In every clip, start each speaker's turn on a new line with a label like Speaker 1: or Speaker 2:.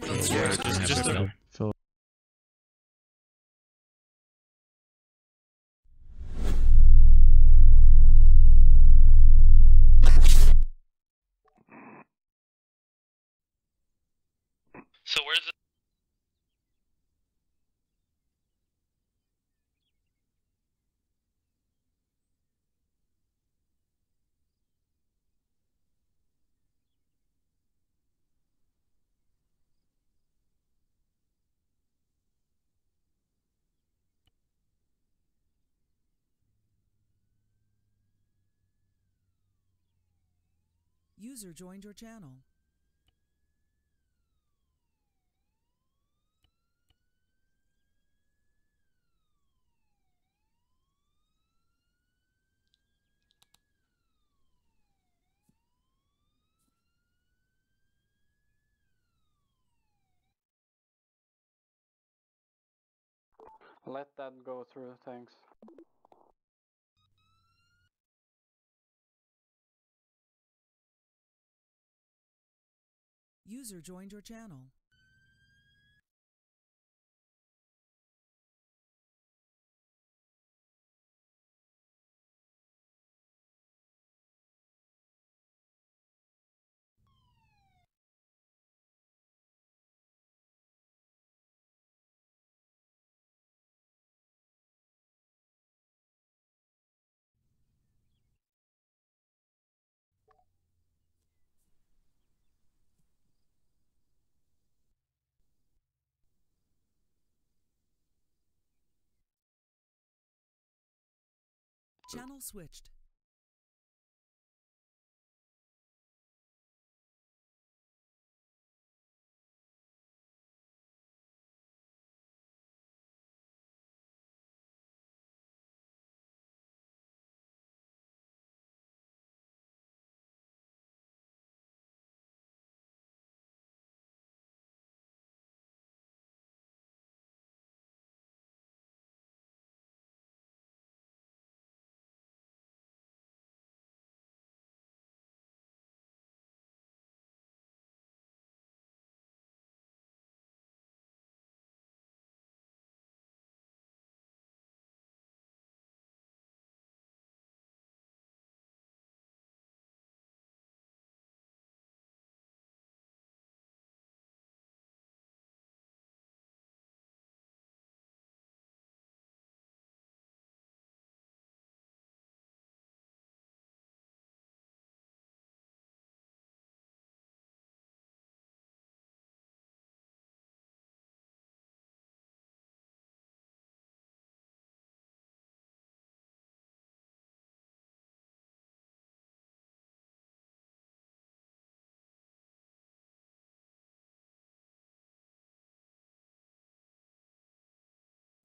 Speaker 1: Yeah, just
Speaker 2: Fill.
Speaker 3: So where's the...
Speaker 4: User joined your channel.
Speaker 5: Let that go through, thanks.
Speaker 4: User joined your channel. Channel switched.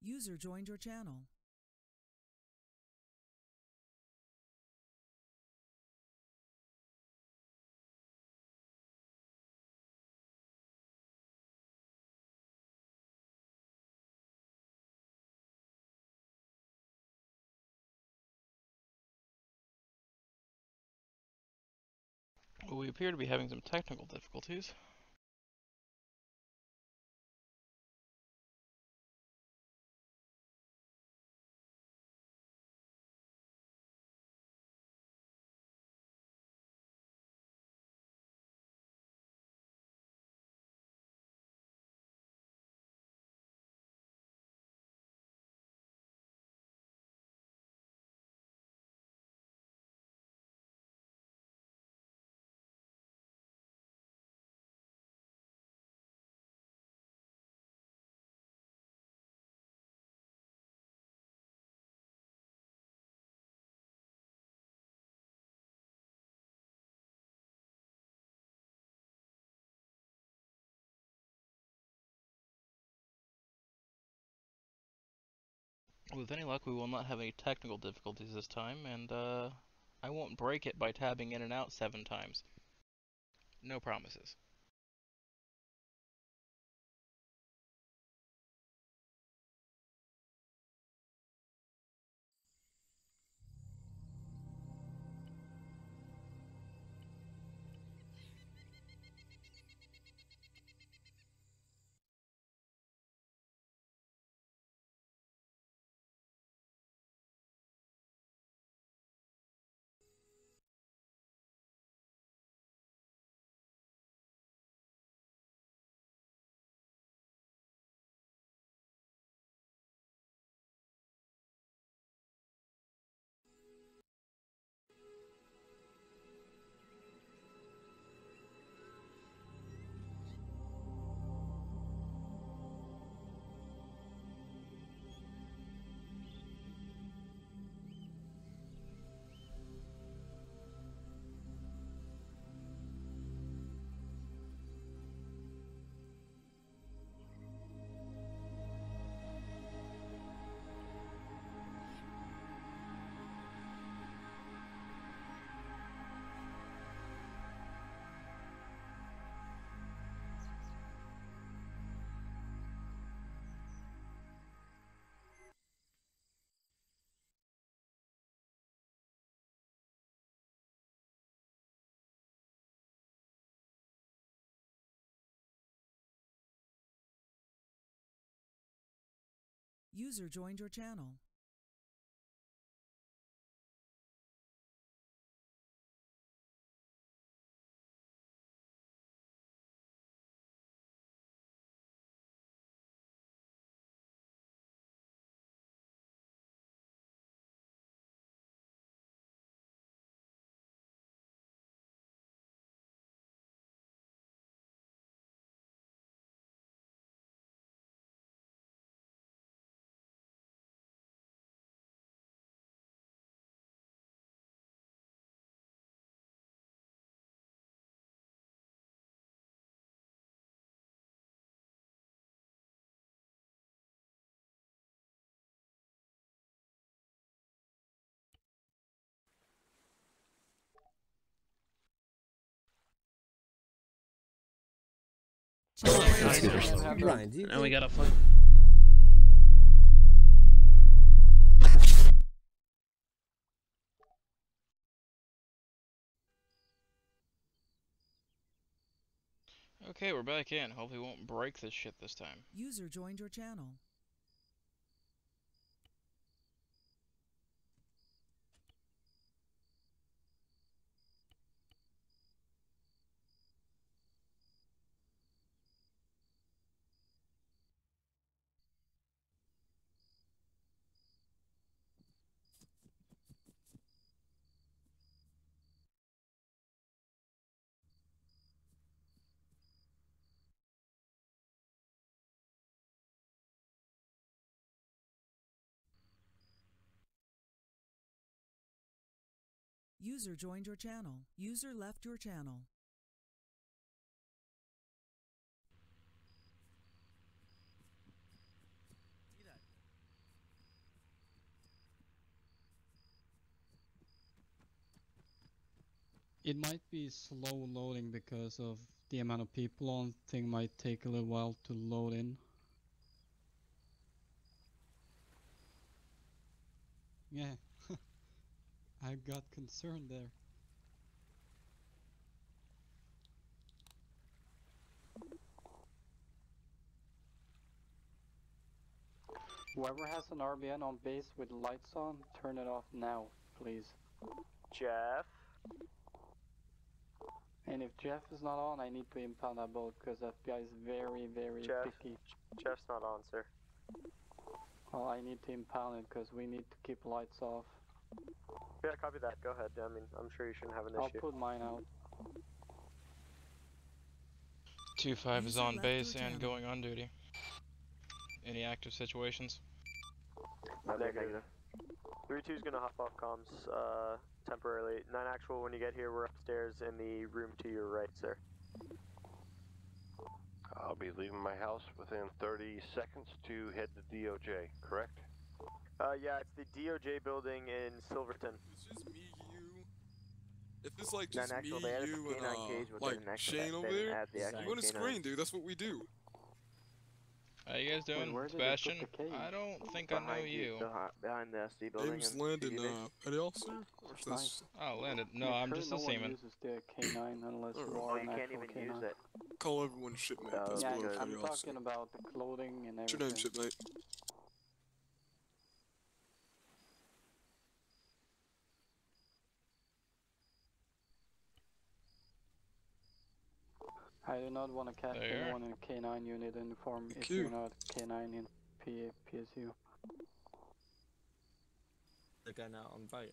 Speaker 4: User joined your channel.
Speaker 3: We appear to be having some technical difficulties. With any luck, we will not have any technical difficulties this time, and I won't break it by tabbing in and out 7 times. No promises.
Speaker 4: User joined your channel.
Speaker 1: Brian, do you
Speaker 2: Now we
Speaker 1: think
Speaker 2: gotta fuck.
Speaker 3: Okay, we're back in. Hopefully we won't break this shit this time.
Speaker 4: User joined your channel. User joined your channel. User left your channel.
Speaker 5: It might be slow loading because of the amount of people on. Thing might take a little while to load in. Yeah, I got concerned there. Whoever has an RBN on base with lights on, turn it off now, please.
Speaker 6: Jeff?
Speaker 5: And if Jeff is not on, I need to impound that boat because that guy is very, very
Speaker 6: Jeff?
Speaker 5: picky.
Speaker 6: Jeff's not on, sir.
Speaker 5: Well, I need to impound it because we need to keep lights off.
Speaker 6: Yeah, copy that. Go ahead. I mean, I'm sure you shouldn't have an
Speaker 5: I'll
Speaker 6: issue.
Speaker 5: put mine out.
Speaker 3: 2-5 is
Speaker 4: User
Speaker 3: on
Speaker 4: left
Speaker 3: base
Speaker 4: your
Speaker 3: and
Speaker 4: channel.
Speaker 3: going on duty. Any active situations?
Speaker 6: Negative. 3-2's gonna hop off comms temporarily. 9 actual, when you get here, we're upstairs in the room to your right, sir.
Speaker 7: I'll be leaving my house within 30 seconds to head to DOJ, correct?
Speaker 6: Yeah, it's the DOJ building in Silverton.
Speaker 8: It's just me, you. If it's like
Speaker 6: 9
Speaker 8: just me,
Speaker 6: actual, they added
Speaker 8: you,
Speaker 6: the
Speaker 8: and
Speaker 6: K9 cage, we'll
Speaker 8: like
Speaker 6: get an extra
Speaker 8: Shane over
Speaker 6: they didn't
Speaker 8: there,
Speaker 6: add the
Speaker 8: you
Speaker 6: actual
Speaker 8: want to
Speaker 6: K9.
Speaker 8: screen, dude. That's what we do.
Speaker 3: How you guys doing?
Speaker 5: where did they put
Speaker 3: Sebastian?
Speaker 5: the cage?
Speaker 3: I don't think I know you.
Speaker 6: Behind the SD building.
Speaker 8: Name's
Speaker 6: in
Speaker 8: Landon,
Speaker 6: CDB.
Speaker 8: petty officer? Or is
Speaker 5: Nice.
Speaker 8: this...
Speaker 3: Oh, Landon. No,
Speaker 5: Make
Speaker 3: I'm
Speaker 5: sure
Speaker 3: just
Speaker 5: no
Speaker 3: a
Speaker 5: one
Speaker 3: seaman.
Speaker 5: uses the K9 unless you
Speaker 8: Oh,
Speaker 5: are
Speaker 6: Oh, you
Speaker 5: an
Speaker 6: can't
Speaker 5: actual
Speaker 6: even
Speaker 5: K9.
Speaker 6: use it.
Speaker 8: Call everyone shipmate.
Speaker 6: Oh,
Speaker 8: That's
Speaker 5: Yeah,
Speaker 8: below
Speaker 6: good.
Speaker 5: I'm
Speaker 8: petty officer.
Speaker 5: talking about the clothing and
Speaker 8: What's your name,
Speaker 5: everything.
Speaker 8: shipmate?
Speaker 5: I do not want to catch
Speaker 3: There.
Speaker 5: anyone in a K9 unit uniform
Speaker 8: Thank
Speaker 5: if
Speaker 8: you.
Speaker 5: you're not K9 in PSU.
Speaker 1: they're going out on boat?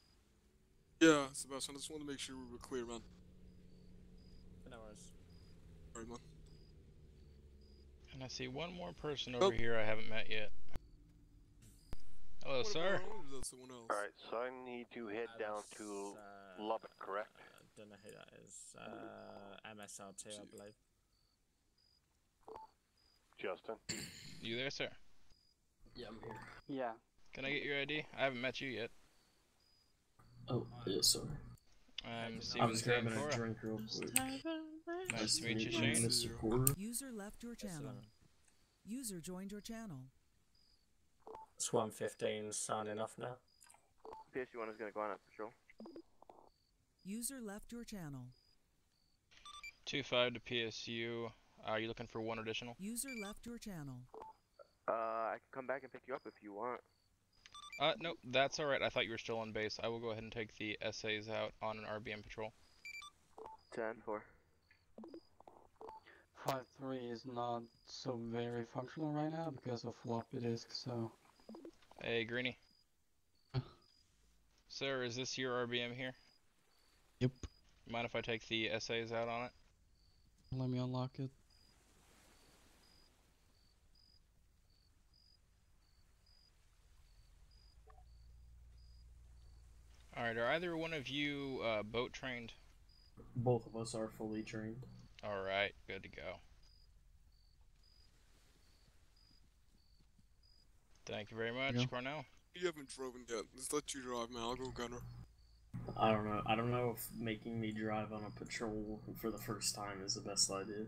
Speaker 8: Yeah, Sebastian, I just wanted to make sure we were clear, man.
Speaker 1: No worries.
Speaker 8: Alright, man.
Speaker 3: And I see one more person
Speaker 8: Oh.
Speaker 3: over here I haven't met yet. Hello,
Speaker 8: What
Speaker 3: sir.
Speaker 8: about, or is that someone else?
Speaker 7: Alright, so I need to head down to Lubbock, correct?
Speaker 1: Don't know who that is. MSRT, I believe.
Speaker 7: Justin?
Speaker 3: You there, sir?
Speaker 9: Yeah, I'm here.
Speaker 5: Yeah.
Speaker 3: Can I get your ID? I haven't met you yet.
Speaker 9: Oh, yeah, sorry.
Speaker 3: I'm
Speaker 9: I
Speaker 3: Steven
Speaker 9: was grabbing a
Speaker 3: Sancora.
Speaker 9: drink real quick.
Speaker 3: Nice to meet you,
Speaker 9: you,
Speaker 3: Shane.
Speaker 9: Mr. Porter.
Speaker 4: User left your channel. User joined your channel.
Speaker 1: It's 1:15, signing off now.
Speaker 6: PSU 1 is gonna go on at patrol.
Speaker 4: User left your channel.
Speaker 3: 2-5 to PSU. Are you looking for one additional?
Speaker 4: User left your channel.
Speaker 6: I can come back and pick you up if you want.
Speaker 3: Nope, that's alright. I thought you were still on base. I will go ahead and take the SAs out on an RBM patrol.
Speaker 6: 10-4.
Speaker 5: 5-3 is not so very functional right now because of floppy disk, so...
Speaker 3: Hey, Greenie. Sir, is this your RBM here?
Speaker 5: Yep.
Speaker 3: Mind if I take the SAs out on it?
Speaker 5: Let me unlock it.
Speaker 3: Alright, are either one of you boat trained?
Speaker 9: Both of us are fully trained.
Speaker 3: Alright, good to go. Thank you very much,
Speaker 5: Yeah.
Speaker 3: Cornell.
Speaker 8: You haven't driven yet. Let's let you drive, man. I'll go gunner.
Speaker 9: I don't know. I don't know if making me drive on a patrol for the first time is the best idea.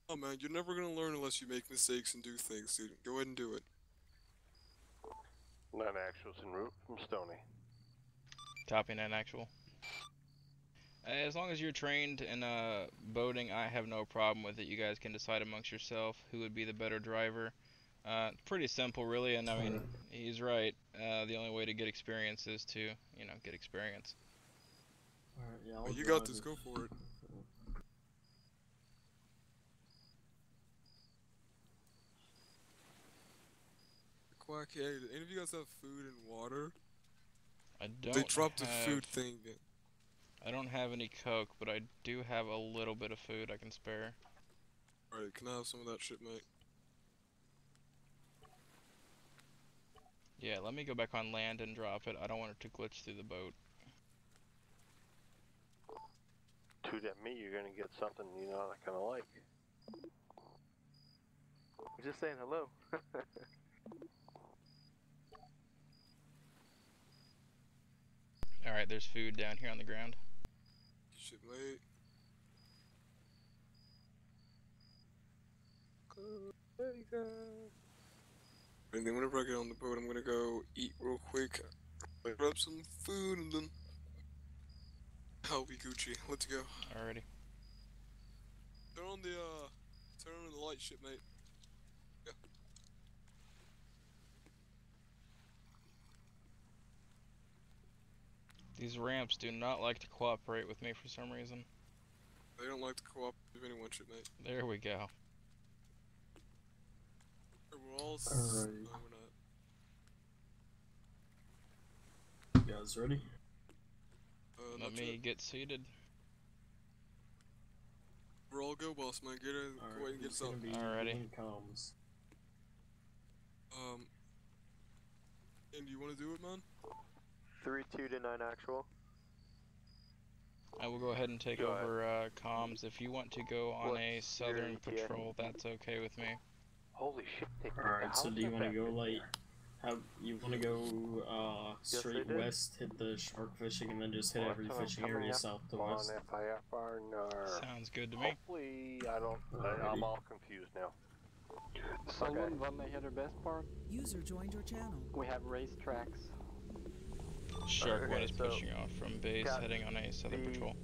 Speaker 8: Oh man, you're never gonna learn unless you make mistakes and do things, dude. Go ahead and do it.
Speaker 7: 9 actuals en route from Stony.
Speaker 3: Copy 9 actual. As long as you're trained in boating, I have no problem with it. You guys can decide amongst yourself who would be the better driver. Pretty simple, really, and I mean, he's right. The only way to get experience is to, you know, get experience.
Speaker 9: Alright, yeah,
Speaker 8: Hey,
Speaker 9: I'll
Speaker 8: you got
Speaker 9: drive
Speaker 8: this.
Speaker 9: it.
Speaker 8: Go for it. Quack, hey, do any of you guys have food and water?
Speaker 3: I don't
Speaker 8: They dropped the
Speaker 3: have,
Speaker 8: food thing.
Speaker 3: I don't have any Coke, but I do have a little bit of food I can spare.
Speaker 8: Alright, can I have some of that shit, mate?
Speaker 3: Yeah, let me go back on land and drop it. I don't want it to glitch through the boat.
Speaker 7: Toot at me, you're gonna get something you're not gonna like.
Speaker 6: I'm just saying hello.
Speaker 3: Alright, there's food down here on the ground.
Speaker 8: Shit, mate. And then whenever I get on the boat, I'm gonna go eat real quick, grab some food, and then I'll be Gucci. Let's go.
Speaker 3: Alrighty.
Speaker 8: Turn on the light, shit, mate. Yeah.
Speaker 3: These ramps do not like to cooperate with me for some reason.
Speaker 8: They don't like to co-op with anyone, shit, mate.
Speaker 3: There we go.
Speaker 8: We're all
Speaker 9: Alright.
Speaker 8: No, we're not.
Speaker 9: You guys ready?
Speaker 3: Let
Speaker 8: not
Speaker 3: me
Speaker 8: yet.
Speaker 3: get seated.
Speaker 8: We're all go, boss, man. Get in. Go ahead and get us up.
Speaker 3: Alrighty.
Speaker 9: Comms.
Speaker 8: And you wanna do it, man?
Speaker 6: 3-2 to 9 actual.
Speaker 3: I will go ahead and take
Speaker 6: Go
Speaker 3: over comms. If you want to go on
Speaker 6: What's
Speaker 3: a
Speaker 6: your
Speaker 3: southern
Speaker 6: ETA?
Speaker 3: patrol, that's okay with me.
Speaker 7: Holy shit, they put the
Speaker 9: Alright, so
Speaker 7: house
Speaker 9: do you want to
Speaker 7: back
Speaker 9: go
Speaker 7: in
Speaker 9: like,
Speaker 7: there.
Speaker 9: how you want to go straight
Speaker 6: did.
Speaker 9: west, hit the shark fishing, and then just hit every
Speaker 7: Well, that's
Speaker 9: fishing
Speaker 7: coming
Speaker 9: area
Speaker 7: up
Speaker 9: south to
Speaker 7: on
Speaker 9: west?
Speaker 7: FIFR, no.
Speaker 3: Sounds good to me.
Speaker 7: Hopefully, I'm
Speaker 9: Alrighty.
Speaker 7: all confused now.
Speaker 2: Someone want to hear the best part?
Speaker 4: User joined your channel.
Speaker 2: We have racetracks.
Speaker 3: Shark
Speaker 6: Okay,
Speaker 3: One is
Speaker 6: so
Speaker 3: pushing off from base,
Speaker 6: got
Speaker 3: heading on a southern
Speaker 6: the-
Speaker 3: patrol.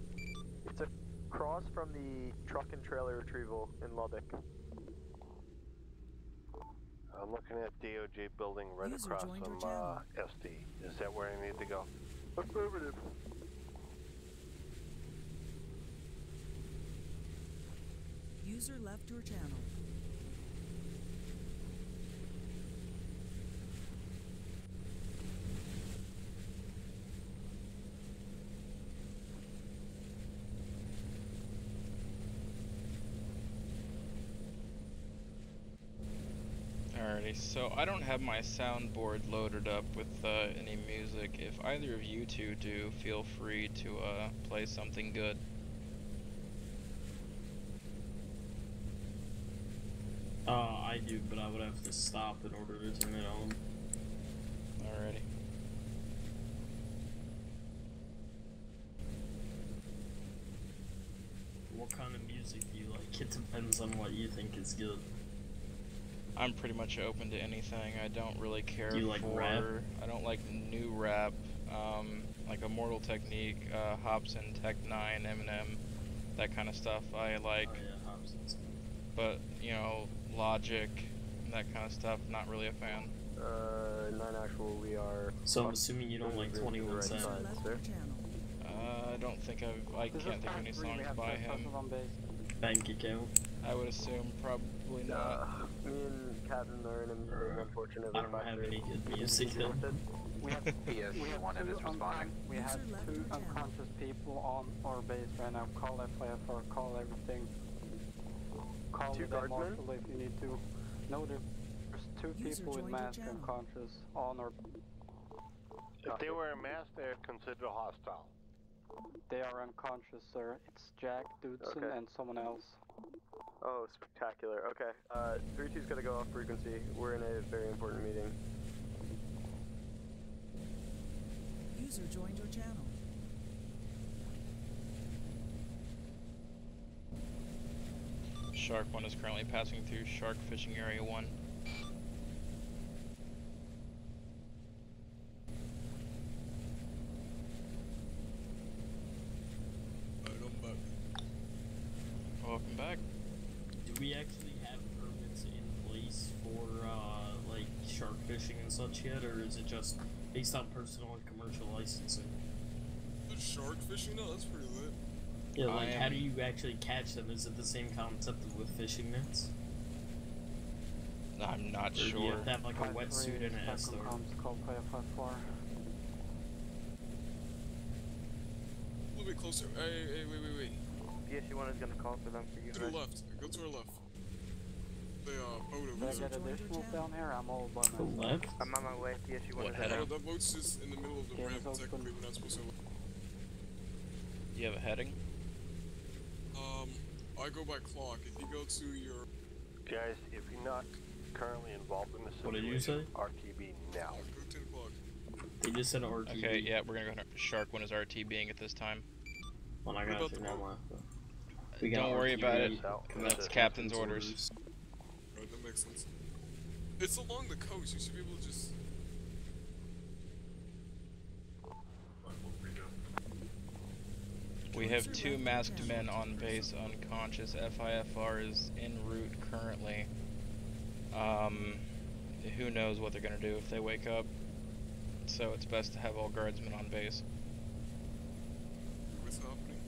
Speaker 6: It's across from the truck and trailer retrieval in Lubbock.
Speaker 7: I'm looking at DOJ building right
Speaker 4: User
Speaker 7: across
Speaker 4: joined your
Speaker 7: from
Speaker 4: channel.
Speaker 7: SD. Is that where I need to go?
Speaker 6: Affirmative.
Speaker 4: User left your channel.
Speaker 3: Alrighty, so I don't have my soundboard loaded up with any music. If either of you two do, feel free to play something good.
Speaker 9: I do, but I would have to stop in order to turn it on.
Speaker 3: Alrighty.
Speaker 9: What kind of music do you like? It depends on what you think is good.
Speaker 3: I'm pretty much open to anything. I don't really care
Speaker 9: Do you like
Speaker 3: for.
Speaker 9: rap?
Speaker 3: I don't like new rap. Like Immortal Technique, Hobson, Tech 9, Eminem, that kind of stuff. I like,
Speaker 9: Oh yeah, Hobson's.
Speaker 3: but you know, Logic, that kind of stuff. Not really a fan.
Speaker 6: 9 actual, we are...
Speaker 9: So I'm assuming you don't like 21
Speaker 6: right
Speaker 9: Cent.
Speaker 6: side,
Speaker 4: Left
Speaker 6: sir.
Speaker 4: your channel.
Speaker 3: I don't think I can't think of any songs by him.
Speaker 9: Bank account.
Speaker 3: I would assume probably not.
Speaker 6: Me and Captain are in a meeting, unfortunately.
Speaker 9: I don't have any good music though.
Speaker 2: We have
Speaker 10: PS1 is responding.
Speaker 2: We have
Speaker 4: User left
Speaker 2: 2
Speaker 4: your channel.
Speaker 2: unconscious people on our base right now. Call FIFR, call everything. Call
Speaker 6: 2
Speaker 2: the
Speaker 6: guardsmen?
Speaker 2: marshal if you need to. No, there's 2
Speaker 4: User
Speaker 2: people with
Speaker 4: joined your
Speaker 2: masks
Speaker 4: channel.
Speaker 2: unconscious on our...
Speaker 7: If they wear a mask, they are considered hostile.
Speaker 2: They are unconscious, sir. It's Jack, Dudson,
Speaker 6: Okay.
Speaker 2: and someone else.
Speaker 6: Oh, spectacular. Okay, 3-2's gotta go off frequency. We're in a very important meeting.
Speaker 4: User joined your channel.
Speaker 3: Shark 1 is currently passing through Shark Fishing Area 1.
Speaker 8: I'm back.
Speaker 3: Welcome back.
Speaker 9: Do we actually have permits in place for like shark fishing and such yet, or is it just based on personal and commercial licensing?
Speaker 8: The shark fishing now, that's pretty lit.
Speaker 9: Yeah, like how do you actually catch them? Is it the same concept as with fishing nets?
Speaker 3: I'm not
Speaker 9: Or do you
Speaker 3: sure.
Speaker 9: have to have like a wetsuit and an S-Star?
Speaker 2: Call FIFR.
Speaker 8: A little bit closer. Hey, wait.
Speaker 6: PSU1 is gonna call for them for you.
Speaker 8: To the left. Go to our left. The boat
Speaker 2: Did
Speaker 8: over
Speaker 2: I
Speaker 8: there.
Speaker 2: get additional down here? I'm all by
Speaker 9: The
Speaker 2: myself.
Speaker 9: left?
Speaker 6: I'm on my way. PSU1
Speaker 3: What
Speaker 6: is
Speaker 3: heading?
Speaker 8: Oh, that boat's just in the middle of the
Speaker 2: Yeah,
Speaker 8: ramp.
Speaker 2: it's open.
Speaker 8: Technically, we're not supposed to.
Speaker 3: You have a heading?
Speaker 8: I go by clock. If you go to your
Speaker 7: Guys, if you're not currently involved in the
Speaker 9: What did you
Speaker 7: situation,
Speaker 9: say?
Speaker 7: RTB now.
Speaker 8: go 10 o'clock.
Speaker 9: They just said RTB.
Speaker 3: Okay, yeah, we're gonna go. Shark 1 is RTBing at this time.
Speaker 9: Well, I
Speaker 8: What
Speaker 9: got
Speaker 8: about
Speaker 9: you
Speaker 8: the
Speaker 9: now.
Speaker 8: boat?
Speaker 9: We got
Speaker 3: Don't worry
Speaker 9: RTB.
Speaker 3: about it.
Speaker 9: Command
Speaker 3: That's captain's orders.
Speaker 8: Right, that makes sense. It's along the coast. You should be able to just.
Speaker 3: We have 2 masked men on base unconscious. FIFR is en route currently. Who knows what they're gonna do if they wake up. So it's best to have all guardsmen on base.
Speaker 8: What's happening?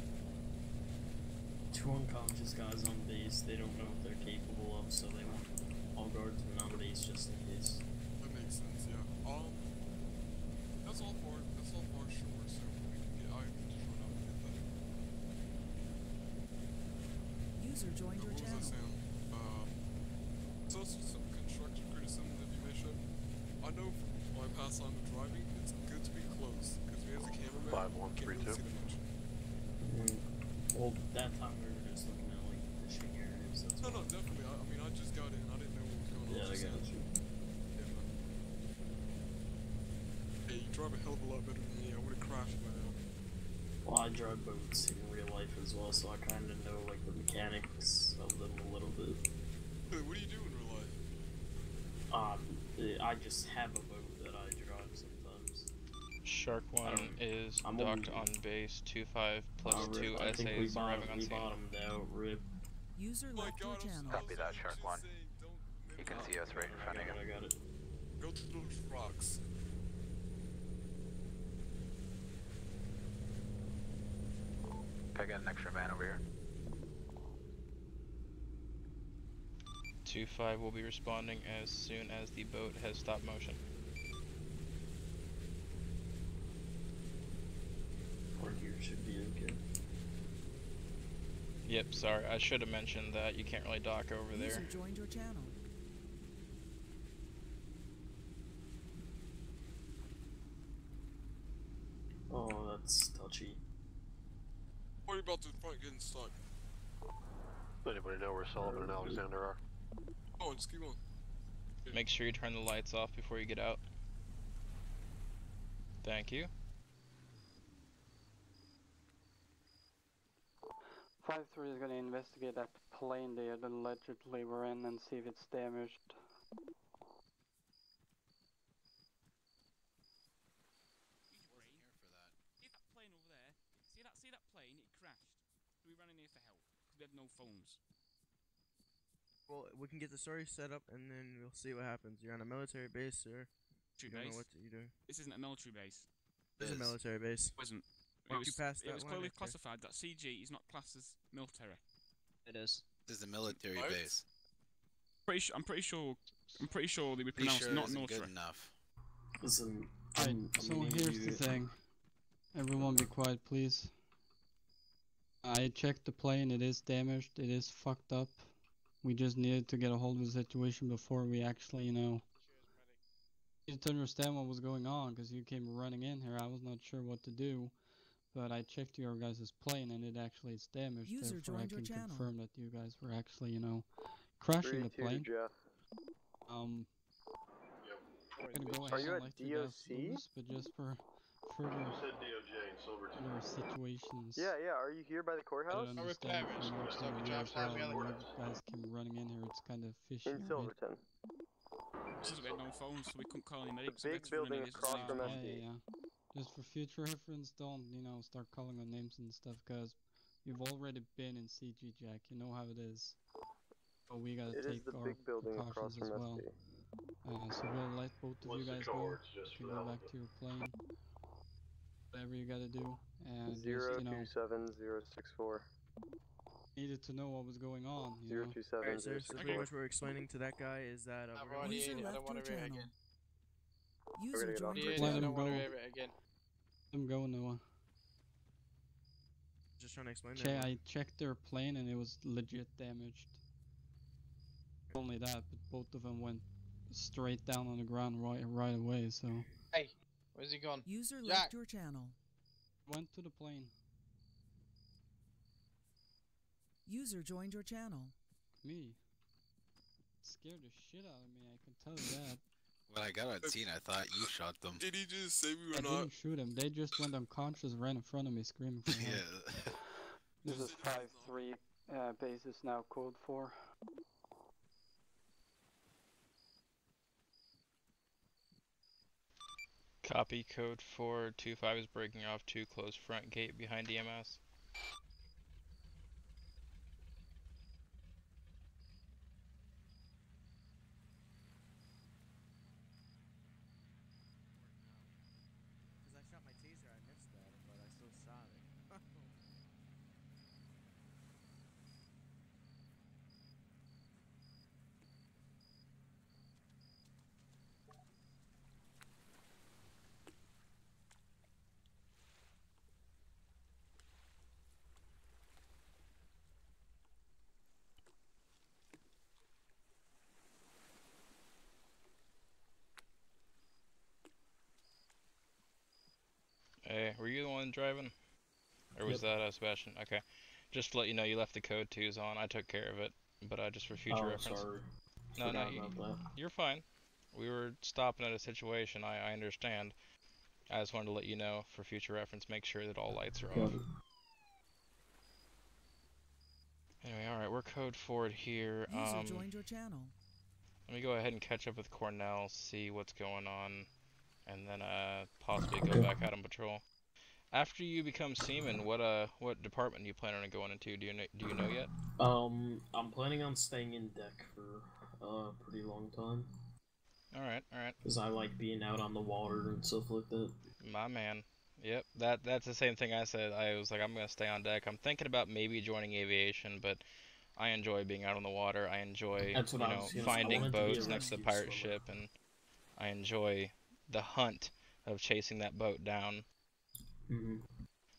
Speaker 9: 2 unconscious guys on base. They don't know what they're capable of, so they want all guardsmen on base just in case.
Speaker 8: That makes sense, yeah. That's all far shore, so we can get, I can just run up and get that.
Speaker 4: User joined your
Speaker 8: What was
Speaker 4: channel.
Speaker 8: that sound? It's also some construction criticism that you may show. I know from my past time of driving, it's good to be close, because me as a cameraman,
Speaker 7: 5132.
Speaker 8: can't really see that much.
Speaker 9: Well, that time we were just looking at like fishing areas. That's
Speaker 8: No,
Speaker 9: why.
Speaker 8: definitely. I mean, I just got in. I didn't know what was going on.
Speaker 9: Yeah, I
Speaker 8: Just
Speaker 9: got you.
Speaker 8: yeah, man. Hey, you drive a hell of a lot better than me. I would have crashed by now.
Speaker 9: Well, I drive boats in real life as well, so I kind of know like the mechanics of them a little bit.
Speaker 8: Hey, what do you do in real life?
Speaker 9: I just have a boat that I drive sometimes.
Speaker 3: Shark 1 is
Speaker 9: I'm
Speaker 3: docked
Speaker 9: only-
Speaker 3: on base. 2-5 plus 2
Speaker 9: I think we
Speaker 3: SAs arriving on scene.
Speaker 9: bottomed out. Rip.
Speaker 4: User
Speaker 8: Oh my
Speaker 4: left your
Speaker 8: god,
Speaker 4: channel.
Speaker 10: Copy that, Shark
Speaker 8: just
Speaker 10: 1.
Speaker 8: saying, don't
Speaker 10: You can see us right in front of you.
Speaker 9: I got it.
Speaker 8: go to those rocks.
Speaker 10: Can I get an extra man over here?
Speaker 3: 2-5 will be responding as soon as the boat has stopped motion.
Speaker 9: Or here should be okay.
Speaker 3: Yep, sorry, I should have mentioned that you can't really dock over there.
Speaker 4: User joined your channel.
Speaker 9: Oh, that's touchy.
Speaker 8: What are you about to front getting stuck?
Speaker 7: Anybody know where Sullivan and Alexander are?
Speaker 8: Oh, just keep on.
Speaker 3: Make sure you turn the lights off before you get out. Thank you.
Speaker 2: 5-3 is gonna investigate that plane they allegedly were in and see if it's damaged.
Speaker 11: See that plane over there? See that plane? It crashed. We ran in here for help. We had no phones.
Speaker 12: Well, we can get the story set up and then we'll see what happens. You're on a military base, or you don't know what you're doing.
Speaker 11: This isn't a military base.
Speaker 12: This is a military base.
Speaker 11: It wasn't.
Speaker 12: Once you pass
Speaker 11: It
Speaker 12: that
Speaker 11: was
Speaker 12: line
Speaker 11: clearly
Speaker 12: right there.
Speaker 11: classified that CG is not classed as military.
Speaker 13: It is.
Speaker 14: This is a military
Speaker 11: What?
Speaker 14: base.
Speaker 11: I'm pretty sure they would
Speaker 14: Pretty
Speaker 11: pronounce
Speaker 14: sure
Speaker 11: not
Speaker 14: isn't
Speaker 11: military.
Speaker 14: good enough.
Speaker 9: Listen,
Speaker 5: Right, so here's the thing. Everyone be quiet, please. I checked the plane, it is damaged, it is fucked up. We just needed to get a hold of the situation before we actually, needed to understand what was going on, because you came running in here. I was not sure what to do, but I checked your guys' plane and it actually is damaged.
Speaker 4: User
Speaker 5: Therefore, I
Speaker 4: joined your
Speaker 5: can
Speaker 4: channel.
Speaker 5: confirm that you guys were actually, crashing the
Speaker 6: 3-2
Speaker 5: plane.
Speaker 6: Jeff.
Speaker 5: I'm gonna go
Speaker 6: Are
Speaker 5: ahead
Speaker 6: you
Speaker 5: and
Speaker 6: at
Speaker 5: let you guys
Speaker 6: DOC?
Speaker 5: lose, but just for further situations.
Speaker 6: Yeah, are you here by the courthouse?
Speaker 5: I understand if you're not from here as well, when you guys came running in here, it's kind of fishy,
Speaker 6: In
Speaker 5: right?
Speaker 6: Silverton.
Speaker 11: This is we had no phones, so we couldn't call any medics.
Speaker 6: The big building across from
Speaker 5: Yeah,
Speaker 6: SD.
Speaker 5: Just for future reference, don't, start calling on names and stuff, because you've already been in CG, Jack. You know how it is. So we gotta
Speaker 6: It is
Speaker 5: take
Speaker 6: the
Speaker 5: our
Speaker 6: big building across
Speaker 5: precautions
Speaker 6: from
Speaker 5: as well.
Speaker 6: SD.
Speaker 5: So we'll let both of you guys go. You can go back to your plane. Whatever you gotta do. And just,
Speaker 6: 027064.
Speaker 5: needed to know what was going on, you know?
Speaker 6: 027
Speaker 12: Alright, sir, so pretty much what we're explaining to that guy is that we're gonna
Speaker 4: User left your channel. User
Speaker 6: get off
Speaker 4: joined your
Speaker 6: the
Speaker 5: Let
Speaker 4: channel.
Speaker 5: him go. Let him go, Noah.
Speaker 12: just trying to explain
Speaker 5: Okay,
Speaker 12: that.
Speaker 5: I checked their plane and it was legit damaged. Not only that, but both of them went straight down on the ground right away, so...
Speaker 13: Hey, where's he gone?
Speaker 4: User
Speaker 13: Jack.
Speaker 4: left your channel.
Speaker 5: Went to the plane.
Speaker 4: User joined your channel.
Speaker 5: Me? Scared the shit out of me, I can tell you that.
Speaker 14: When I got on scene, I thought you shot them.
Speaker 8: Did he just say we
Speaker 5: I
Speaker 8: were not?
Speaker 5: didn't shoot them, they just went unconscious, ran in front of me screaming for help.
Speaker 14: Yeah.
Speaker 2: This is 5-3, base is now code 4.
Speaker 3: Copy code 425 is breaking off to close front gate behind EMS.
Speaker 12: Because I shot my taser, I missed that, but I still shot it.
Speaker 3: Hey, were you the one driving? Or was that Sebastian? Okay. Just to let you know, you left the code 2s on. I took care of it. But just for future reference.
Speaker 9: Sorry.
Speaker 3: No,
Speaker 9: Forgot about that.
Speaker 3: you're fine. We were stopping at a situation, I understand. I just wanted to let you know, for future reference, make sure that all lights are off. Anyway, alright, we're code forward here.
Speaker 4: User joined your channel.
Speaker 3: Let me go ahead and catch up with Cornell, see what's going on, and then possibly go back out on patrol. After you become seaman, what department do you plan on going into? Do you know yet?
Speaker 9: I'm planning on staying in deck for a pretty long time.
Speaker 3: Alright.
Speaker 9: Because I like being out on the water and stuff like that.
Speaker 3: My man. Yep, that's the same thing I said. I was like, I'm gonna stay on deck. I'm thinking about maybe joining aviation, but I enjoy being out on the water. I enjoy, finding boats next to the pirate ship, and I enjoy the hunt of chasing that boat down.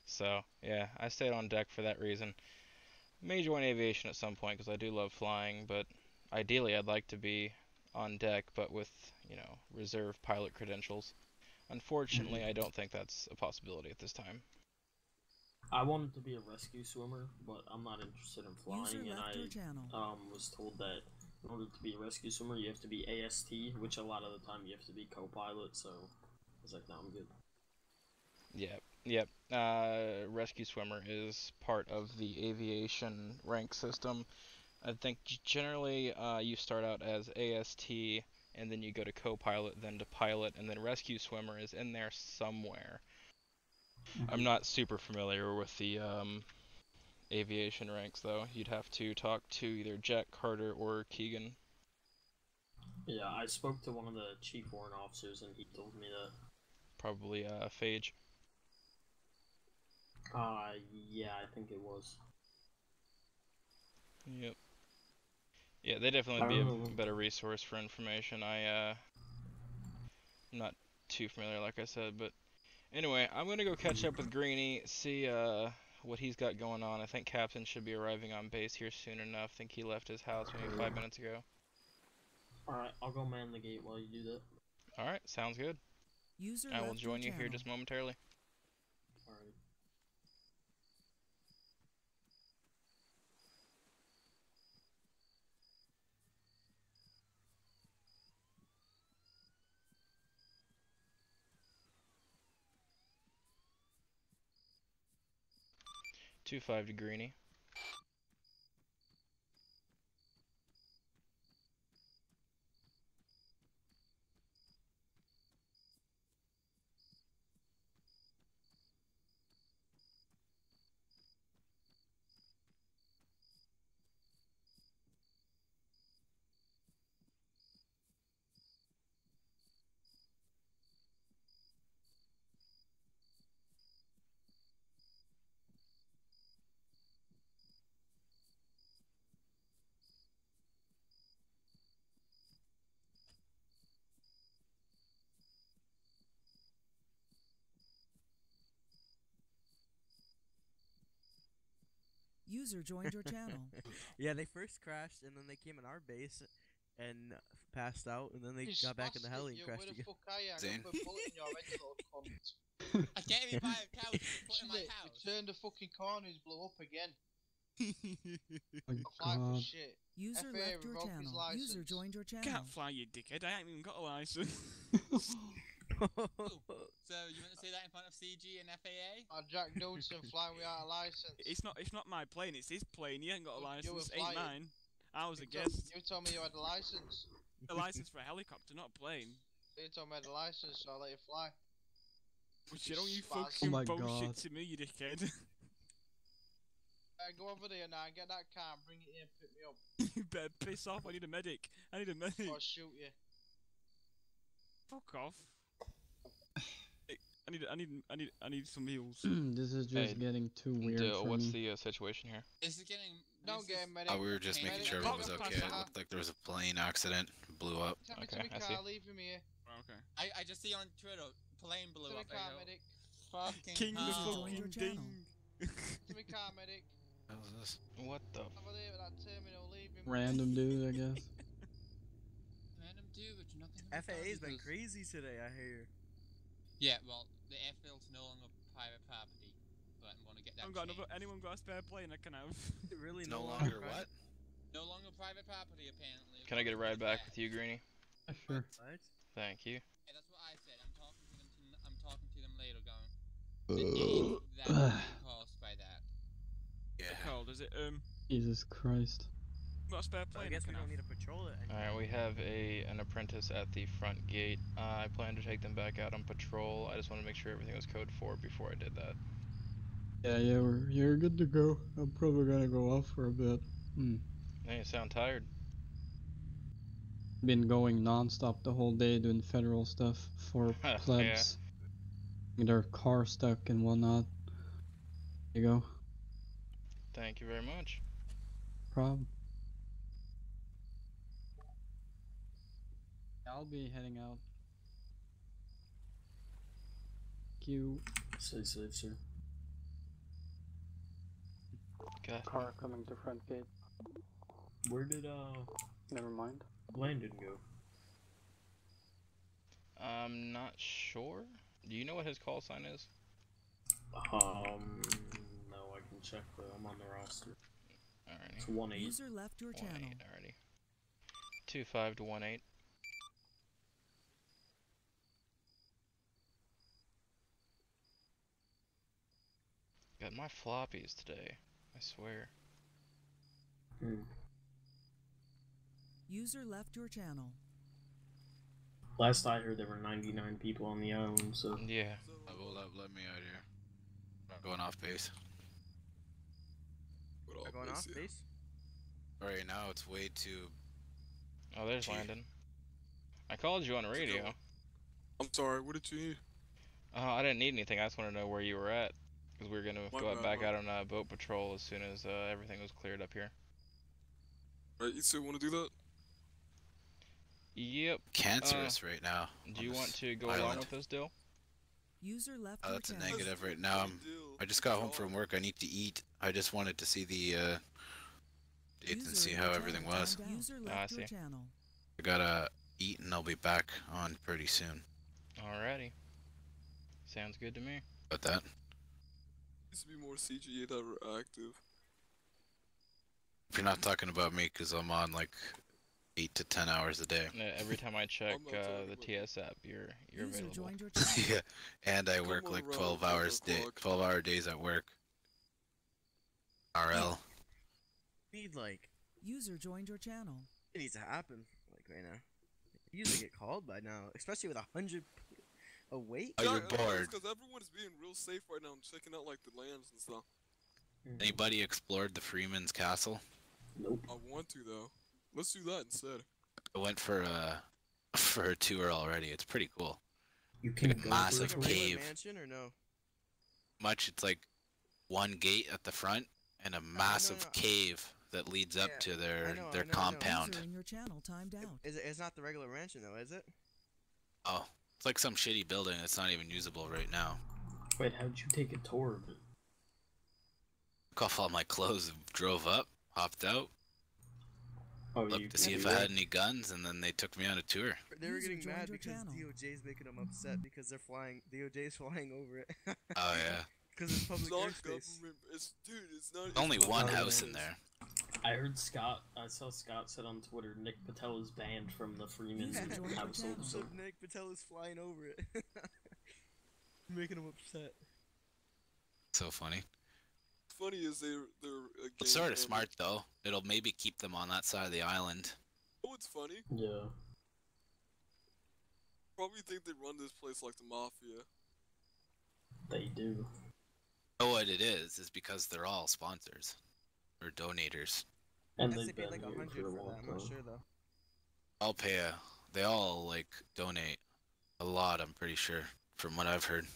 Speaker 3: So, yeah, I stayed on deck for that reason. May join aviation at some point, because I do love flying, but ideally I'd like to be on deck, but with, reserve pilot credentials. Unfortunately, I don't think that's a possibility at this time.
Speaker 9: I wanted to be a rescue swimmer, but I'm not interested in flying,
Speaker 4: User
Speaker 9: and
Speaker 4: left your
Speaker 9: I
Speaker 4: channel.
Speaker 9: was told that in order to be a rescue swimmer, you have to be AST, which a lot of the time you have to be co-pilot, so I was like, no, I'm good.
Speaker 3: Yep. Rescue swimmer is part of the aviation rank system. I think generally you start out as AST, and then you go to co-pilot, then to pilot, and then rescue swimmer is in there somewhere. I'm not super familiar with the aviation ranks, though. You'd have to talk to either Jack Carter or Keegan.
Speaker 9: Yeah, I spoke to one of the chief warrant officers and he told me that.
Speaker 3: Probably Phage.
Speaker 9: Yeah, I think it was.
Speaker 3: Yep. Yeah, they definitely be a better resource for information. I'm not too familiar, like I said, but anyway, I'm gonna go catch up with Greeny, see what he's got going on. I think Captain should be arriving on base here soon enough. I think he left his house maybe 5 minutes ago.
Speaker 9: Alright, I'll go man the gate while you do that.
Speaker 3: Alright, sounds good.
Speaker 4: User
Speaker 3: I will
Speaker 4: left
Speaker 3: join
Speaker 4: your
Speaker 3: you here
Speaker 4: channel.
Speaker 3: just momentarily.
Speaker 9: Alright.
Speaker 3: Two 5 to Greeny.
Speaker 4: User joined your channel.
Speaker 12: Yeah, they first crashed and then they came in our base and passed out and then they got back in the heli and crashed again.
Speaker 13: Zane.
Speaker 15: I can't even buy a couch to put in my
Speaker 13: We
Speaker 15: house.
Speaker 13: turned the fucking corner, he's blew up again.
Speaker 5: My
Speaker 13: Flag was
Speaker 5: God.
Speaker 13: shit.
Speaker 4: User
Speaker 13: FAA
Speaker 4: left your
Speaker 13: revoked his
Speaker 4: channel.
Speaker 13: license.
Speaker 4: User joined your channel.
Speaker 11: Can't fly, you dickhead. I ain't even got a license.
Speaker 15: So you want to say that in front of CG and FAA?
Speaker 13: Jack Dodson flying without a license.
Speaker 11: It's not my plane. It's his plane. He ain't got a
Speaker 13: You were
Speaker 11: license. Ain't
Speaker 13: flying.
Speaker 11: mine. I was a guest.
Speaker 13: You told me you had a license.
Speaker 11: A license for a helicopter, not a plane.
Speaker 13: You told me I had a license, so I'll let you fly.
Speaker 11: Which you don't you
Speaker 13: Spaz.
Speaker 11: fucking
Speaker 5: Oh my
Speaker 11: bullshit
Speaker 5: God.
Speaker 11: to me, you dickhead.
Speaker 13: Go over there now and get that car and bring it in and pick me up.
Speaker 11: You better piss off. I need a medic. I need a medic.
Speaker 13: Or I'll shoot you.
Speaker 11: Fuck off. I need some meals.
Speaker 5: This is just
Speaker 3: Hey,
Speaker 5: getting too weird for
Speaker 3: What's
Speaker 5: me.
Speaker 3: the situation here?
Speaker 15: This is getting.
Speaker 13: Don't get him, medic.
Speaker 14: We were just making sure everything was okay. It looked like there was a plane accident, blew up.
Speaker 13: Take me
Speaker 3: Okay,
Speaker 13: to
Speaker 3: I
Speaker 13: my
Speaker 3: see.
Speaker 13: car, leave him here.
Speaker 11: Okay.
Speaker 15: I just see on Twitter, plane blew
Speaker 13: To
Speaker 15: up.
Speaker 13: the car,
Speaker 15: I go,
Speaker 13: medic.
Speaker 15: fucking
Speaker 11: King of
Speaker 15: hell.
Speaker 4: Join your
Speaker 11: fucking
Speaker 4: channel.
Speaker 11: ding.
Speaker 13: To my car, medic.
Speaker 14: What was this?
Speaker 3: What the?
Speaker 13: Over there with that terminal, leave him.
Speaker 5: Random dude, I guess.
Speaker 15: Random dude, nothing.
Speaker 12: FAA's been crazy today, I hear.
Speaker 15: Yeah, well, the airfield's no longer private property, but I'm gonna get that.
Speaker 11: Anyone got a spare plane I can have?
Speaker 12: Really
Speaker 14: No longer what?
Speaker 15: No longer private property, apparently.
Speaker 3: Can I get a ride back with you, Greeny?
Speaker 5: Sure.
Speaker 12: What?
Speaker 3: Thank you.
Speaker 15: Yeah, that's what I said. I'm talking to them later, going. The name that being caused by that.
Speaker 14: Yeah.
Speaker 11: Cold, is it
Speaker 5: Jesus Christ.
Speaker 11: got a spare
Speaker 12: So I
Speaker 11: plane?
Speaker 12: guess
Speaker 11: I
Speaker 12: we
Speaker 11: can
Speaker 12: don't
Speaker 11: have?
Speaker 12: need to patrol it anymore.
Speaker 3: Alright, we have an apprentice at the front gate. I plan to take them back out on patrol. I just want to make sure everything was code 4 before I did that.
Speaker 5: Yeah, you're good to go. I'm probably gonna go off for a bit.
Speaker 3: Hey, you sound tired.
Speaker 5: Been going non-stop the whole day doing federal stuff for
Speaker 3: Yeah.
Speaker 5: plebs. Their car stuck and whatnot. There you go.
Speaker 3: Thank you very much.
Speaker 5: Problem. I'll be heading out. Thank you.
Speaker 9: Stay safe, sir.
Speaker 3: God.
Speaker 2: Car coming to front gate.
Speaker 9: Where did
Speaker 2: Never mind.
Speaker 9: Landon go?
Speaker 3: I'm not sure. Do you know what his call sign is?
Speaker 9: No, I can check though. I'm on the roster.
Speaker 3: Alrighty.
Speaker 9: It's 1-8.
Speaker 4: User left your
Speaker 3: 1-8,
Speaker 4: channel.
Speaker 3: alrighty. 2-5 to 1-8. Got my floppies today, I swear.
Speaker 4: User left your channel.
Speaker 9: Last I heard, there were 99 people on the island, so...
Speaker 3: Yeah.
Speaker 14: Let me out here. I'm going off base.
Speaker 8: Good
Speaker 12: Going off base.
Speaker 14: Right now, it's way too.
Speaker 3: Oh, there's Landon. I called you on radio.
Speaker 8: I'm sorry, what did you need?
Speaker 3: I didn't need anything. I just wanted to know where you were at, because we were gonna go back out on boat patrol as soon as everything was cleared up here.
Speaker 8: Right, you still want to do that?
Speaker 3: Yep.
Speaker 14: Cancerous right now.
Speaker 3: Do you want to go along with this deal?
Speaker 4: User left.
Speaker 14: That's a negative right now. I just got home from work. I need to eat. I just wanted to see the dates and see how everything was.
Speaker 3: I see.
Speaker 14: I gotta eat and I'll be back on pretty soon.
Speaker 3: Alrighty. Sounds good to me.
Speaker 14: About that.
Speaker 8: Needs to be more CGA that were active.
Speaker 14: If you're not talking about me, because I'm on like 8 to 10 hours a day.
Speaker 3: Every time I check the TS app, you're available.
Speaker 14: Yeah, and I work like 12 hours 12-hour days at work. RL.
Speaker 12: Need like.
Speaker 4: User joined your channel.
Speaker 12: It needs to happen like right now. You usually get called by now, especially with 100 awake.
Speaker 14: Oh, you're bored.
Speaker 8: Because everyone's being real safe right now and checking out like the lands and stuff.
Speaker 14: Anybody explored the Freeman's Castle?
Speaker 9: Nope.
Speaker 8: I want to though. Let's do that instead.
Speaker 14: I went for a tour already. It's pretty cool.
Speaker 9: You can
Speaker 14: like a massive cave.
Speaker 12: Mansion or no?
Speaker 14: It's like one gate at the front and a massive cave that leads up to their compound.
Speaker 12: It's not the regular mansion though, is it?
Speaker 14: Oh, it's like some shitty building that's not even usable right now.
Speaker 9: Wait, how'd you take a tour of it?
Speaker 14: Took off all my clothes and drove up, hopped out.
Speaker 9: Oh,
Speaker 14: looked to see if I had any guns, and then they took me on a tour.
Speaker 12: They were getting mad because DOJ's making them upset because they're flying. DOJ's flying over it.
Speaker 14: Oh yeah.
Speaker 12: Because it's public airspace.
Speaker 8: It's not.
Speaker 14: Only one house in there.
Speaker 9: I heard Scott. I saw Scott said on Twitter, Nick Patel is banned from the Freeman household.
Speaker 12: So Nick Patel is flying over it, making them upset.
Speaker 14: So funny.
Speaker 8: Funny is they're
Speaker 14: It's sort of smart though. It'll maybe keep them on that side of the island.
Speaker 8: Oh, it's funny.
Speaker 9: Yeah.
Speaker 8: Probably think they run this place like the mafia.
Speaker 9: They do.
Speaker 14: You know what it is because they're all sponsors or donators.
Speaker 9: And
Speaker 12: they paid like 100 for that. I'm not sure though.
Speaker 14: They all like donate a lot. I'm pretty sure from what I've heard.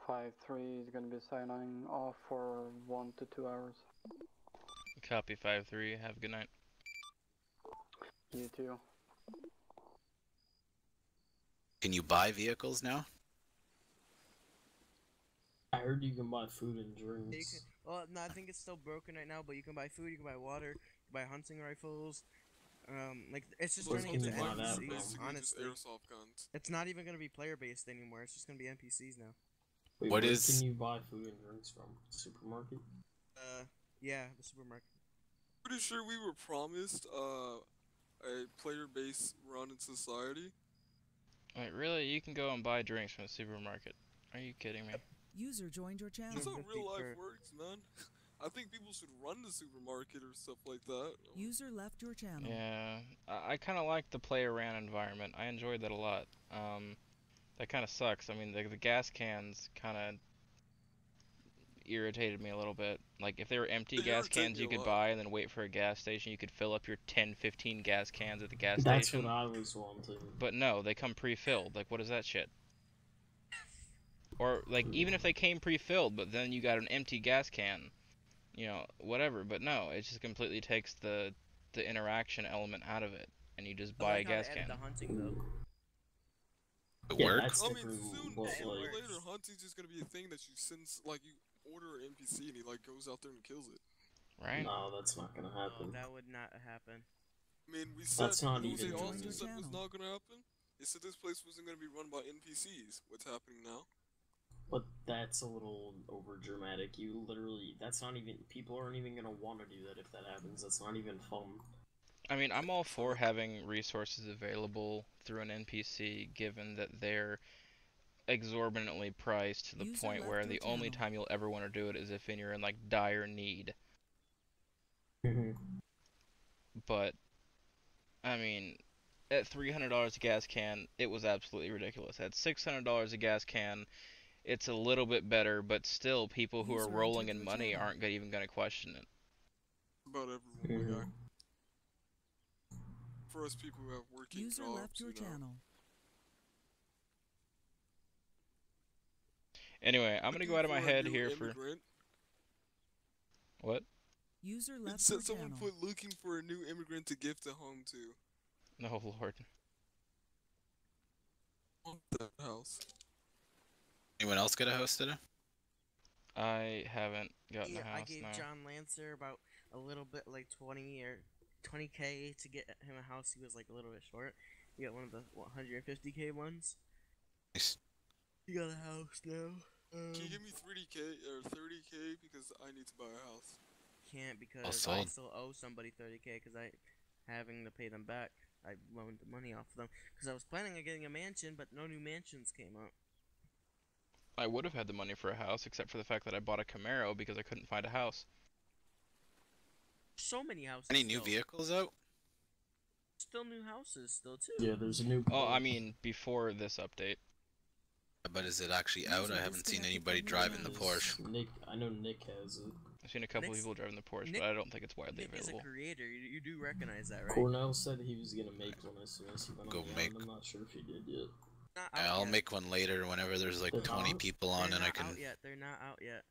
Speaker 2: 5-3 is gonna be signing off for 1 to 2 hours.
Speaker 3: Copy 5-3. Have a good night.
Speaker 2: You too.
Speaker 14: Can you buy vehicles now?
Speaker 9: I heard you can buy food and drinks.
Speaker 12: Well, no, I think it's still broken right now, but you can buy food, you can buy water, you can buy hunting rifles. Like it's just turning into NPCs, honestly.
Speaker 8: Airsoft guns.
Speaker 12: It's not even gonna be player based anymore. It's just gonna be NPCs now.
Speaker 9: Wait, where can you buy food and drinks from? Supermarket?
Speaker 12: Yeah, the supermarket.
Speaker 8: Pretty sure we were promised a player-based run in society.
Speaker 3: Wait, really? You can go and buy drinks from the supermarket? Are you kidding me?
Speaker 4: User joined your channel.
Speaker 8: That's how real life works, man. I think people should run the supermarket or stuff like that.
Speaker 4: User left your channel.
Speaker 3: Yeah, I kind of like the play-around environment. I enjoyed that a lot. That kind of sucks. I mean, the gas cans kind of irritated me a little bit. Like, if they were empty gas cans you could buy and then wait for a gas station, you could fill up your 10-15 gas cans at the gas station.
Speaker 9: That's what I was wanting.
Speaker 3: But no, they come pre-filled. Like, what is that shit? Or, like, even if they came pre-filled, but then you got an empty gas can, you know, whatever. But no, it just completely takes the interaction element out of it, and you just buy a gas can.
Speaker 12: The hunting, though.
Speaker 14: It works.
Speaker 8: I mean, sooner or later, hunting's just gonna be a thing that you send, like, you order an NPC and he, like, goes out there and kills it.
Speaker 3: Right?
Speaker 9: No, that's not gonna happen.
Speaker 12: No, that would not happen.
Speaker 8: I mean, we said,
Speaker 9: that's not
Speaker 8: they
Speaker 9: even
Speaker 8: also said was not gonna happen. They said this place wasn't gonna be run by NPCs. What's happening now?
Speaker 9: But that's a little over dramatic. You literally, that's not even, people aren't even gonna want to do that if that happens. That's not even fun.
Speaker 3: I mean, I'm all for having resources available through an NPC, given that they're exorbitantly priced to the point where the only time you'll ever want to do it is if you're in, like, dire need. But, I mean, at $300 a gas can, it was absolutely ridiculous. At $600 a gas can, it's a little bit better, but still, people who are
Speaker 4: User
Speaker 3: rolling
Speaker 4: entered
Speaker 3: in
Speaker 4: your
Speaker 3: money
Speaker 4: channel.
Speaker 3: aren't even going to question it.
Speaker 8: About everyone, my guy. For us people who have working
Speaker 4: User
Speaker 8: jobs,
Speaker 4: left your
Speaker 8: you know.
Speaker 4: channel.
Speaker 3: Anyway, I'm going to go out of my head here for...
Speaker 8: Immigrant.
Speaker 3: What?
Speaker 4: User
Speaker 8: It
Speaker 4: left
Speaker 8: said
Speaker 4: your
Speaker 8: someone
Speaker 4: channel.
Speaker 8: put looking for a new immigrant to gift a home to.
Speaker 3: Oh, Lord.
Speaker 8: That house.
Speaker 14: Anyone else get a house today?
Speaker 3: I haven't gotten a
Speaker 12: I
Speaker 3: house,
Speaker 12: gave
Speaker 3: no.
Speaker 12: John Lancer about a little bit, like 20k to get him a house. He was like a little bit short. He got one of the 150k ones.
Speaker 14: Nice.
Speaker 12: He got a house now.
Speaker 8: Can you give me 30k or 30k because I need to buy a house?
Speaker 12: Can't because
Speaker 14: Well
Speaker 12: I
Speaker 14: sold.
Speaker 12: still owe somebody 30k because I having to pay them back. I loaned the money off of them because I was planning on getting a mansion, but no new mansions came up.
Speaker 3: I would have had the money for a house, except for the fact that I bought a Camaro because I couldn't find a house.
Speaker 12: So many houses.
Speaker 14: Any new vehicles out?
Speaker 12: Still new houses, still too.
Speaker 9: Yeah, there's a new.
Speaker 3: Oh, I mean, before this update.
Speaker 14: But is it actually out? I haven't seen anybody driving the Porsche.
Speaker 9: Nick, I know Nick has it.
Speaker 3: I've seen a couple
Speaker 12: Nick's-
Speaker 3: people driving the Porsche,
Speaker 12: Nick-
Speaker 3: but I don't think it's widely
Speaker 12: Nick is
Speaker 3: available.
Speaker 12: a creator. You do recognize that, right?
Speaker 9: Cornell said he was gonna make one as soon as he went
Speaker 14: Go
Speaker 9: on the
Speaker 14: make-
Speaker 9: island. I'm not sure if he did yet.
Speaker 12: Not out
Speaker 14: Yeah, I'll
Speaker 12: yet.
Speaker 14: make one later whenever there's like
Speaker 9: They're
Speaker 14: 20
Speaker 9: not?
Speaker 14: people on
Speaker 12: They're
Speaker 14: and I
Speaker 12: not
Speaker 14: can...
Speaker 12: out yet. They're not out yet.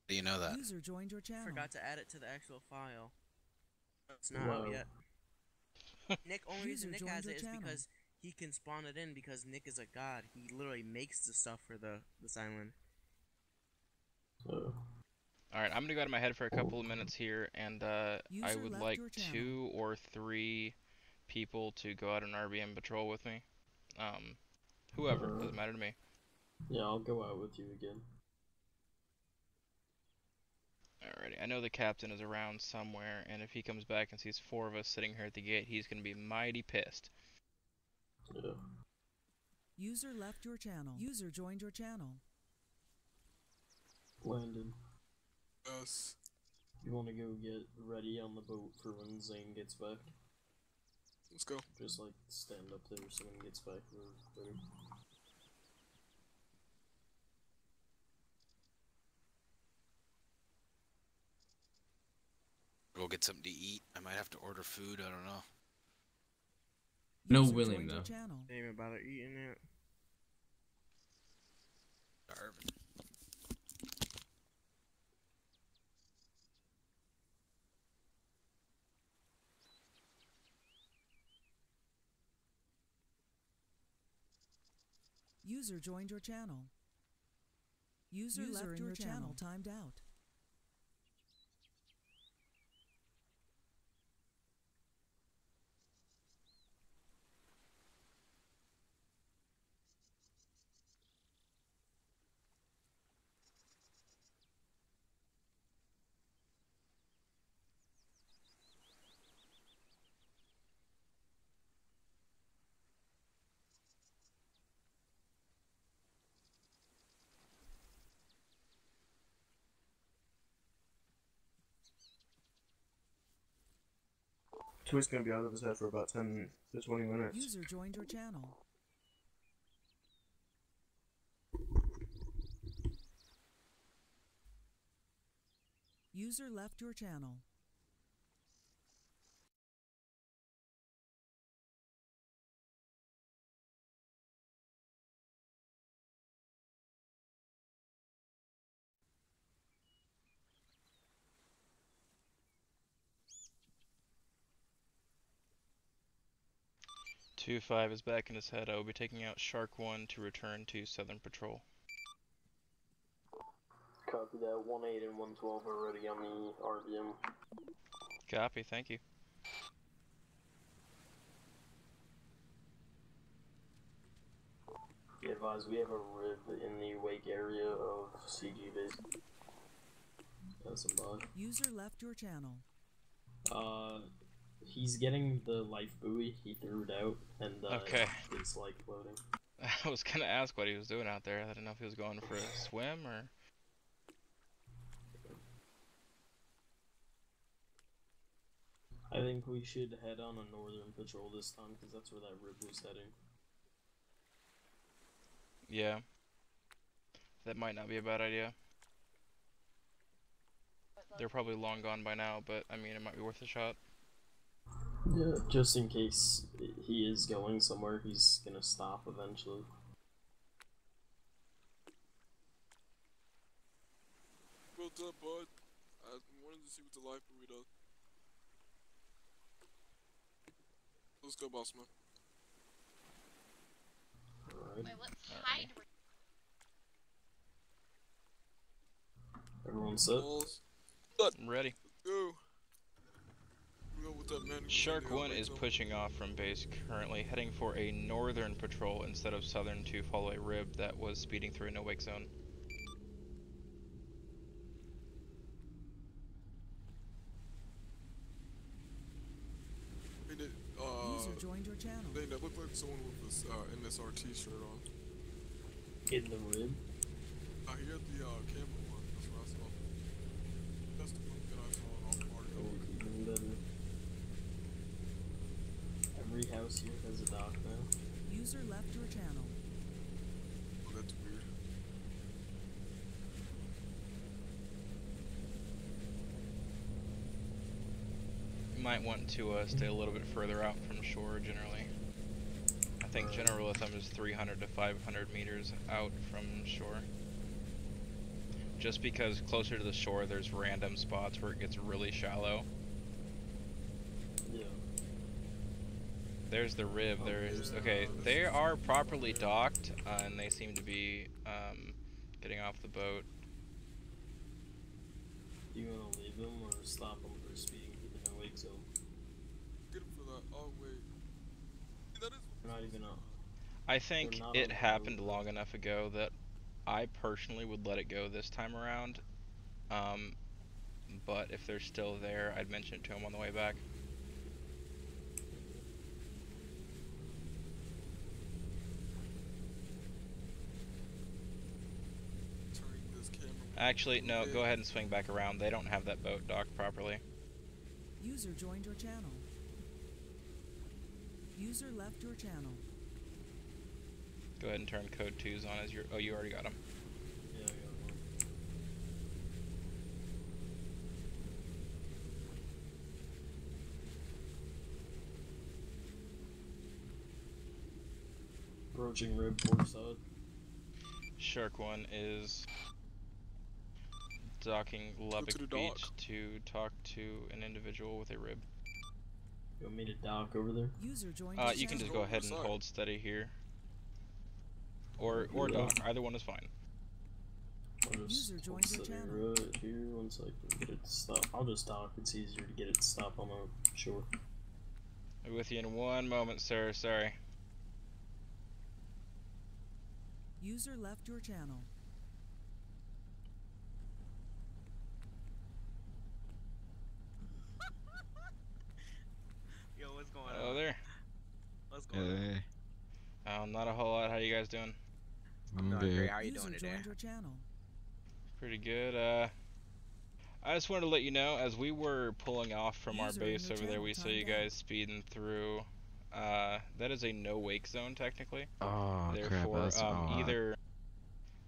Speaker 14: Do you know that?
Speaker 4: User joined your channel.
Speaker 12: Forgot to add it to the actual file. It's not
Speaker 9: Wow.
Speaker 12: out yet. Nick, only reason
Speaker 4: User
Speaker 12: Nick has
Speaker 4: joined
Speaker 12: it
Speaker 4: your
Speaker 12: is
Speaker 4: channel.
Speaker 12: because he can spawn it in because Nick is a god. He literally makes the stuff for this island.
Speaker 3: Alright, I'm gonna go out of my head for a couple of minutes here, and I
Speaker 4: User
Speaker 3: would
Speaker 4: left
Speaker 3: like
Speaker 4: your channel.
Speaker 3: 2 or 3 people to go out on RBM patrol with me. Whoever, doesn't matter to me.
Speaker 9: Yeah, I'll go out with you again.
Speaker 3: Alrighty, I know the captain is around somewhere, and if he comes back and sees 4 of us sitting here at the gate, he's gonna be mighty pissed.
Speaker 9: Yeah.
Speaker 4: User left your channel. User joined your channel.
Speaker 9: Landon,
Speaker 8: Yes.
Speaker 9: you want to go get ready on the boat for when Zane gets back?
Speaker 8: Let's go.
Speaker 9: Just like stand up there so when he gets back we're ready.
Speaker 14: Go get something to eat. I might have to order food. I don't know.
Speaker 16: No
Speaker 4: User
Speaker 16: William,
Speaker 4: joined your
Speaker 16: though.
Speaker 4: channel.
Speaker 12: Ain't even about eating it.
Speaker 14: Starving.
Speaker 4: User joined your channel. User left your channel. Timed out.
Speaker 12: Twit's gonna be out of his head for about 10 to 20 minutes.
Speaker 4: User joined your channel. User left your channel.
Speaker 3: Two 5 is back in his head. I will be taking out Shark 1 to return to Southern Patrol.
Speaker 9: Copy that. 1-8 and 112 are ready on the RBM.
Speaker 3: Copy, thank you.
Speaker 9: Be advised, we have a rib in the wake area of CG base. That's a bug.
Speaker 4: User left your channel.
Speaker 9: He's getting the life buoy. He threw it out, and
Speaker 3: Okay.
Speaker 9: it's like floating.
Speaker 3: I was gonna ask what he was doing out there. I didn't know if he was going for a swim or...
Speaker 9: I think we should head on a northern patrol this time, because that's where that rib was heading.
Speaker 3: Yeah. that might not be a bad idea. They're probably long gone by now, but I mean, it might be worth a shot.
Speaker 9: Yeah, just in case he is going somewhere, he's gonna stop eventually.
Speaker 8: Well done, bud. I wanted to see what the life movie does. Let's go, boss man.
Speaker 9: Alright.
Speaker 17: Wait, what side were
Speaker 9: Everyone set?
Speaker 3: I'm ready.
Speaker 8: Go. We go with that man.
Speaker 3: Shark 1 is pushing off from base currently, heading for a northern patrol instead of southern to follow a rib that was speeding through a no-wake zone.
Speaker 4: User joined your channel.
Speaker 8: That looked like someone with this MSRT shirt on.
Speaker 9: In the rib?
Speaker 8: He had the camera one. That's what I saw. That's the one that I saw off party.
Speaker 9: Oh, even better. Every house here has a dock now.
Speaker 4: User left your channel.
Speaker 8: Oh, that's weird.
Speaker 3: You might want to stay a little bit further out from shore generally. I think general rule of thumb is 300 to 500 meters out from shore. Just because closer to the shore there's random spots where it gets really shallow.
Speaker 9: Yeah.
Speaker 3: There's the rib, there's, okay, they are properly docked, and they seem to be, getting off the boat.
Speaker 9: Do you wanna leave them or stop them for speeding through the no-wake zone?
Speaker 8: Get him for that. Oh, wait. That is.
Speaker 9: They're not even up.
Speaker 3: I think it happened long enough ago that I personally would let it go this time around, but if they're still there, I'd mention it to them on the way back. Actually, no, go ahead and swing back around. They don't have that boat docked properly.
Speaker 4: User joined your channel. User left your channel.
Speaker 3: Go ahead and turn code 2s on as you're, oh, you already got them.
Speaker 9: Yeah, I got one. Approaching rib port side.
Speaker 3: Shark 1 is docking Lubbock Beach to talk to an individual with a rib.
Speaker 9: You want me to dock over there?
Speaker 4: User joined
Speaker 3: You can just go ahead and hold steady here. Or dock, either one is fine.
Speaker 9: I'll just hold steady right here once I can get it to stop. I'll just dock, it's easier to get it to stop on the shore.
Speaker 3: I'll be with you in 1 moment, sir, sorry.
Speaker 4: User left your channel.
Speaker 18: Yo, what's going on?
Speaker 3: Hello there.
Speaker 18: What's going on?
Speaker 3: Not a whole lot. How you guys doing?
Speaker 18: I'm doing great. How are you doing today?
Speaker 4: Your channel.
Speaker 3: Pretty good. I just wanted to let you know, as we were pulling off from our base over there, we saw you guys speeding through. That is a no-wake zone, technically.
Speaker 19: Oh,
Speaker 3: therefore,
Speaker 19: crap, that's
Speaker 3: either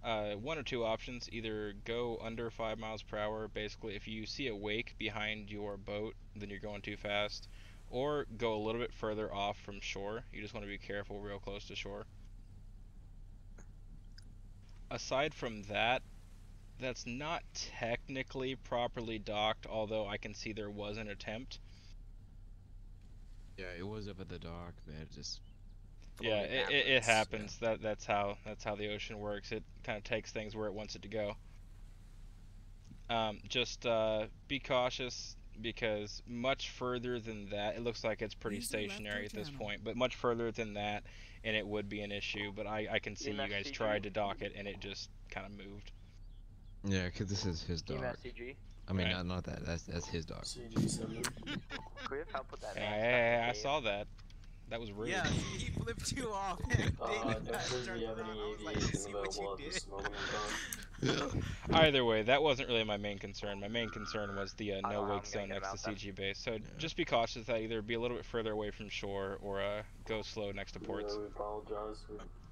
Speaker 3: 1 or 2 options. Either go under 5 miles per hour. Basically, if you see a wake behind your boat, then you're going too fast. Or go a little bit further off from shore. You just want to be careful real close to shore. Aside from that, that's not technically properly docked, although I can see there was an attempt.
Speaker 19: Yeah, it was up at the dock, man. It just.
Speaker 3: Yeah, it happens. Yeah. That's how the ocean works. It kind of takes things where it wants it to go. Just be cautious, because much further than that, it looks like it's pretty stationary at this point, but much further than that, and it would be an issue, but I can see you guys tried to dock it, and it just kind of moved.
Speaker 19: Yeah, because this is his dock. I mean, not that, that's his dock.
Speaker 3: Yeah, I saw that. That was rude.
Speaker 18: Yeah, he flipped you off.
Speaker 3: Either way, that wasn't really my main concern. My main concern was the no-wake zone next to CG base. So just be cautious that either be a little bit further away from shore or go slow next to ports.
Speaker 9: Yeah, we apologize.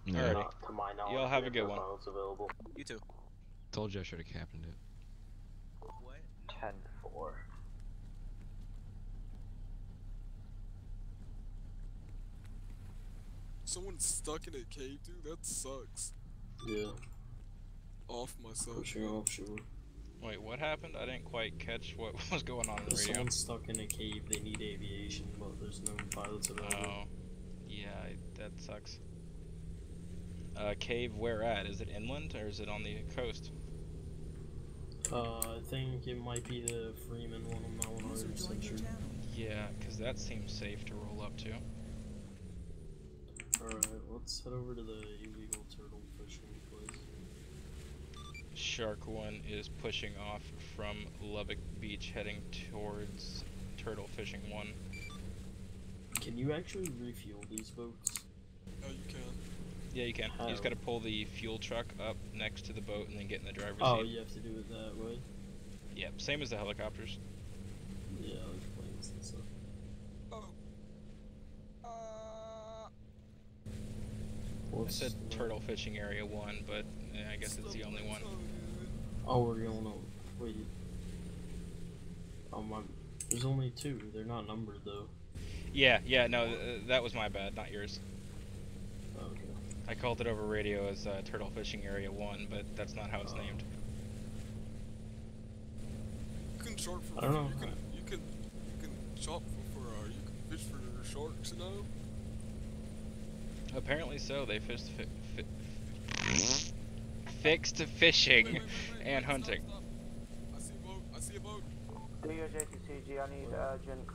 Speaker 19: Alrighty.
Speaker 3: Alrighty.
Speaker 17: To my knowledge,
Speaker 3: Y'all have
Speaker 17: we
Speaker 3: a good
Speaker 17: no
Speaker 3: one.
Speaker 17: pilots available.
Speaker 18: You too.
Speaker 19: Told you I should have captained it.
Speaker 18: What?
Speaker 17: 10-4.
Speaker 8: Someone's stuck in a cave, dude. That sucks.
Speaker 9: Yeah.
Speaker 8: Off myself.
Speaker 9: Pushing offshore.
Speaker 3: Wait, what happened? I didn't quite catch what was going on in the
Speaker 9: If
Speaker 3: radio.
Speaker 9: someone's stuck in a cave, they need aviation, but there's no pilots available.
Speaker 3: Oh, yeah, that sucks. Cave where at? Is it inland or is it on the coast?
Speaker 9: I think it might be the Freeman one. I'm not 100% sure.
Speaker 3: Yeah, because that seems safe to roll up to.
Speaker 9: Alright, let's head over to the illegal turtle fishing place.
Speaker 3: Shark 1 is pushing off from Lubbock Beach heading towards Turtle Fishing 1.
Speaker 9: Can you actually refuel these boats?
Speaker 8: Oh, you can.
Speaker 3: Yeah, you can. You just gotta pull the fuel truck up next to the boat and then get in the driver's
Speaker 9: Oh,
Speaker 3: seat.
Speaker 9: you have to do it that way?
Speaker 3: Yep, same as the helicopters.
Speaker 9: Yeah, like planes and stuff.
Speaker 3: I said Turtle Fishing Area 1, but I guess it's the only one.
Speaker 9: Oh, we're going on. Wait. Oh my. There's only 2. They're not numbered though.
Speaker 3: Yeah, no, that was my bad, not yours.
Speaker 9: Okay.
Speaker 3: I called it over radio as Turtle Fishing Area 1, but that's not how it's named.
Speaker 8: You can shark for.
Speaker 9: I don't know.
Speaker 8: You can chop for you can fish for sharks, you know.
Speaker 3: Apparently so. They fixed fishing and hunting.
Speaker 8: I see a boat.
Speaker 2: DOJ to CG, I need urgent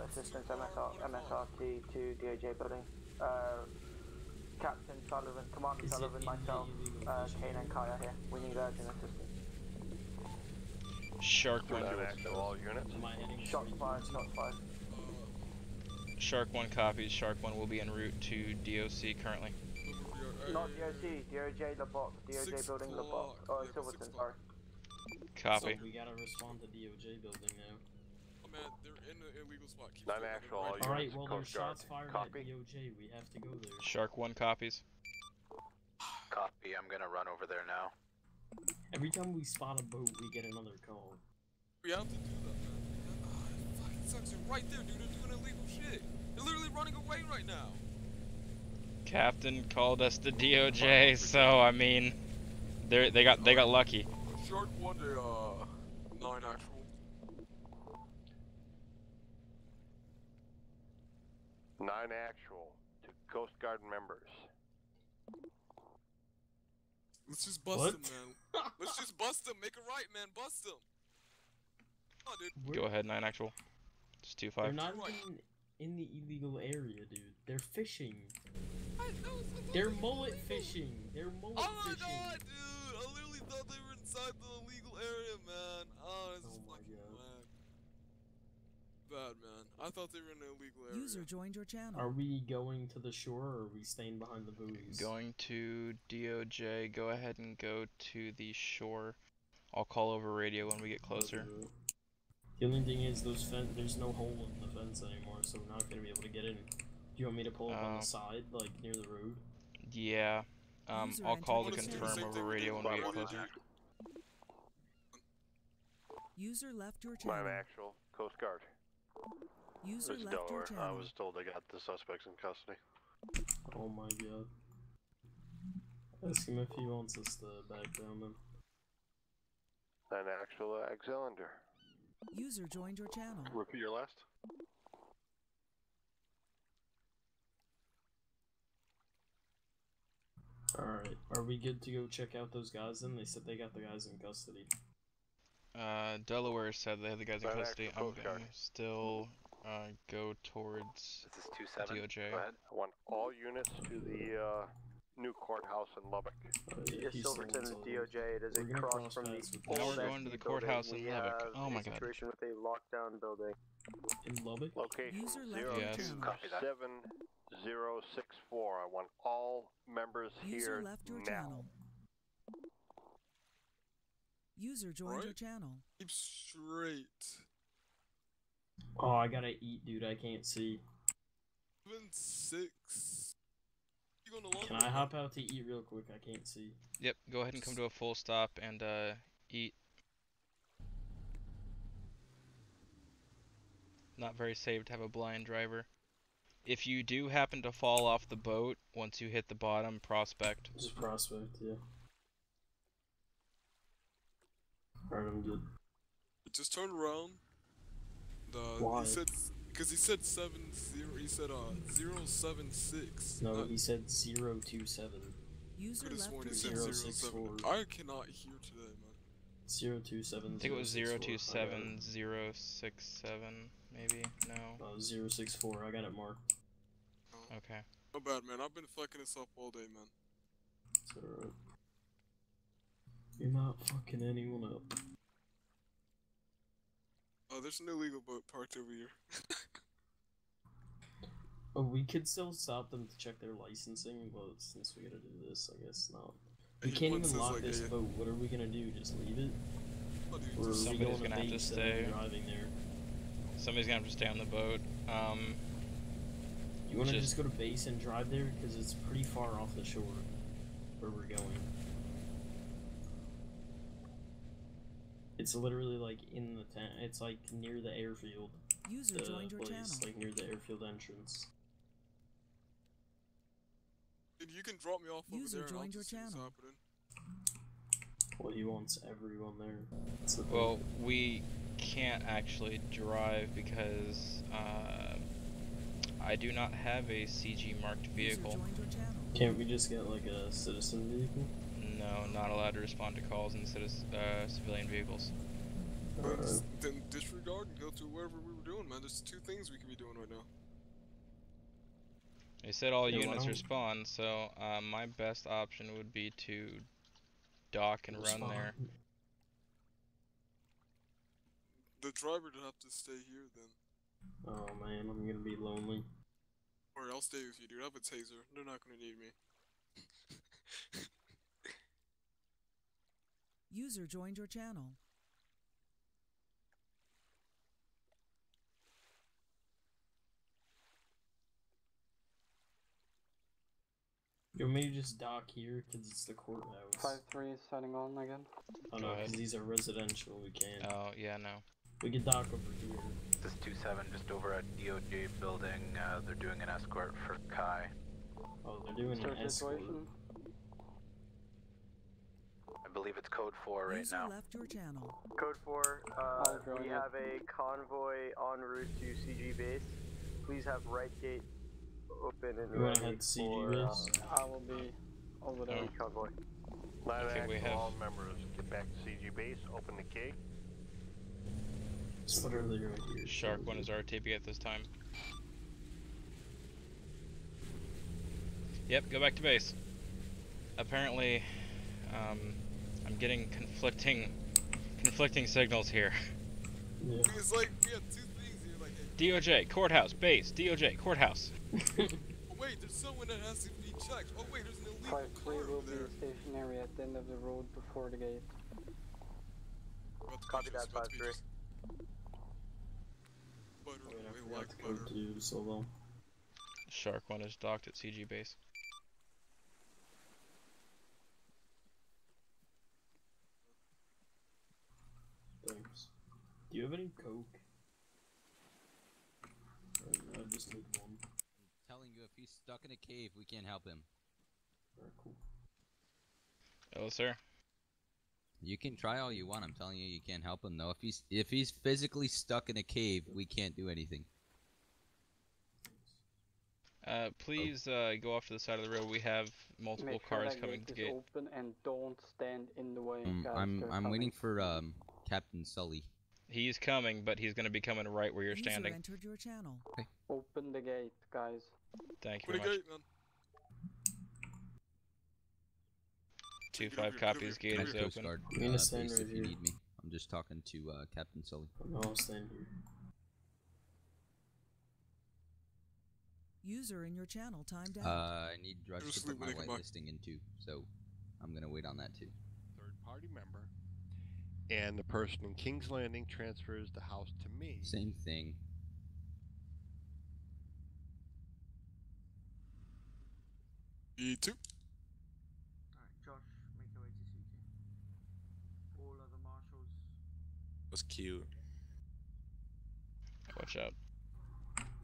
Speaker 2: assistance MSRT to DOJ building. Captain Sullivan, Commander Sullivan, myself, Kane and Kaya here. We need urgent assistance.
Speaker 3: Shark 1.
Speaker 7: All units.
Speaker 2: Shots fired, shots fired.
Speaker 3: Shark 1 copies. Shark 1 will be en route to DOC currently.
Speaker 2: Not DOC, DOJ Lubbock, DOJ building Lubbock, or Silverton, sorry.
Speaker 3: Copy.
Speaker 9: So we gotta respond to DOJ building now.
Speaker 8: Oh man, they're in an illegal spot. Keep
Speaker 7: 9 actual, all units.
Speaker 9: Alright, well there's
Speaker 7: Coast Guard.
Speaker 9: shots fired
Speaker 7: Copy.
Speaker 9: at DOJ. We have to go there.
Speaker 3: Shark 1 copies.
Speaker 10: Copy, I'm gonna run over there now.
Speaker 9: Every time we spot a boat, we get another call.
Speaker 8: We have to do that, man. It fucking sucks. You're right there, dude. They're doing illegal shit. They're literally running away right now.
Speaker 3: Captain called us the DOJ, so I mean, they got lucky.
Speaker 8: Shark 1 to 9 actual.
Speaker 7: Nine actual to Coast Guard members.
Speaker 8: Let's just bust him, man. Let's just bust him. Make a right, man. Bust him. Oh, dude.
Speaker 3: Go ahead, 9 actual. Just 2-5.
Speaker 9: They're not even in the illegal area, dude. They're fishing. They're mullet fishing. They're mullet fishing.
Speaker 8: Oh my god, dude! I literally thought they were inside the illegal area, man. Oh, this is fucking mad. Bad, man. I thought they were in an illegal area.
Speaker 4: User joined your channel.
Speaker 9: Are we going to the shore or are we staying behind the buoys?
Speaker 3: Going to DOJ. Go ahead and go to the shore. I'll call over radio when we get closer.
Speaker 9: The only thing is, there's no hole in the fence anymore, so we're not gonna be able to get in. Do you want me to pull up on the side, like near the road?
Speaker 3: Yeah. I'll call to confirm over radio when we get closer.
Speaker 4: User left your channel.
Speaker 7: 9 actual, Coast Guard.
Speaker 4: User
Speaker 20: It's
Speaker 4: left your
Speaker 20: Delaware.
Speaker 4: channel.
Speaker 20: I was told they got the suspects in custody.
Speaker 9: Oh my god. Ask him if he wants us to back down then.
Speaker 7: 9 actual, Alexander.
Speaker 4: User joined your channel.
Speaker 20: Repeat your last.
Speaker 9: Alright, are we good to go check out those guys then? They said they got the guys in custody.
Speaker 3: Delaware said they had the guys in
Speaker 7: Right,
Speaker 3: custody.
Speaker 7: actual
Speaker 3: I'm
Speaker 7: Coast
Speaker 3: gonna
Speaker 7: Guard.
Speaker 3: still go towards
Speaker 10: This is 2-7.
Speaker 3: DOJ.
Speaker 10: Go ahead.
Speaker 7: I want all units to the new courthouse in Lubbock.
Speaker 2: Yes, Silverton is DOJ. It is a cross from the
Speaker 3: Now
Speaker 2: old
Speaker 3: we're going to the
Speaker 2: SD
Speaker 3: courthouse
Speaker 2: building.
Speaker 3: in
Speaker 2: We
Speaker 3: Lubbock.
Speaker 2: have
Speaker 3: Oh my
Speaker 2: a
Speaker 3: god.
Speaker 2: situation with a lockdown building.
Speaker 9: In Lubbock?
Speaker 7: Location
Speaker 4: User left your channel.
Speaker 7: 07064. I want all members
Speaker 4: User
Speaker 7: here
Speaker 4: left your
Speaker 7: now.
Speaker 4: channel. User joined your channel.
Speaker 8: Keep straight.
Speaker 9: Oh, I gotta eat, dude. I can't see.
Speaker 8: 7-6. you going along?
Speaker 9: Can I hop out to eat real quick? I can't see.
Speaker 3: Yep, go ahead and come to a full stop and eat. Not very safe to have a blind driver. If you do happen to fall off the boat once you hit the bottom, prospect.
Speaker 9: Just prospect, yeah. Alright, I'm good.
Speaker 8: Just turn around.
Speaker 9: Why?
Speaker 8: He said, because he said 70. He said 076.
Speaker 9: No, he said 027.
Speaker 4: User
Speaker 8: Could have sworn he said
Speaker 9: 064.
Speaker 8: 07. I cannot hear today, man.
Speaker 9: 027.
Speaker 3: I think it was 027, 067, maybe? No.
Speaker 9: 064. I got it marked.
Speaker 3: Okay.
Speaker 8: No bad, man. I've been fucking this up all day, man.
Speaker 9: It's alright. You're not fucking anyone up.
Speaker 8: Oh, there's an illegal boat parked over here.
Speaker 9: Oh, we could still stop them to check their licensing, but since we gotta do this, I guess not. We can't even lock this boat. What are we gonna do? Just leave it? Or are we
Speaker 3: Somebody's
Speaker 9: going
Speaker 3: gonna have to stay.
Speaker 9: Driving there?
Speaker 3: Somebody's gonna have to stay on the boat.
Speaker 9: You wanna just go to base and drive there? Because it's pretty far off the shore where we're going. It's literally like in the town. It's like near the airfield.
Speaker 4: User joined your channel.
Speaker 9: Like near the airfield entrance.
Speaker 8: You can drop me off over
Speaker 4: User
Speaker 8: there and I'll
Speaker 4: joined your
Speaker 8: just see what's
Speaker 4: channel.
Speaker 8: happening.
Speaker 9: Well, he wants everyone there. That's the
Speaker 3: Well,
Speaker 9: thing.
Speaker 3: we can't actually drive because I do not have a CG marked vehicle.
Speaker 9: Can't we just get like a citizen vehicle?
Speaker 3: No, not allowed to respond to calls in civilian vehicles.
Speaker 8: Then disregard and go to wherever we were doing, man. There's two things we could be doing right now.
Speaker 3: They said all
Speaker 9: Yeah, why
Speaker 3: units
Speaker 9: don't-
Speaker 3: respond, so my best option would be to dock and run there.
Speaker 8: The driver would have to stay here then.
Speaker 9: Oh man, I'm gonna be lonely.
Speaker 8: Or I'll stay with you, dude. I have a taser. They're not gonna need me.
Speaker 4: User joined your channel.
Speaker 9: You want me to just dock here because it's the courthouse?
Speaker 2: 5-3 signing on again.
Speaker 9: Oh no, because these are residential, we can't.
Speaker 3: Oh, yeah, no.
Speaker 9: We could dock over here.
Speaker 10: This 27 just over at DOJ building. They're doing an escort for Kai.
Speaker 9: Oh, they're doing an escort.
Speaker 10: I believe it's code 4 right
Speaker 4: User
Speaker 10: now.
Speaker 4: left your channel.
Speaker 6: Code 4, we have a convoy en route to CG base. Please have right gate open and
Speaker 9: You wanna
Speaker 6: ready
Speaker 9: head to CG
Speaker 6: for,
Speaker 9: base?
Speaker 2: I will be over there.
Speaker 6: convoy.
Speaker 7: Line
Speaker 3: Okay, we
Speaker 7: action,
Speaker 3: have-
Speaker 7: all members, get back to CG base, open the gate.
Speaker 9: It's literally right here.
Speaker 3: Shark 1 is RTB at this time. Yep, go back to base. Apparently, I'm getting conflicting signals here.
Speaker 9: Yeah.
Speaker 8: It's like, we have two things here, like,
Speaker 3: DOJ, courthouse, base, DOJ, courthouse.
Speaker 8: oh wait, there's someone that has to be checked. Oh wait, there's an illegal
Speaker 2: 5-3
Speaker 8: car
Speaker 2: will
Speaker 8: over
Speaker 2: be
Speaker 8: there.
Speaker 2: stationary at the end of the road before the gate.
Speaker 6: Copy that, 5-3.
Speaker 9: Wait, I forgot to code 2 solo.
Speaker 3: Shark 1 is docked at CG base.
Speaker 9: Thanks. Do you have any coke? I just need one.
Speaker 17: Telling you, if he's stuck in a cave, we can't help him.
Speaker 9: Alright, cool.
Speaker 3: Hello, sir.
Speaker 17: You can try all you want. I'm telling you, you can't help him though. If he's physically stuck in a cave, we can't do anything.
Speaker 3: Please go off to the side of the road. We have multiple
Speaker 2: Make sure
Speaker 3: cars
Speaker 2: that
Speaker 3: coming to
Speaker 2: gate
Speaker 3: the
Speaker 2: is
Speaker 3: gate.
Speaker 2: open and don't stand in the way. guys,
Speaker 17: I'm
Speaker 2: they're
Speaker 17: waiting
Speaker 2: coming.
Speaker 17: for Captain Sully.
Speaker 3: He's coming, but he's going to be coming right where you're
Speaker 4: User
Speaker 3: standing.
Speaker 4: entered your channel.
Speaker 2: Open the gate, guys.
Speaker 3: Thank you
Speaker 8: Open the
Speaker 3: very much.
Speaker 8: gate, man.
Speaker 3: 2-5 copies, gate is
Speaker 17: Coast
Speaker 3: open.
Speaker 17: Guard,
Speaker 9: I'm gonna stand
Speaker 17: base
Speaker 9: right
Speaker 17: if you
Speaker 9: here.
Speaker 17: need me. I'm just talking to Captain Sully.
Speaker 9: No, I'll stand here.
Speaker 4: User in your channel timed out.
Speaker 17: I need drugs
Speaker 8: Just
Speaker 17: to put
Speaker 8: leave
Speaker 17: my
Speaker 8: when they come back.
Speaker 17: whitelisting into, so I'm gonna wait on that too.
Speaker 7: Third party member. And the person in King's Landing transfers the house to me.
Speaker 17: Same thing.
Speaker 8: P2.
Speaker 12: Alright, Josh, make your way to CJ. All other marshals.
Speaker 21: Was cute.
Speaker 3: Watch out.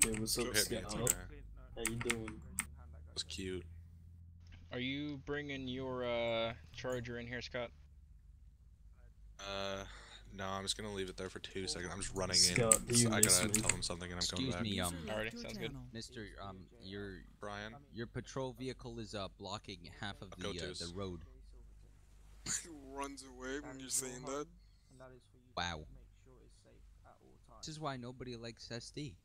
Speaker 9: Yeah, what's up,
Speaker 21: Go ahead,
Speaker 9: Scott?
Speaker 21: B2.
Speaker 9: How you doing?
Speaker 21: Was cute.
Speaker 3: Are you bringing your charger in here, Scott?
Speaker 21: No, I'm just gonna leave it there for 2 seconds. I'm just running
Speaker 9: Scott,
Speaker 21: in.
Speaker 9: do you
Speaker 21: I
Speaker 9: miss
Speaker 21: gotta
Speaker 9: me?
Speaker 21: tell him something and I'm coming back.
Speaker 17: Excuse me,
Speaker 3: Alrighty, sounds good.
Speaker 17: Mr. Your
Speaker 21: Brian.
Speaker 17: Your patrol vehicle is blocking half of
Speaker 21: Go
Speaker 17: the
Speaker 21: twos.
Speaker 17: road.
Speaker 8: Runs away when you're saying that.
Speaker 12: And that is for you
Speaker 17: Wow.
Speaker 12: to make sure it's safe at all times.
Speaker 17: This is why nobody likes SD.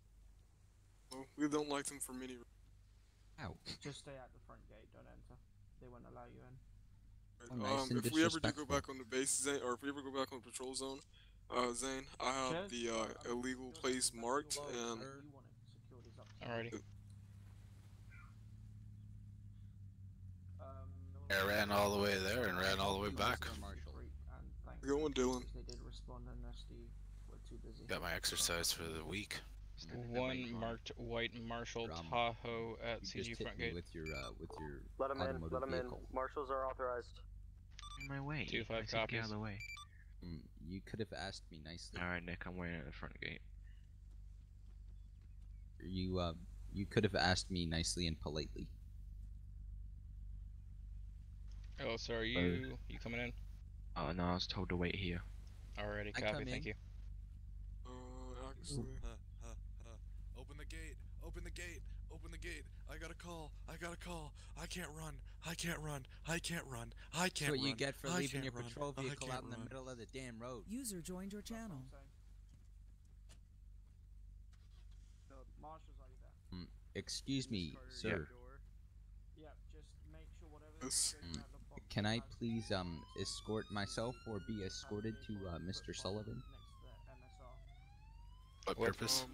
Speaker 8: Well, we don't like them for many.
Speaker 17: Wow.
Speaker 12: Just stay at the front gate, don't enter. They won't allow you in.
Speaker 17: Oh, nice and
Speaker 8: If we ever do go
Speaker 17: disrespectful.
Speaker 8: back on the base, Zane, or if we ever go back on the patrol zone, Zane, I have the illegal place marked and.
Speaker 3: Alrighty.
Speaker 14: I ran all the way there and ran all the way back.
Speaker 8: Go on, Dylan.
Speaker 12: They did respond and SD were too busy.
Speaker 14: Got my exercise for the week.
Speaker 3: One marked white Marshall Tahoe at
Speaker 17: You
Speaker 3: CG
Speaker 17: just hit
Speaker 3: front
Speaker 17: me
Speaker 3: gate.
Speaker 17: with your
Speaker 6: Let him in.
Speaker 17: automotive
Speaker 6: Let him in.
Speaker 17: vehicle.
Speaker 6: Marshals are authorized.
Speaker 22: In my way.
Speaker 3: 2-5
Speaker 22: I said get
Speaker 3: copies.
Speaker 22: out of the way.
Speaker 17: You could have asked me nicely.
Speaker 22: Alright, Nick, I'm waiting at the front gate.
Speaker 17: You could have asked me nicely and politely.
Speaker 3: Oh, so are you coming in?
Speaker 22: Oh no, I was told to wait here.
Speaker 3: Alrighty,
Speaker 17: I
Speaker 3: copy,
Speaker 17: come
Speaker 3: thank
Speaker 17: in.
Speaker 3: you.
Speaker 8: Actually.
Speaker 21: Open the gate! Open the gate! Open the gate! I got a call! I got a call! I can't run! I can't run! I can't run! I can't
Speaker 17: That's
Speaker 21: run!
Speaker 17: what you get for
Speaker 21: I
Speaker 17: leaving
Speaker 21: can't
Speaker 17: your
Speaker 21: run.
Speaker 17: patrol
Speaker 21: I
Speaker 17: vehicle
Speaker 21: can't
Speaker 17: out in the
Speaker 21: run.
Speaker 17: middle of the damn road.
Speaker 4: User joined your channel.
Speaker 12: The marshals, are you there?
Speaker 17: Excuse me, sir.
Speaker 12: Yeah, just make sure whatever.
Speaker 8: Yes.
Speaker 17: Can I please escort myself or be escorted to Mr. Sullivan?
Speaker 14: What purpose?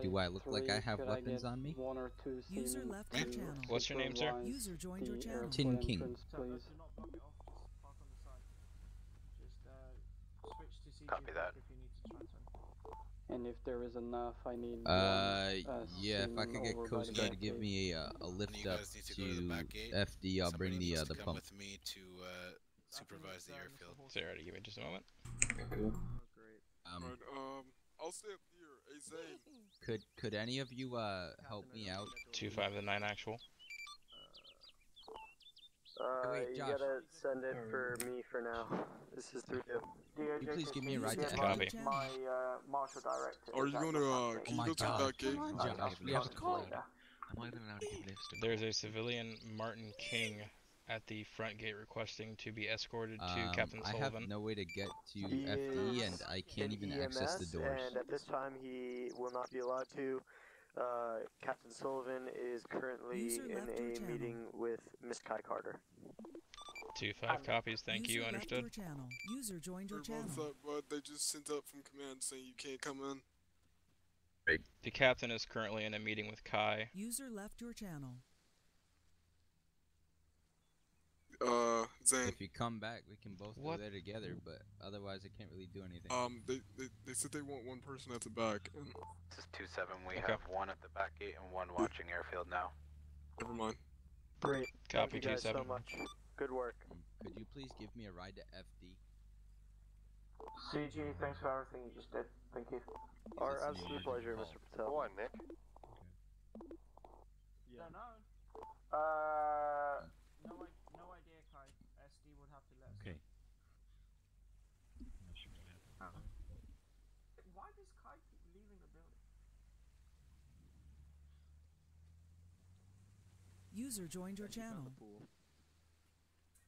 Speaker 17: Do I look like I have weapons on me?
Speaker 2: One or two
Speaker 4: User left your channel.
Speaker 3: What's your name, sir?
Speaker 4: User joined your channel.
Speaker 17: Tin King.
Speaker 2: Please.
Speaker 10: Copy that.
Speaker 2: And if there is enough, I need.
Speaker 17: Yeah, if I could get Coast Guard to give me a lift up to FD, I'll bring the
Speaker 14: come
Speaker 17: pump.
Speaker 14: with me to supervise the airfield.
Speaker 3: So alrighty, give me just a moment.
Speaker 9: Cool.
Speaker 8: I'll stay up here. Hey, Zane.
Speaker 17: Could any of you help me out?
Speaker 3: 2-5 the 9 actual.
Speaker 17: Wait,
Speaker 6: You
Speaker 17: Josh.
Speaker 6: gotta send it for me for now. This is through you.
Speaker 17: Can you please give me a ride to
Speaker 3: Copy.
Speaker 17: FD?
Speaker 12: My marshal director.
Speaker 8: Are you gonna? Can you go to that gate?
Speaker 17: Come on, Josh, we have a call.
Speaker 22: I'm not even allowed to give lifts to
Speaker 3: There's a civilian, Martin King, at the front gate requesting to be escorted to Captain
Speaker 17: I
Speaker 3: Sullivan.
Speaker 17: have no way to get to
Speaker 6: He
Speaker 17: FD,
Speaker 6: is
Speaker 17: and I can't
Speaker 6: in
Speaker 17: even access the
Speaker 6: EMS,
Speaker 17: doors.
Speaker 6: And at this time, he will not be allowed to. Captain Sullivan is currently
Speaker 4: User
Speaker 6: in
Speaker 4: left your
Speaker 6: a
Speaker 4: channel.
Speaker 6: meeting with Miss Kai Carter.
Speaker 3: 2-5 copies, thank you,
Speaker 4: User left
Speaker 3: understood.
Speaker 4: your channel. User joined your
Speaker 8: Sorry about
Speaker 4: channel.
Speaker 8: that, but they just sent up from command saying you can't come in.
Speaker 3: The captain is currently in a meeting with Kai.
Speaker 4: User left your channel.
Speaker 8: Zane.
Speaker 17: If you come back, we can both
Speaker 3: What?
Speaker 17: go there together, but otherwise I can't really do anything.
Speaker 8: They said they want one person at the back. And
Speaker 10: This is 2-7. We
Speaker 3: Okay.
Speaker 10: have one at the back gate and one watching airfield now.
Speaker 8: never mind.
Speaker 6: Great.
Speaker 3: Copy,
Speaker 6: Thank you guys so
Speaker 3: 2-7.
Speaker 6: much. Good work.
Speaker 17: Could you please give me a ride to FD?
Speaker 12: CG, thanks for everything you just did. Thank you.
Speaker 6: Our absolute pleasure, Mr. Patel.
Speaker 20: Go on, Nick.
Speaker 12: Don't know. No idea, Kai. SD would have to let us.
Speaker 22: Okay.
Speaker 12: Why does Kai keep leaving the building?
Speaker 4: User joined your channel.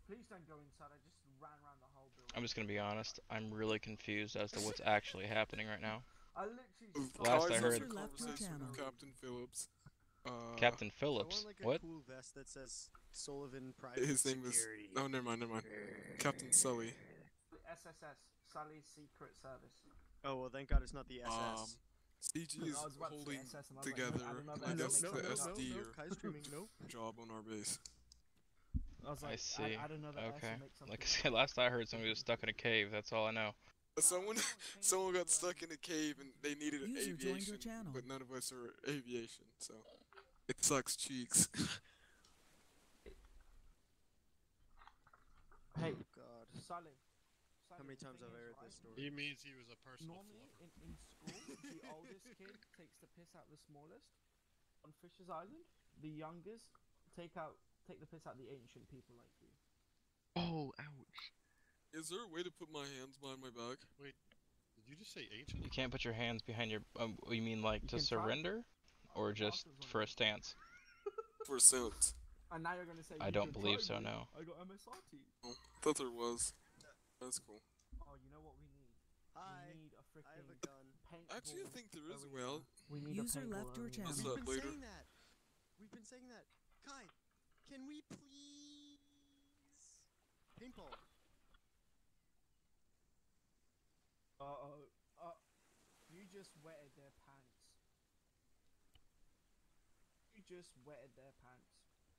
Speaker 12: Please don't go inside. I just ran around the whole building.
Speaker 3: I'm just gonna be honest, I'm really confused as to what's actually happening right now.
Speaker 12: I literally just
Speaker 3: Last I
Speaker 8: Kai's
Speaker 3: heard,
Speaker 8: having a conversation with Captain Phillips.
Speaker 3: Captain Phillips, what?
Speaker 1: Cool vest that says Sullivan Private
Speaker 8: His name is.
Speaker 1: Security.
Speaker 8: Oh, never mind. Captain Sully.
Speaker 12: SSS, Sully's Secret Service.
Speaker 1: Oh well, thank God it's not the SS.
Speaker 8: CG is
Speaker 12: I was about to say
Speaker 8: holding
Speaker 12: SS and I was like,
Speaker 8: together,
Speaker 12: I don't know
Speaker 8: I
Speaker 12: that
Speaker 8: guess,
Speaker 12: makes
Speaker 8: the
Speaker 12: sense.
Speaker 8: SD or
Speaker 1: Kai's streaming, nope.
Speaker 8: job on our base.
Speaker 12: I was like,
Speaker 3: I see.
Speaker 12: I don't know that
Speaker 3: Okay.
Speaker 12: S makes something.
Speaker 3: Like I said, last I heard somebody was stuck in a cave, that's all I know.
Speaker 8: Someone got stuck in a cave and they needed
Speaker 4: User joined your
Speaker 8: aviation,
Speaker 4: channel.
Speaker 8: but none of us are aviation, so It sucks cheeks.
Speaker 2: Hey,
Speaker 13: God.
Speaker 2: Sally.
Speaker 13: How many times I've heard this story?
Speaker 7: He means he was a personal
Speaker 2: Normally, in school, the oldest kid takes the piss out the smallest. On Fisher's Island, the youngest take the piss out the ancient people like you.
Speaker 22: Oh, ouch.
Speaker 8: Is there a way to put my hands behind my back?
Speaker 7: Wait, did you just say ancient?
Speaker 3: You can't put your hands behind your. You mean like to surrender, or just for a stance?
Speaker 8: For a stance.
Speaker 2: And now you're gonna say.
Speaker 3: I don't believe so. No.
Speaker 2: I got MSRT.
Speaker 8: Oh, thought there was. That's cool.
Speaker 2: Oh, you know what we need?
Speaker 13: Hi.
Speaker 2: We need a freaking
Speaker 13: I have a gun.
Speaker 8: Actually, I think there is a well.
Speaker 2: We need
Speaker 4: User left your channel.
Speaker 8: What's that later?
Speaker 13: We've been saying that. Kai, can we please paintball?
Speaker 2: You just wetted their pants. You just wetted their pants.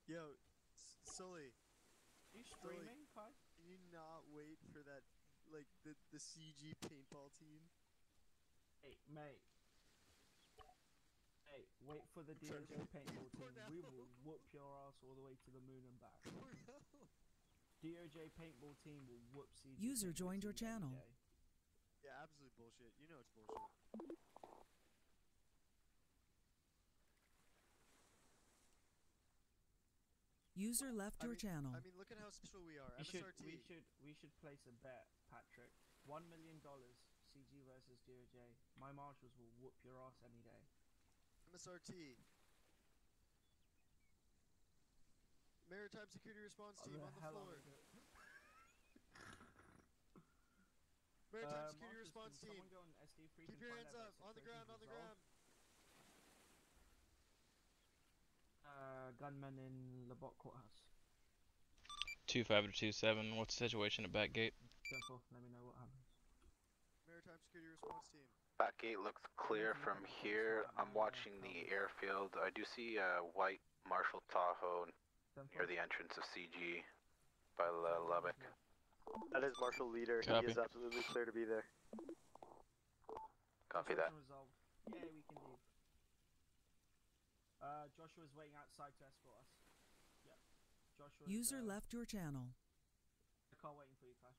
Speaker 13: Yo, Sully.
Speaker 2: Are you streaming, Kai?
Speaker 13: Can you not wait for that, like, the CG paintball team?
Speaker 2: Hey, mate. Hey, wait for the DOJ paintball team. We will whoop your ass all the way to the moon and back. DOJ paintball team will whoop CG.
Speaker 4: User joined your channel.
Speaker 13: Yeah, absolute bullshit. You know it's bullshit.
Speaker 4: User left your channel.
Speaker 13: I mean, look at how special we are. MSRT.
Speaker 2: We should place a bet, Patrick. $1 million CG versus DOJ. My marshals will whoop your ass any day.
Speaker 13: MSRT. Maritime Security Response Team on the floor. Maritime Security Response Team. Keep your hands up. On the ground, on the ground.
Speaker 2: Gunmen in Labot Courthouse.
Speaker 3: 25 to 27. What's the situation at Backgate?
Speaker 2: Let me know what happens.
Speaker 13: Maritime Security Response Team.
Speaker 10: Back gate looks clear from here. I'm watching the airfield. I do see a white Marshall Tahoe near the entrance of CG by Lubbock.
Speaker 6: That is Marshal Leader.
Speaker 3: Copy.
Speaker 6: He is absolutely clear to be there.
Speaker 10: Copy that.
Speaker 2: Yeah, we can leave. Joshua's waiting outside to escort us. Yep. Joshua's,
Speaker 4: User left your channel.
Speaker 2: The car waiting for you, Kai.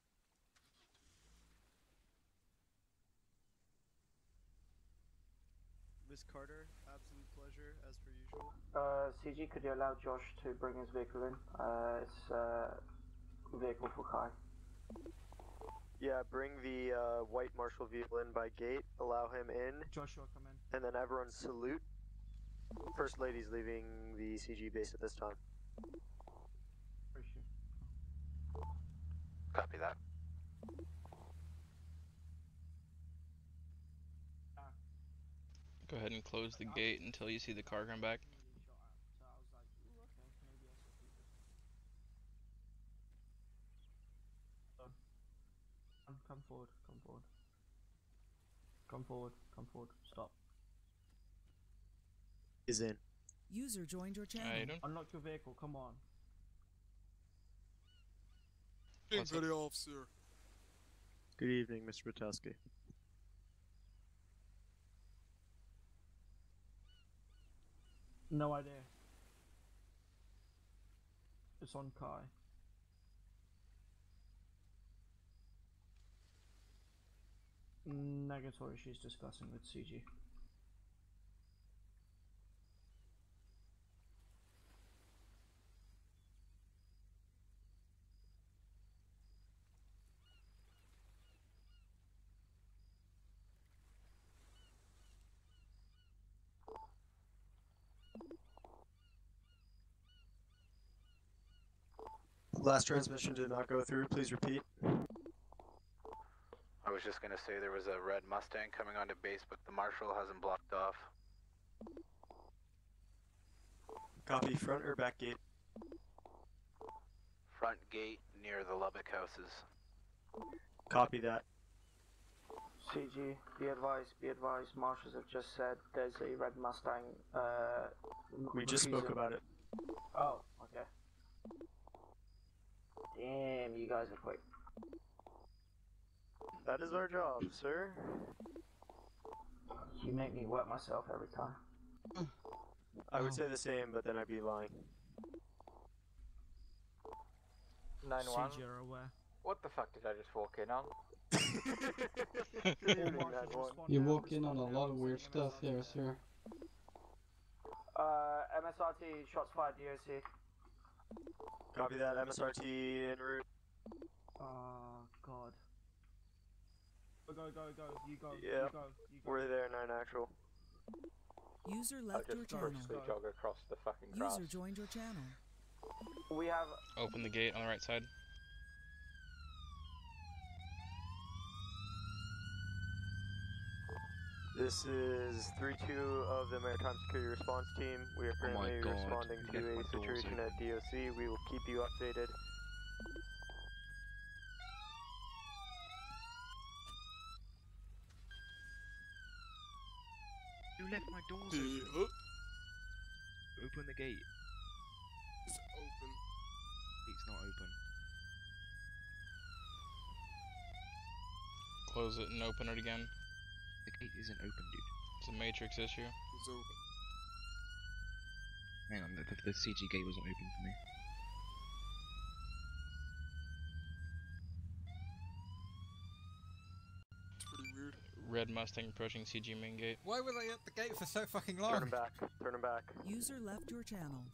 Speaker 13: Miss Carter, absolute pleasure, as per usual.
Speaker 2: CG, could you allow Josh to bring his vehicle in? It's vehicle for Kai.
Speaker 6: Yeah, bring the white Marshal vehicle in by gate, allow him in.
Speaker 2: Joshua, come in.
Speaker 6: And then everyone salute. First Lady's leaving the CG base at this time.
Speaker 10: Copy that.
Speaker 3: Go ahead and close the gate until you see the car come back.
Speaker 2: Come forward, come forward. Come forward, come forward. Stop.
Speaker 6: Is in.
Speaker 4: User joined your channel.
Speaker 2: Unlock your vehicle, come on.
Speaker 8: Being petty officer.
Speaker 6: Good evening, Mr. Butowski.
Speaker 2: No idea. It's on Kai. Negatory, she's discussing with CG.
Speaker 6: Last transmission did not go through. Please repeat.
Speaker 10: I was just gonna say there was a red Mustang coming onto base, but the Marshal hasn't blocked off.
Speaker 6: Copy. Front or back gate?
Speaker 10: Front gate near the Lubbock houses.
Speaker 6: Copy that.
Speaker 2: CG, be advised, marshals have just said there's a red Mustang,
Speaker 6: We just spoke about it.
Speaker 2: Oh, okay. Damn, you guys are quick.
Speaker 6: That is our job, sir.
Speaker 2: You make me wet myself every time.
Speaker 6: I would say the same, but then I'd be lying.
Speaker 11: 9-1.
Speaker 2: CG are aware.
Speaker 11: What the fuck did I just walk in on?
Speaker 5: You walk in on a lot of weird stuff here, sir.
Speaker 2: MSRT, shots fired, DOC.
Speaker 6: Copy that, MSRT en route.
Speaker 2: Oh, God. Go, you go,
Speaker 6: Yeah,
Speaker 2: you go.
Speaker 6: we're there, 9 actual.
Speaker 4: User left your channel.
Speaker 11: Jog across the fucking grass.
Speaker 4: User joined your channel.
Speaker 2: We have...
Speaker 3: Open the gate on the right side.
Speaker 6: This is 3-2 of the Maritime Security Response Team. We are currently responding to a situation at DOC. We will keep you updated.
Speaker 22: You left my doors open. Open the gate.
Speaker 8: It's open.
Speaker 22: It's not open.
Speaker 3: Close it and open it again.
Speaker 22: The gate isn't open, dude.
Speaker 3: It's a matrix issue.
Speaker 8: It's open.
Speaker 22: Hang on, the CG gate wasn't open for me.
Speaker 8: It's pretty weird.
Speaker 3: Red Mustang approaching CG main gate.
Speaker 15: Why were they at the gate for so fucking long?
Speaker 6: Turn him back, turn him back.
Speaker 4: User left your channel.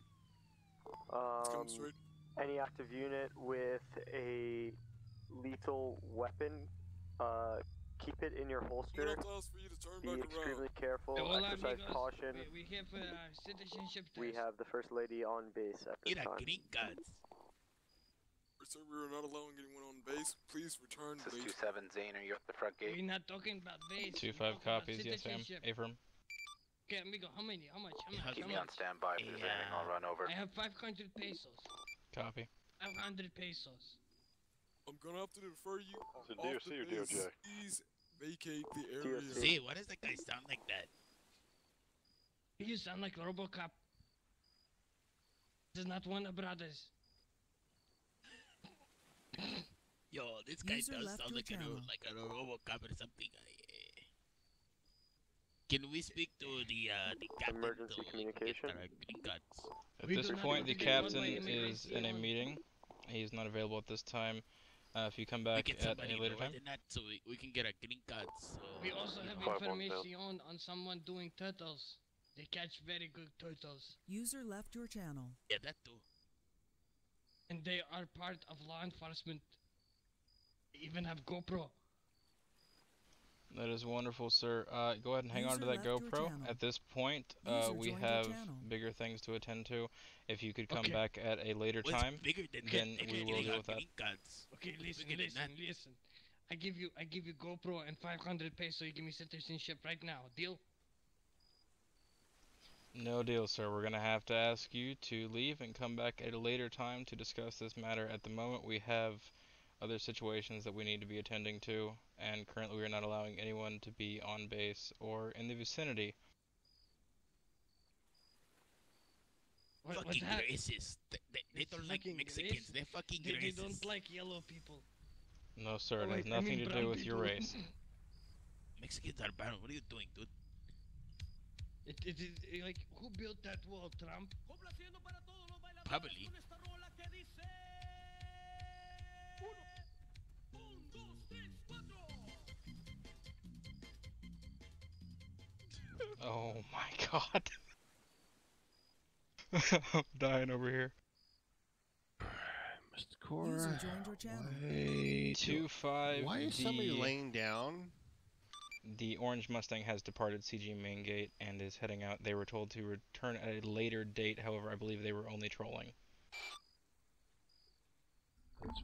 Speaker 6: Any active unit with a lethal weapon, keep it in your holster. Be extremely careful, exercise caution.
Speaker 23: We have citizenship test.
Speaker 6: We have the First Lady on base at this time.
Speaker 23: green cards.
Speaker 8: Sir, we are not allowing anyone on base. Please return,
Speaker 10: This is
Speaker 8: please.
Speaker 10: 2-7 Zane, are you at the front gate?
Speaker 23: We're not talking about base.
Speaker 3: 2-5 copies, yes ma'am. Affirm.
Speaker 23: Okay, amigo, how many? How much?
Speaker 10: Keep me on standby if there's anything, I'll run over.
Speaker 23: I have 500 pesos.
Speaker 3: Copy.
Speaker 23: 500 pesos.
Speaker 8: I'm gonna have to defer you.
Speaker 20: Is it
Speaker 8: off
Speaker 20: DOC
Speaker 8: the
Speaker 20: or
Speaker 8: base.
Speaker 20: DOJ?
Speaker 8: Please vacate the area.
Speaker 23: See, why does that guy sound like that? You sound like RoboCop. This is not Warner Brothers. Yo, this guy
Speaker 4: User
Speaker 23: does
Speaker 4: left
Speaker 23: sound
Speaker 4: your
Speaker 23: like a,
Speaker 4: channel.
Speaker 23: like a RoboCop or something. Can we speak to the captain?
Speaker 6: Emergency communication.
Speaker 23: Green cards?
Speaker 3: At this point, the captain is in a meeting. He's not available at this time. If you come back at a later time.
Speaker 23: So we can get a green card. So. We also have
Speaker 20: 5-1
Speaker 23: information on someone doing turtles. They catch very good turtles.
Speaker 4: User left your channel.
Speaker 23: Yeah, that too. And they are part of law enforcement. They even have GoPro.
Speaker 3: That is wonderful, sir. Go ahead and hang on to
Speaker 4: User
Speaker 3: that
Speaker 4: left your
Speaker 3: GoPro.
Speaker 4: channel.
Speaker 3: At this point,
Speaker 4: User
Speaker 3: we
Speaker 4: joined your
Speaker 3: have
Speaker 4: channel.
Speaker 3: bigger things to attend to. If you could come
Speaker 23: Okay.
Speaker 3: back at a later
Speaker 23: What's
Speaker 3: time,
Speaker 23: bigger than
Speaker 3: then
Speaker 23: that?
Speaker 3: we will deal with that.
Speaker 23: Green cards. Okay, listen. I give you GoPro and 500 pesos. You give me citizenship right now. Deal?
Speaker 3: No deal, sir. We're going to have to ask you to leave and come back at a later time to discuss this matter. At the moment, we have other situations that we need to be attending to, and currently we are not allowing anyone to be on base or in the vicinity.
Speaker 23: Fucking racist. They don't like Mexicans. They're fucking racist. They don't like yellow people.
Speaker 3: No, sir. It
Speaker 23: Oh,
Speaker 3: has
Speaker 23: wait, I
Speaker 3: nothing
Speaker 23: mean
Speaker 3: to
Speaker 23: brown
Speaker 3: do with your
Speaker 23: people.
Speaker 3: race.
Speaker 23: Mexicans are brown. What are you doing, dude? It is like, who built that wall, Trump? Probably.
Speaker 3: Oh my god. I'm dying over here.
Speaker 7: Mr. Core.
Speaker 4: User joined your channel.
Speaker 7: Wait.
Speaker 3: 2-5.
Speaker 7: Why is somebody laying down?
Speaker 3: The orange Mustang has departed CG main gate and is heading out. They were told to return at a later date. However, I believe they were only trolling.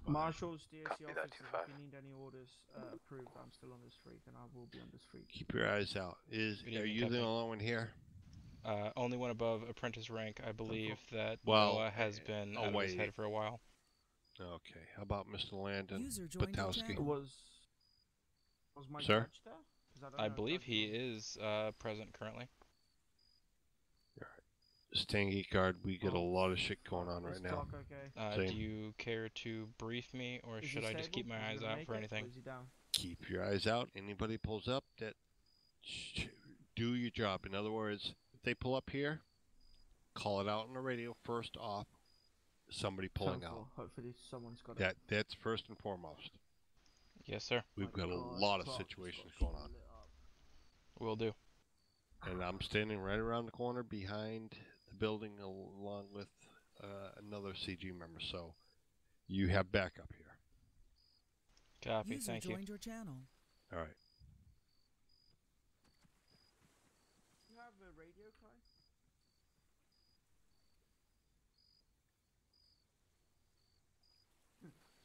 Speaker 2: Marshals, DSC
Speaker 10: Copy that,
Speaker 2: officers,
Speaker 10: 2-5.
Speaker 2: if you need any orders approved, I'm still on this freak and I will be on this freak.
Speaker 7: Keep your eyes out. Are you the only one here?
Speaker 3: Only one above apprentice rank. I believe that
Speaker 7: Well,
Speaker 3: Noah has been out of his head for a while.
Speaker 7: Okay. How about Mr. Landon
Speaker 4: User joined your
Speaker 7: Patowski?
Speaker 4: channel.
Speaker 2: Was my
Speaker 7: Sir?
Speaker 2: judge there? 'Cause don't
Speaker 3: I
Speaker 2: know if
Speaker 3: believe
Speaker 2: that's
Speaker 3: he
Speaker 2: wrong.
Speaker 3: is present currently.
Speaker 7: Stangy guard, we get a lot of shit going on
Speaker 2: Is
Speaker 7: right now.
Speaker 2: Clark okay?
Speaker 3: Do you care to brief me, or
Speaker 2: Is he
Speaker 3: should I just keep
Speaker 2: stable?
Speaker 3: my
Speaker 2: Is he
Speaker 3: eyes
Speaker 2: gonna
Speaker 3: out
Speaker 2: make
Speaker 3: for
Speaker 2: it, or
Speaker 3: anything?
Speaker 2: is he down?
Speaker 7: Keep your eyes out. Anybody pulls up, that do your job. In other words, if they pull up here, call it out on the radio first off. Somebody pulling out.
Speaker 2: Hopefully someone's got it.
Speaker 7: That's first and foremost.
Speaker 3: Yes, sir.
Speaker 7: We've got a lot of situations going on.
Speaker 3: Will do.
Speaker 7: And I'm standing right around the corner behind the building along with another CG member. So you have backup here.
Speaker 3: Copy.
Speaker 4: User
Speaker 3: Thank you.
Speaker 4: joined your channel.
Speaker 7: All right.
Speaker 2: You have a radio, Kai?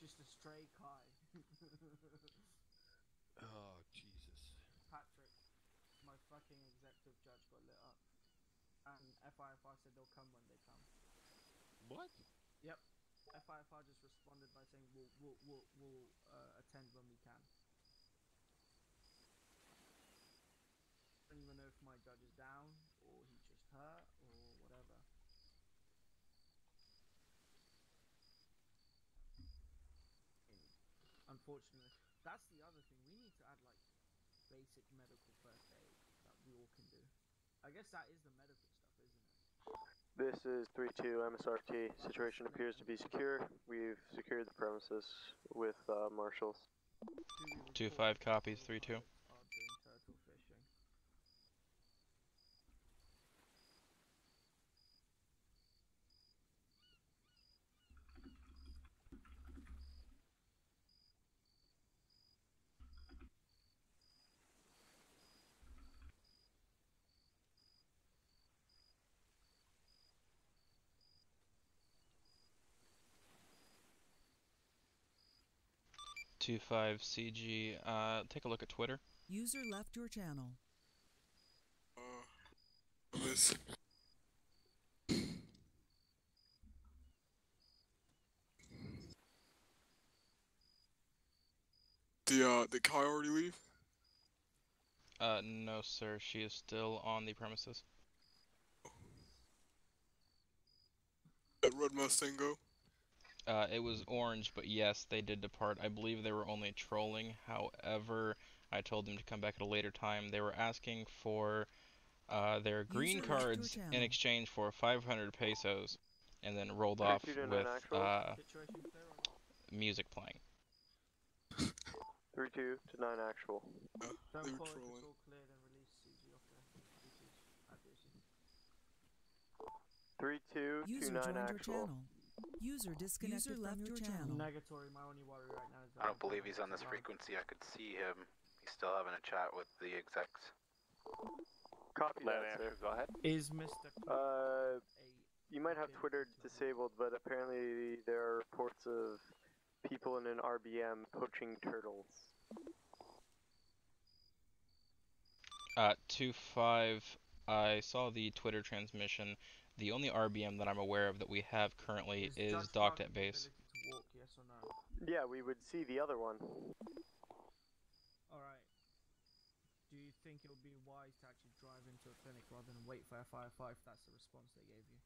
Speaker 2: Just a stray Kai.
Speaker 7: Oh, Jesus.
Speaker 2: Patrick, my fucking executive judge got lit up. And FIFR said they'll come when they come.
Speaker 7: What?
Speaker 2: Yep. FIFR just responded by saying we'll attend when we can. I don't even know if my judge is down, or he just hurt, or whatever. Unfortunately, that's the other thing. We need to add like basic medical first aid that we all can do. I guess that is the medical stuff, isn't it?
Speaker 6: This is 3-2 MSRT. Situation appears to be secure. We've secured the premises with marshals.
Speaker 3: 2-5 copies. 3-2.
Speaker 2: Are doing turtle fishing.
Speaker 3: 2-5 CG. Take a look at Twitter.
Speaker 4: User left your channel.
Speaker 8: This. Did Kai already leave?
Speaker 3: No, sir. She is still on the premises.
Speaker 8: That red Mustang go?
Speaker 3: It was orange, but yes, they did depart. I believe they were only trolling. However, I told them to come back at a later time. They were asking for their green cards in exchange for 500 pesos, and then rolled off with music playing.
Speaker 6: 3-2 to 9 actual.
Speaker 2: Don't call it, it's all cleared and release CG off there.
Speaker 6: 3-2
Speaker 4: User
Speaker 6: to 9
Speaker 4: joined your
Speaker 6: actual.
Speaker 4: channel. User disconnected from your channel.
Speaker 2: Negatory, my only worry right now is that
Speaker 10: I don't believe he's on this frequency. I could see him. He's still having a chat with the execs.
Speaker 6: Copy that, sir.
Speaker 11: Go ahead.
Speaker 2: Is Mr.
Speaker 6: You might have Twitter disabled, but apparently there are reports of people in an RBM poaching turtles.
Speaker 3: 2-5. I saw the Twitter transmission. The only RBM that I'm aware of that we have currently is docked at base.
Speaker 2: Walk, yes or no?
Speaker 6: Yeah, we would see the other one.
Speaker 2: Alright. Do you think it would be wise to actually drive into a clinic rather than wait for FIFR if that's the response they gave you?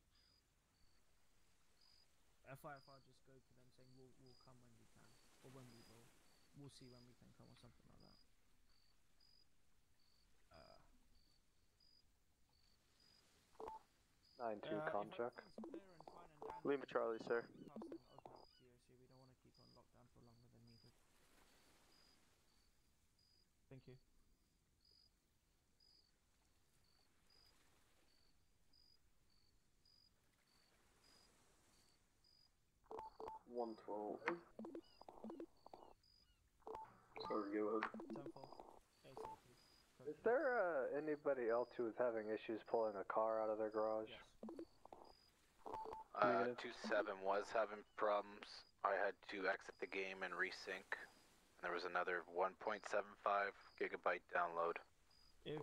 Speaker 2: FIFR just go to them saying we'll come when we can, or when we will. We'll see when we can come, or something like that.
Speaker 11: 9-2 contract.
Speaker 6: Lima Charlie, sir.
Speaker 2: We don't want to keep on lockdown for longer than needed. Thank you.
Speaker 6: Sorry, go ahead.
Speaker 11: Is there anybody else who is having issues pulling a car out of their garage?
Speaker 10: 2-7 was having problems. I had to exit the game and resync. There was another 1.75 gigabyte download.
Speaker 2: If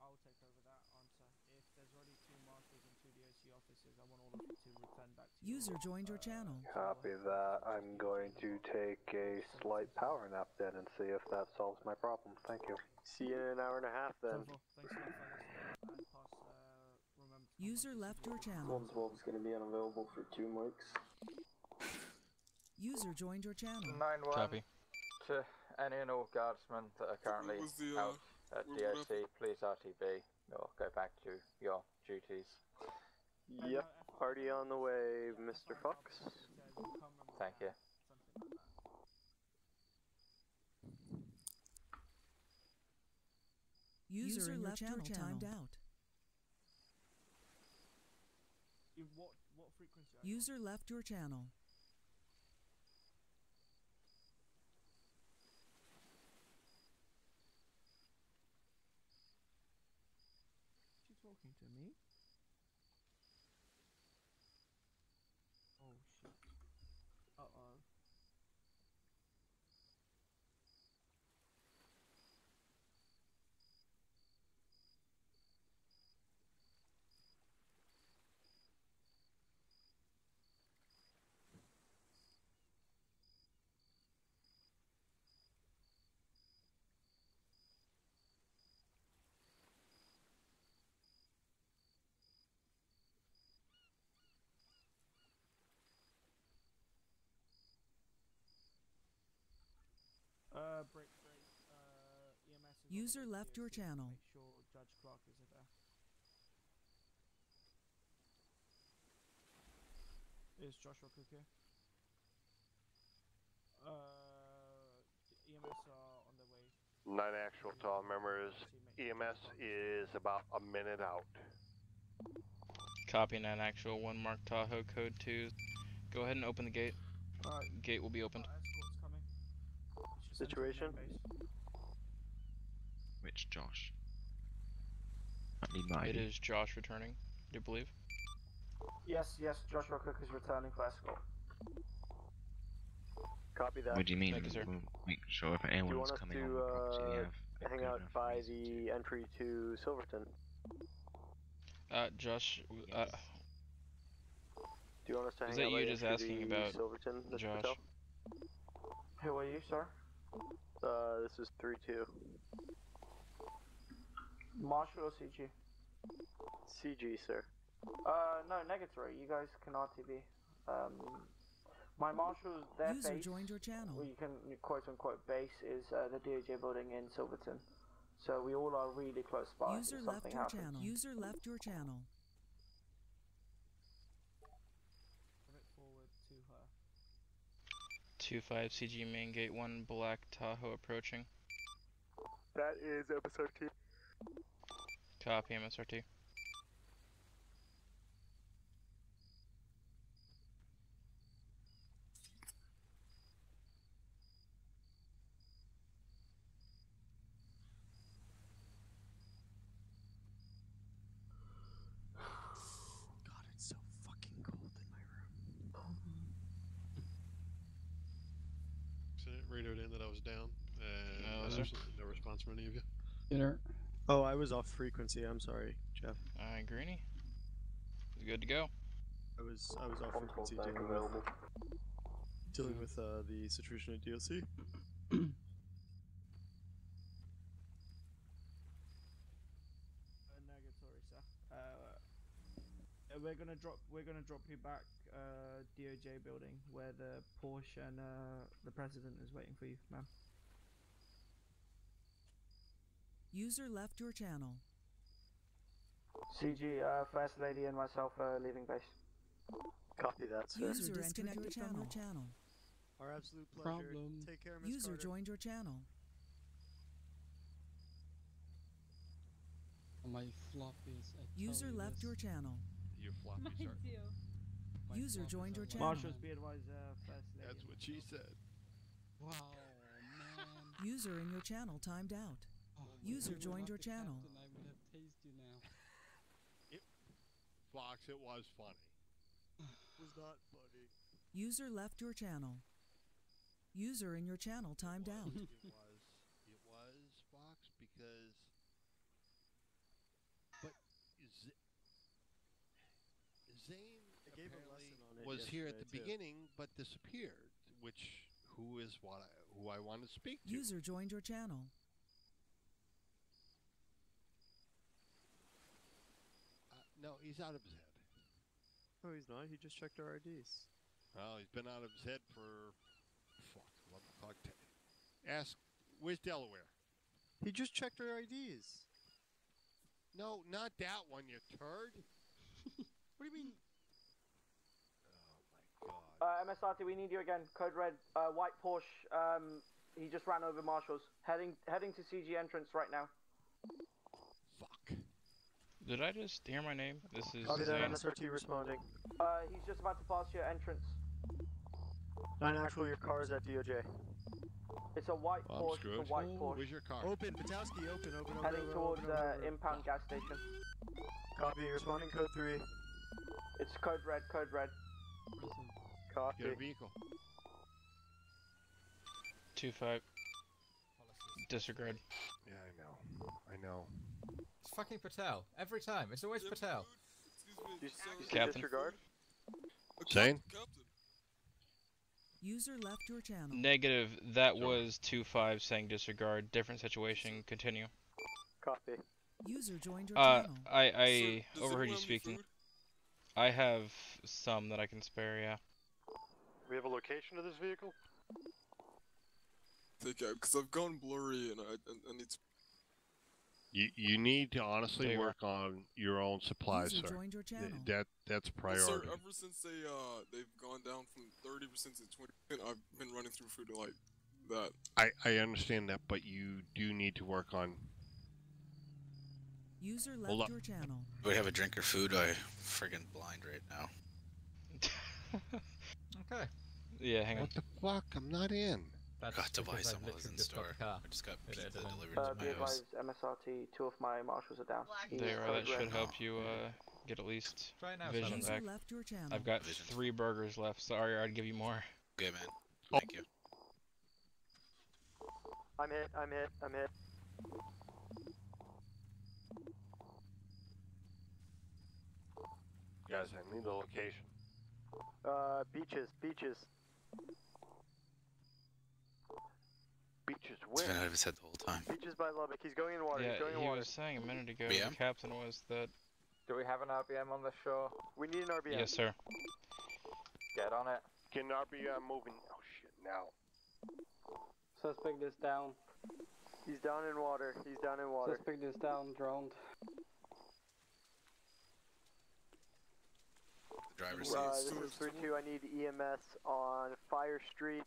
Speaker 2: I'll take over that answer. If there's already 2 marshals and 2 DOC officers, I want all of you to return back to
Speaker 4: User joined your channel.
Speaker 11: Copy that. I'm going to take a slight power nap then and see if that solves my problem. Thank you.
Speaker 6: See you in an hour and a half then.
Speaker 4: User left your channel.
Speaker 6: 112 is going to be unavailable for 2 mics.
Speaker 4: User joined your channel.
Speaker 11: 9-1
Speaker 3: Copy.
Speaker 11: to any and all guardsmen that are currently out at DOC, please RTB or go back to your duties.
Speaker 6: Yep, party on the way, Mr. Fox.
Speaker 16: Thank you.
Speaker 4: User in your channel timed out.
Speaker 2: What frequency?
Speaker 4: User left your channel.
Speaker 2: She talking to me? Oh shit. Uh-oh. Break. EMS is
Speaker 4: User left your channel.
Speaker 2: Make sure Judge Clark is there. Is Joshua Cook here? EMS are on the way.
Speaker 7: 9 actual to all members. EMS is about a minute out.
Speaker 3: Copy 9 actual, 1 Mark Tahoe, code 2. Go ahead and open the gate. Gate will be opened.
Speaker 2: Escort's coming.
Speaker 6: Situation?
Speaker 22: Which Josh? I need my
Speaker 3: It
Speaker 22: ID.
Speaker 3: is Josh returning, do you believe?
Speaker 2: Yes, Joshua Cook is returning for escort.
Speaker 6: Copy that.
Speaker 22: What do you mean?
Speaker 3: Thank you, sir.
Speaker 22: We'll make sure if
Speaker 6: Do you
Speaker 22: anyone's
Speaker 6: want us
Speaker 22: coming on the property, they
Speaker 6: to
Speaker 22: have
Speaker 6: hang
Speaker 22: good
Speaker 6: out
Speaker 22: enough
Speaker 6: by
Speaker 22: reason
Speaker 6: the entry to Silverton?
Speaker 3: Josh,
Speaker 6: Do you want us to
Speaker 3: is
Speaker 6: hang
Speaker 3: that
Speaker 6: out by
Speaker 3: you
Speaker 6: the
Speaker 3: just
Speaker 6: entry
Speaker 3: asking
Speaker 6: to
Speaker 3: about
Speaker 6: Silverton, Mr.
Speaker 3: Josh?
Speaker 6: Patel?
Speaker 2: Who are you, sir?
Speaker 6: This is 3-2.
Speaker 2: Marshall or CG?
Speaker 6: CG, sir.
Speaker 2: No, negatory. You guys can RTB. My marshals, their
Speaker 4: User
Speaker 2: base,
Speaker 4: joined your channel.
Speaker 2: or you can quote unquote base, is the DOJ building in Silverton. So we all are really close by.
Speaker 4: User
Speaker 2: if
Speaker 4: left
Speaker 2: something
Speaker 4: your
Speaker 2: happens.
Speaker 4: channel. User left your channel.
Speaker 2: Move it forward to her.
Speaker 3: 25 CG main gate 1 Black Tahoe approaching.
Speaker 6: That is MSRT.
Speaker 3: Copy MSRT.
Speaker 21: God, it's so fucking cold in my room.
Speaker 7: Lieutenant radioed in that I was down, and
Speaker 3: No, sir.
Speaker 7: absolutely no response from any of you.
Speaker 5: Dinner.
Speaker 16: Oh, I was off frequency. I'm sorry, Jeff.
Speaker 3: Alright, Greeny. Good to go.
Speaker 16: I was off frequency dealing with the situation at DLC.
Speaker 2: Negatory, sir. We're gonna drop you back DOJ building where the Porsche and the president is waiting for you, ma'am.
Speaker 4: User left your channel.
Speaker 2: CG, First Lady and myself are leaving base.
Speaker 6: Copy that, sir.
Speaker 4: User disconnected from your channel.
Speaker 16: Our absolute pleasure.
Speaker 5: Problem.
Speaker 16: Take care, Miss
Speaker 4: User
Speaker 16: Carter.
Speaker 4: joined your channel.
Speaker 5: My floppies.
Speaker 4: User left your channel.
Speaker 7: Your floppies are.
Speaker 4: User joined your channel.
Speaker 2: Marshals, be advised, First Lady.
Speaker 7: That's what she said.
Speaker 5: Wow, man.
Speaker 4: User in your channel timed out.
Speaker 5: Oh,
Speaker 4: User
Speaker 5: if you were
Speaker 4: joined
Speaker 5: not
Speaker 4: your
Speaker 5: the
Speaker 4: channel.
Speaker 5: captain, I would have tased you now.
Speaker 7: Fox, it was funny.
Speaker 16: Was not funny.
Speaker 4: User left your channel. User in your channel timed out.
Speaker 7: It was Fox because. But Zane
Speaker 16: I gave a lesson on it
Speaker 7: was here at the
Speaker 16: yesterday, too.
Speaker 7: beginning, but disappeared. Which who I want to speak to?
Speaker 4: User joined your channel.
Speaker 7: No, he's out of his head.
Speaker 16: No, he's not. He just checked our IDs.
Speaker 7: Well, he's been out of his head for 11 o'clock. Ask, where's Delaware?
Speaker 16: He just checked our IDs.
Speaker 7: No, not that one, you turd.
Speaker 16: What What do you mean?
Speaker 2: MSRT, we need you again. Code red. White Porsche. He just ran over marshals. Heading to CG entrance right now.
Speaker 3: Did I just hear my name? This is
Speaker 6: Copy that,
Speaker 3: Zane.
Speaker 6: MSRT responding.
Speaker 2: He's just about to pass your entrance.
Speaker 6: 9 actual, your car is at DOJ.
Speaker 2: It's a white Porsche. It's a white Porsche.
Speaker 7: Where's your car?
Speaker 16: Open, Patowski, open.
Speaker 2: Heading towards impound gas station.
Speaker 6: Copy, responding code 3.
Speaker 2: It's code red, code red.
Speaker 6: Copy.
Speaker 7: Get a vehicle.
Speaker 3: 2-5. Disregard.
Speaker 7: Yeah, I know.
Speaker 15: It's fucking Patel. Every time. It's always Patel.
Speaker 6: You
Speaker 3: Captain.
Speaker 6: disregard?
Speaker 7: Zane?
Speaker 4: User left your channel.
Speaker 3: Negative. That was 2-5 saying disregard. Different situation. Continue.
Speaker 6: Copy.
Speaker 4: User joined your channel.
Speaker 3: I overheard you speaking. I have some that I can spare, yeah.
Speaker 20: We have a location of this vehicle?
Speaker 8: Take out, because I've gone blurry and I need to...
Speaker 7: You need to honestly
Speaker 3: There you
Speaker 7: work on your own supplies,
Speaker 4: User
Speaker 7: sir.
Speaker 4: joined your channel.
Speaker 7: That's
Speaker 8: Well, sir,
Speaker 7: priority.
Speaker 8: ever since they've gone down from 30% to 20%, I've been running through food like that.
Speaker 7: I understand that, but you do need to work on...
Speaker 4: User
Speaker 7: Hold
Speaker 4: left
Speaker 7: up.
Speaker 4: your channel.
Speaker 10: Do we have a drink or food? I'm friggin' blind right now.
Speaker 15: Okay.
Speaker 3: Yeah, hang on.
Speaker 7: What the fuck? I'm not in.
Speaker 15: That's
Speaker 10: Got to buy
Speaker 15: because I've
Speaker 10: some while I was
Speaker 15: literally
Speaker 10: in
Speaker 15: just got
Speaker 10: store.
Speaker 15: the car.
Speaker 10: I just got
Speaker 15: It
Speaker 10: pizza
Speaker 15: didn't.
Speaker 10: delivered to
Speaker 2: Be
Speaker 10: my house.
Speaker 2: advised, MSRT, 2 of my marshals are down.
Speaker 3: There, that should help you get at least
Speaker 15: Try now,
Speaker 3: vision
Speaker 4: User
Speaker 3: back.
Speaker 4: left your channel.
Speaker 3: I've got
Speaker 10: Vision.
Speaker 3: 3 burgers left. Sorry, I'd give you more.
Speaker 10: Okay, man. Thank you.
Speaker 6: I'm hit.
Speaker 20: Guys, I need the location.
Speaker 6: Beaches.
Speaker 20: Beaches
Speaker 10: It's
Speaker 20: win.
Speaker 10: been out of his head the whole time.
Speaker 6: Beaches by Lubbock. He's going in water.
Speaker 3: Yeah,
Speaker 6: He's going in
Speaker 3: he
Speaker 6: water.
Speaker 3: was saying a minute ago,
Speaker 10: RBM?
Speaker 3: the captain was that...
Speaker 14: Do we have an RBM on the shore?
Speaker 6: We need an RBM.
Speaker 3: Yes, sir.
Speaker 14: Get on it.
Speaker 20: Can RBM moving? Oh shit! Now.
Speaker 18: Suspect is down.
Speaker 6: He's down in water.
Speaker 18: Suspect is down, drowned.
Speaker 10: The driver's seat.
Speaker 6: This is 3-2. I need EMS on Fire Street.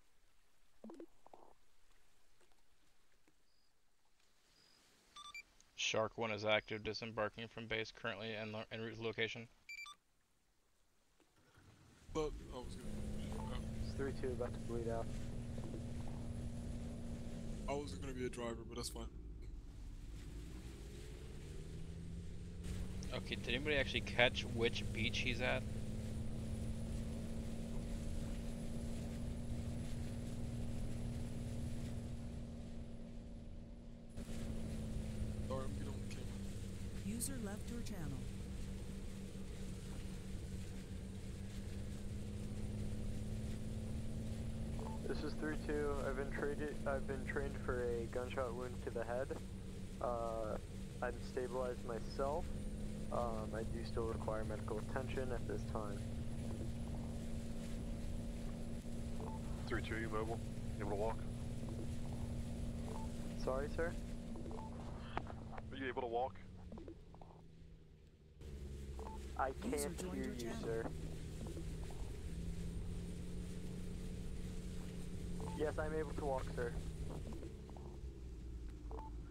Speaker 3: Shark 1 is active, disembarking from base currently en route to location.
Speaker 8: But I was gonna...
Speaker 6: It's 3-2, about to bleed out.
Speaker 8: I wasn't gonna be a driver, but that's fine.
Speaker 3: Okay, did anybody actually catch which beach he's at?
Speaker 8: Sorry, I'm getting on the camera.
Speaker 4: User left your channel.
Speaker 6: This is 3-2. I've been trained for a gunshot wound to the head. I'm stabilized myself. I do still require medical attention at this time.
Speaker 20: 3-2, you mobile? You able to walk?
Speaker 6: Sorry, sir?
Speaker 20: Are you able to walk?
Speaker 6: I
Speaker 4: User
Speaker 6: can't
Speaker 4: joined
Speaker 6: hear
Speaker 4: your
Speaker 6: you,
Speaker 4: channel.
Speaker 6: sir. Yes, I'm able to walk, sir.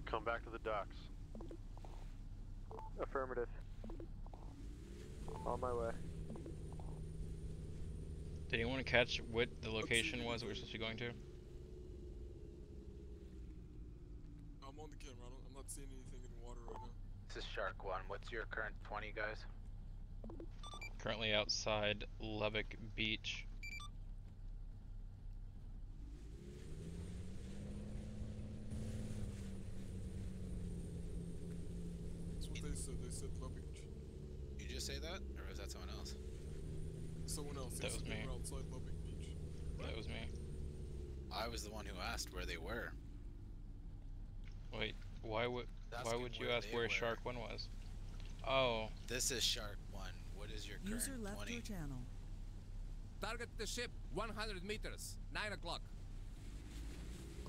Speaker 20: Come back to the docks.
Speaker 6: Affirmative. On my way.
Speaker 3: Did anyone catch what the location was that we were supposed to be going to?
Speaker 8: I'm on the camera. I'm not seeing anything in the water right now.
Speaker 10: This is Shark 1. What's your current 20, guys?
Speaker 3: Currently outside Lubbock Beach.
Speaker 8: That's what they said. They said Lubbock.
Speaker 10: You just say that? Or was that someone else?
Speaker 8: Someone else.
Speaker 3: That was me.
Speaker 8: They were outside Lubbock Beach.
Speaker 3: That was me.
Speaker 10: I was the one who asked where they were.
Speaker 3: Wait, why would you
Speaker 10: where
Speaker 3: ask
Speaker 10: they
Speaker 3: where
Speaker 10: were.
Speaker 3: Shark 1 was? Oh,
Speaker 10: This is Shark 1. What is your
Speaker 4: User
Speaker 10: current
Speaker 4: left
Speaker 10: 20?
Speaker 4: your channel.
Speaker 19: Target the ship, 100 meters, 9 o'clock.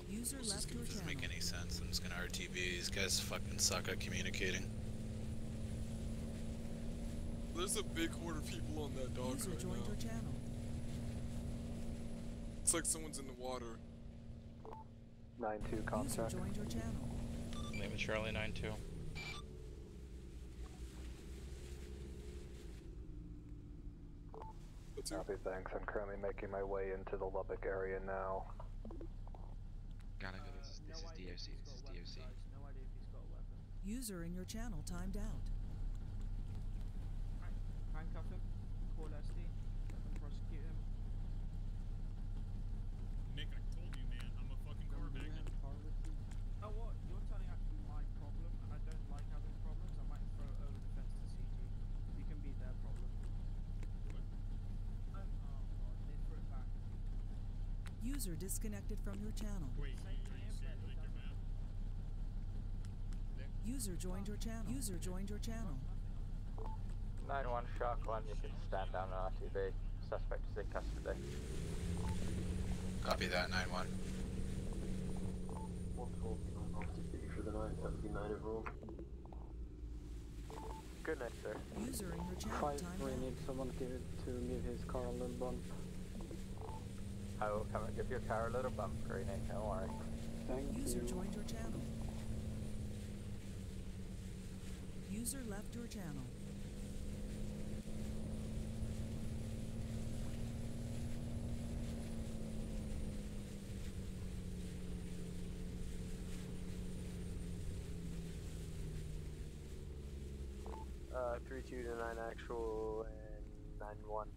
Speaker 4: User left your
Speaker 10: Doesn't
Speaker 4: channel.
Speaker 10: make any sense. I'm just gonna RTB. These guys fucking suck at communicating.
Speaker 8: There's a big horde of people on that dock
Speaker 4: User
Speaker 8: right
Speaker 4: joined
Speaker 8: now.
Speaker 4: your channel.
Speaker 8: It's like someone's in the water.
Speaker 11: 9-2
Speaker 4: User
Speaker 11: contact.
Speaker 4: joined your channel.
Speaker 3: Name is Charlie 92.
Speaker 11: Copy, thanks. I'm currently making my way into the Lubbock area now.
Speaker 22: Gotta go. This is DOC. This is DOC.
Speaker 2: No idea if he's got a weapon.
Speaker 4: User in your channel timed out.
Speaker 2: Handcuff him. Call SD. Let them prosecute him.
Speaker 1: Nick, I told you, man, I'm a fucking quarterback.
Speaker 2: Oh what? You're turning out to be my problem, and I don't like having problems. I might throw it over the fence to CG. You can be their problem.
Speaker 1: What?
Speaker 2: Oh god, they threw it back.
Speaker 4: User disconnected from your channel.
Speaker 1: Wait, are you serious? Like you're mad?
Speaker 4: User joined your channel. User joined your channel.
Speaker 14: 9-1 Shark 1, you can stand down on RTV. Suspect is in custody.
Speaker 9: Copy that, 9-1.
Speaker 11: For the night, that would be 9 overall.
Speaker 6: Good night, sir.
Speaker 4: User in your channel
Speaker 18: 5-3
Speaker 4: timed out.
Speaker 18: needs someone to give his car a little bump.
Speaker 14: I will come and give your car a little bump, Greenie, don't worry.
Speaker 18: Thank
Speaker 4: User
Speaker 18: you.
Speaker 4: joined your channel. User left your channel.
Speaker 6: Uh, 3-2 to 9 actual and 9-1.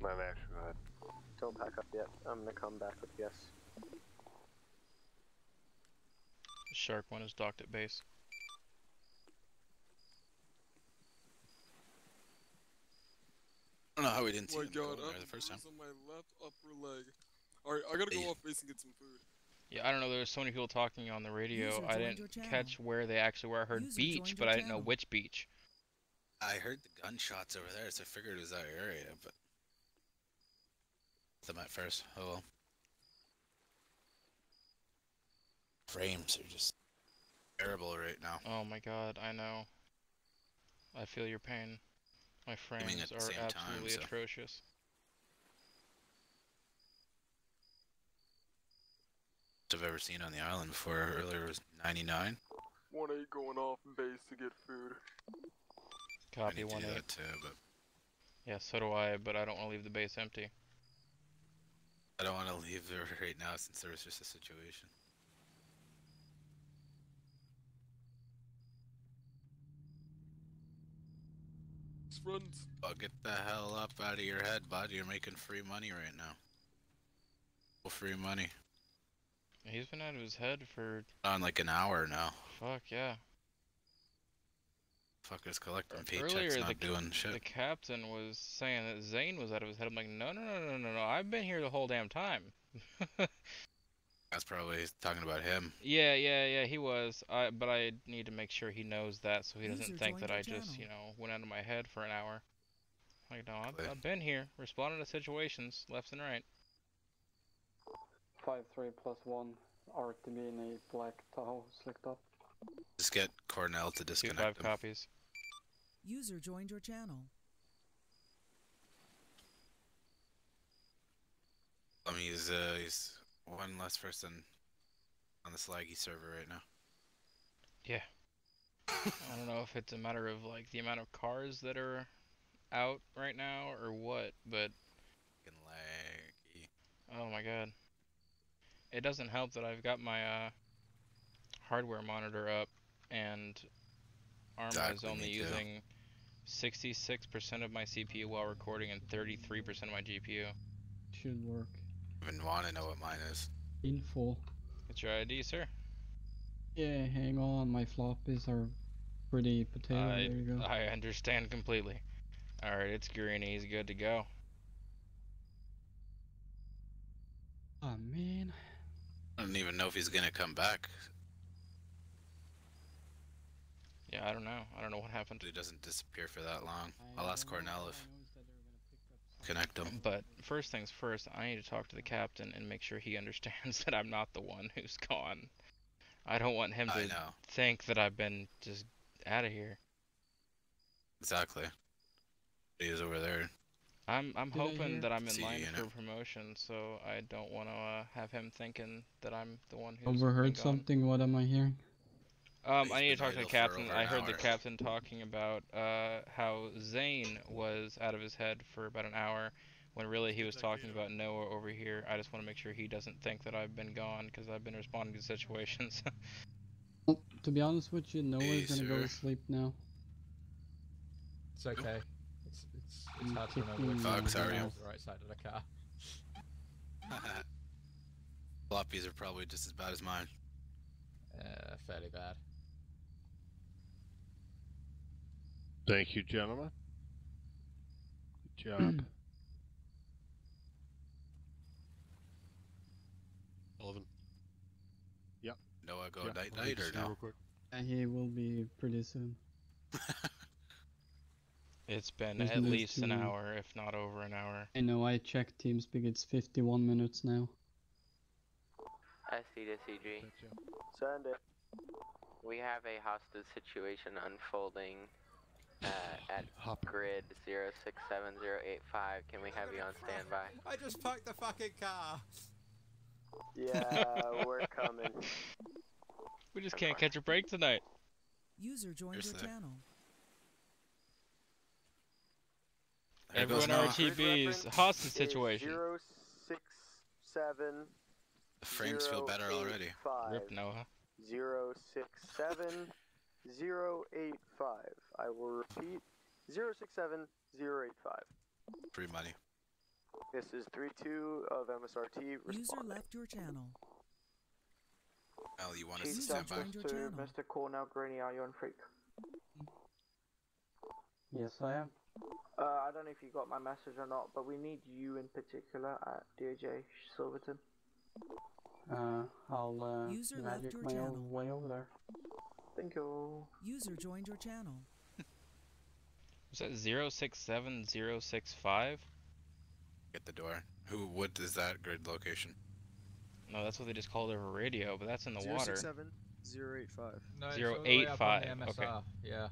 Speaker 20: 9 action, go ahead.
Speaker 6: Don't pack up yet. I'm gonna come back with yes.
Speaker 3: Shark 1 is docked at base.
Speaker 9: I don't know how we didn't see
Speaker 8: My
Speaker 9: them go
Speaker 8: god,
Speaker 9: in there
Speaker 8: I'm
Speaker 9: the first time.
Speaker 8: on my left upper leg. Alright, I gotta go off base and get some food.
Speaker 3: Yeah, I don't know. There was so many people talking on the radio.
Speaker 4: User
Speaker 3: I
Speaker 4: joined your
Speaker 3: didn't
Speaker 4: channel.
Speaker 3: catch where they actually were. I heard
Speaker 4: User
Speaker 3: beach,
Speaker 4: joined
Speaker 3: but
Speaker 4: your
Speaker 3: I didn't know
Speaker 4: channel.
Speaker 3: which beach.
Speaker 9: I heard the gunshots over there, so I figured it was that area, but them at first. Oh well. Frames are just terrible right now.
Speaker 3: Oh my god, I know. I feel your pain. My
Speaker 9: Aiming
Speaker 3: frames
Speaker 9: at the
Speaker 3: are
Speaker 9: same time,
Speaker 3: absolutely
Speaker 9: so.
Speaker 3: atrocious.
Speaker 9: I've ever seen on the island before. Earlier was 99.
Speaker 8: 1-8 going off base to get food.
Speaker 9: I
Speaker 3: Copy
Speaker 9: need to do
Speaker 3: 1-8.
Speaker 9: that too, but
Speaker 3: Yeah, so do I, but I don't want to leave the base empty.
Speaker 9: I don't want to leave there right now since there was just a situation.
Speaker 8: Runs.
Speaker 9: Oh, get the hell up out of your head, bud. You're making free money right now. Full free money.
Speaker 3: He's been out of his head for...
Speaker 9: On like an hour now.
Speaker 3: Fuck, yeah.
Speaker 9: Fuckers collecting paychecks,
Speaker 3: Earlier,
Speaker 9: not doing shit.
Speaker 3: the captain was saying that Zane was out of his head. I'm like, no, I've been here the whole damn time.
Speaker 9: That's probably talking about him.
Speaker 3: Yeah, he was. But I need to make sure he knows that so he doesn't
Speaker 4: User
Speaker 3: think
Speaker 4: joined
Speaker 3: that I
Speaker 4: your
Speaker 3: just,
Speaker 4: channel.
Speaker 3: went out of my head for an hour. Like, no, I've been here, responding to situations, left and right.
Speaker 18: 5-3 plus 1. RTB in a black Tahoe slicked up.
Speaker 9: Just get Cornell to
Speaker 3: 2-5
Speaker 9: disconnect him.
Speaker 3: copies.
Speaker 4: User joined your channel.
Speaker 9: I mean, he's one less person on the Slaggy server right now.
Speaker 3: Yeah. I don't know if it's a matter of, like, the amount of cars that are out right now or what, but...
Speaker 9: Fucking laggy.
Speaker 3: Oh my god. It doesn't help that I've got my hardware monitor up and Arma is
Speaker 9: Exactly,
Speaker 3: only
Speaker 9: me too.
Speaker 3: using 66% of my CPU while recording and 33% of my GPU.
Speaker 5: Should work.
Speaker 9: Even want to know what mine is.
Speaker 5: Info.
Speaker 3: What's your ID, sir?
Speaker 5: Yeah, hang on. My floppies are pretty potato. There you go.
Speaker 3: I understand completely. Alright, it's Greeny. He's good to go.
Speaker 5: Oh man.
Speaker 9: I don't even know if he's gonna come back.
Speaker 3: Yeah, I don't know. I don't know what happened.
Speaker 9: He doesn't disappear for that long. I'll ask Cornell if connect him.
Speaker 3: But first things first, I need to talk to the captain and make sure he understands that I'm not the one who's gone. I don't want him to think that I've been just out of here.
Speaker 9: Exactly. He is over there.
Speaker 3: I'm
Speaker 5: Did I
Speaker 3: hoping
Speaker 5: hear-
Speaker 3: that I'm in
Speaker 9: See,
Speaker 3: line
Speaker 9: you
Speaker 3: for
Speaker 9: know.
Speaker 3: promotion, so I don't want to have him thinking that I'm the one who's
Speaker 5: Overheard
Speaker 3: been gone.
Speaker 5: something? What am I hearing?
Speaker 3: I
Speaker 9: He's
Speaker 3: need to
Speaker 9: been
Speaker 3: talk to the
Speaker 9: idle for
Speaker 3: captain.
Speaker 9: over
Speaker 3: I
Speaker 9: an
Speaker 3: heard the
Speaker 9: hour.
Speaker 3: captain talking about how Zane was out of his head for about an hour, when really he was talking about Noah over here. I just want to make sure he doesn't think that I've been gone, because I've been responding to situations.
Speaker 5: Well, to be honest with you, Noah's gonna go
Speaker 9: sir.
Speaker 5: to sleep now.
Speaker 15: It's okay. It's hard to remember
Speaker 5: Kicking,
Speaker 15: which side
Speaker 9: Fox,
Speaker 15: of
Speaker 9: how
Speaker 15: the
Speaker 9: are
Speaker 15: car
Speaker 9: you?
Speaker 15: is the right side of the car.
Speaker 9: Floppies are probably just as bad as mine.
Speaker 15: Fairly bad.
Speaker 7: Thank you, gentlemen. Good job. 11. Yep.
Speaker 9: Noah go
Speaker 7: Yeah,
Speaker 9: night
Speaker 7: I'll
Speaker 9: night
Speaker 7: need to
Speaker 9: or
Speaker 7: see you
Speaker 9: no?
Speaker 7: real quick.
Speaker 5: He will be pretty soon.
Speaker 3: It's been
Speaker 5: There's
Speaker 3: at
Speaker 5: news
Speaker 3: least an
Speaker 5: to-
Speaker 3: hour, if not over an hour.
Speaker 5: I know, I checked TeamSpeak, it's 51 minutes now.
Speaker 12: SC to CG.
Speaker 6: Send it.
Speaker 12: We have a hostage situation unfolding at grid 067085. Can we have you on standby?
Speaker 15: I just parked the fucking car.
Speaker 6: Yeah, we're coming.
Speaker 3: We just can't catch a break tonight.
Speaker 4: User joined your
Speaker 9: Seriously.
Speaker 4: channel.
Speaker 9: There goes
Speaker 3: Everyone
Speaker 9: Noah.
Speaker 3: RTBs, hostage situation.
Speaker 6: 067.
Speaker 9: The frames feel better already.
Speaker 3: Rip Noah.
Speaker 6: 067 085. I will repeat 067 085.
Speaker 9: Free money.
Speaker 6: This is 3-2 of MSRT
Speaker 4: User
Speaker 6: responding.
Speaker 4: left your channel.
Speaker 9: Al, you want us
Speaker 6: Chief
Speaker 9: to stand by?
Speaker 4: joined your channel.
Speaker 6: Mr. Cornell Granny, are you on freak?
Speaker 18: Yes, I am.
Speaker 2: I don't know if you got my message or not, but we need you in particular at DOJ Silverton.
Speaker 18: I'll
Speaker 4: User left
Speaker 18: magic
Speaker 4: your
Speaker 18: my
Speaker 4: channel.
Speaker 18: own way over there.
Speaker 2: Thank you.
Speaker 4: User joined your channel.
Speaker 3: Was that 067065?
Speaker 9: Get the door. What is that grid location?
Speaker 3: No, that's what they just called over radio, but that's in the water.
Speaker 16: 067 085.
Speaker 15: No, it's all the way up on the
Speaker 3: 085,
Speaker 15: MSR.
Speaker 3: okay.
Speaker 15: Yeah.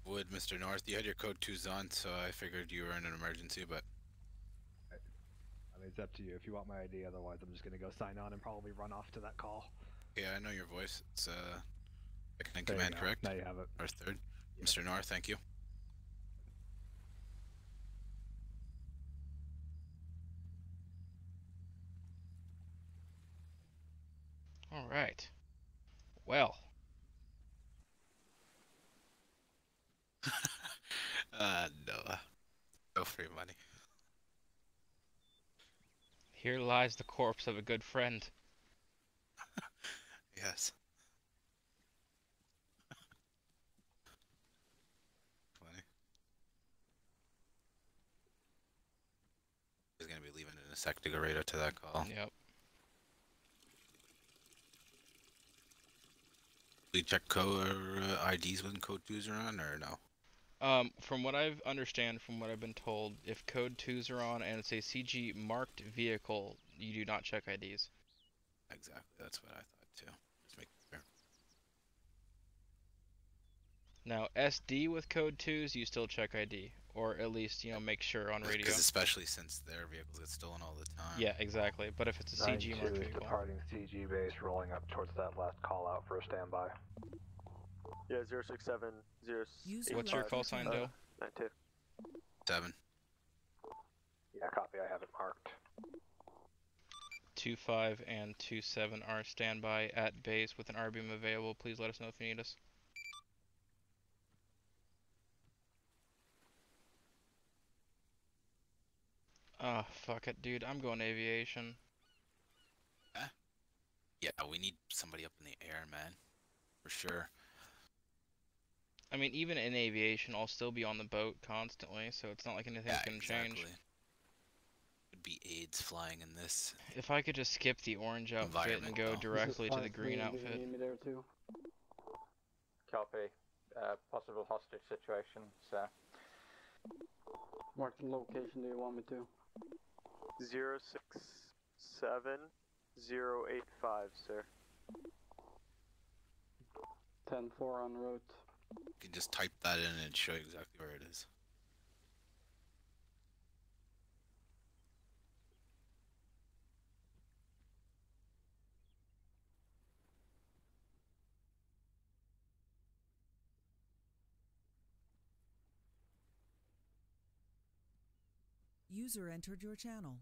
Speaker 9: Would Mr. North, you had your code 2s on, so I figured you were in an emergency, but
Speaker 13: I mean, it's up to you if you want my ID. Otherwise, I'm just gonna go sign on and probably run off to that call.
Speaker 9: yeah, I know your voice. It's second in
Speaker 13: There you
Speaker 9: command,
Speaker 13: go.
Speaker 9: correct?
Speaker 13: Now you have it.
Speaker 9: Or third? Mr. North, thank you.
Speaker 3: All right. Well.
Speaker 9: Noah. No free money.
Speaker 3: Here lies the corpse of a good friend.
Speaker 9: Yes. Funny. He's gonna be leaving in a sec to go right out to that call.
Speaker 3: Yep.
Speaker 9: We check IDs when code 2s are on, or no?
Speaker 3: From what I've from what I've been told, if code 2s are on and it's a CG marked vehicle, you do not check IDs.
Speaker 9: Exactly, that's what I thought too. Just make sure.
Speaker 3: Now, SD with code 2s, you still check ID, or at least, make sure on radio.
Speaker 9: Because especially since their vehicles get stolen all the time.
Speaker 3: Yeah, exactly. But if it's a CG
Speaker 11: 92
Speaker 3: marked
Speaker 11: is
Speaker 3: vehicle,
Speaker 11: departing CG base, rolling up towards that last call out for a standby.
Speaker 6: Yeah, 067
Speaker 3: what's your call sign, Dill?
Speaker 6: 92.
Speaker 9: 7.
Speaker 11: Yeah, copy. I have it marked.
Speaker 3: 25 and 27 are standby at base with an RBM available. Please let us know if you need us. Ah, fuck it, dude. I'm going aviation.
Speaker 9: Huh? Yeah, we need somebody up in the air, man. For sure.
Speaker 3: I mean, even in aviation, I'll still be on the boat constantly, so it's not like anything's gonna change.
Speaker 9: Would be AIDS flying in this.
Speaker 3: If I could just skip the orange outfit and go directly to the green outfit.
Speaker 18: Need me there too.
Speaker 14: Copy. Possible hostage situation, sir.
Speaker 18: What location do you want me to?
Speaker 6: 067085, sir.
Speaker 18: 10-4 en route.
Speaker 9: You can just type that in and show you exactly where it is.
Speaker 4: User entered your channel.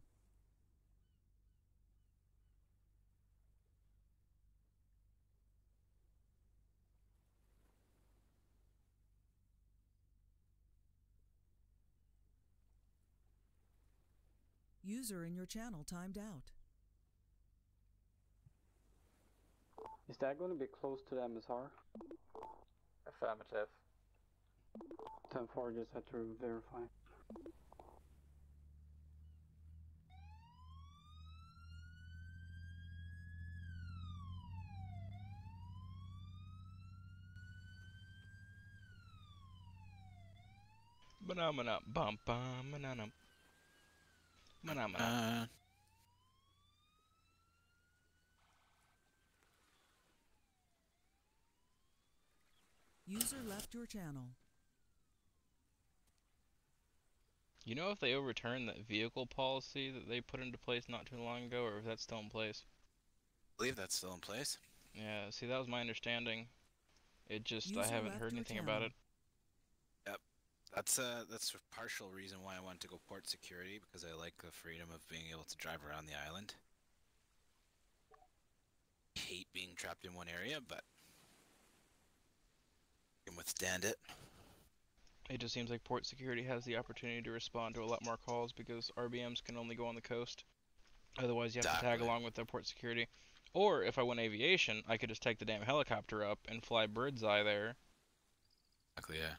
Speaker 4: User in your channel timed out.
Speaker 18: Is that going to be close to the MSR?
Speaker 14: Affirmative.
Speaker 18: 10-4 just had to verify.
Speaker 3: Banana bum bum banana. Banana.
Speaker 4: User left your channel.
Speaker 3: You know if they overturned that vehicle policy that they put into place not too long ago, or if that's still in place?
Speaker 9: I believe that's still in place.
Speaker 3: Yeah, see, that was my understanding. It just, I
Speaker 4: User
Speaker 3: haven't
Speaker 4: left
Speaker 3: heard
Speaker 4: your
Speaker 3: anything
Speaker 4: channel.
Speaker 3: about it.
Speaker 9: Yep. That's a partial reason why I wanted to go port security, because I like the freedom of being able to drive around the island. I hate being trapped in one area, but I can withstand it.
Speaker 3: It just seems like port security has the opportunity to respond to a lot more calls because RBMs can only go on the coast. Otherwise, you have to tag along with the port security. Or if I went aviation, I could just take the damn helicopter up and fly bird's eye there.
Speaker 9: Exactly, yeah.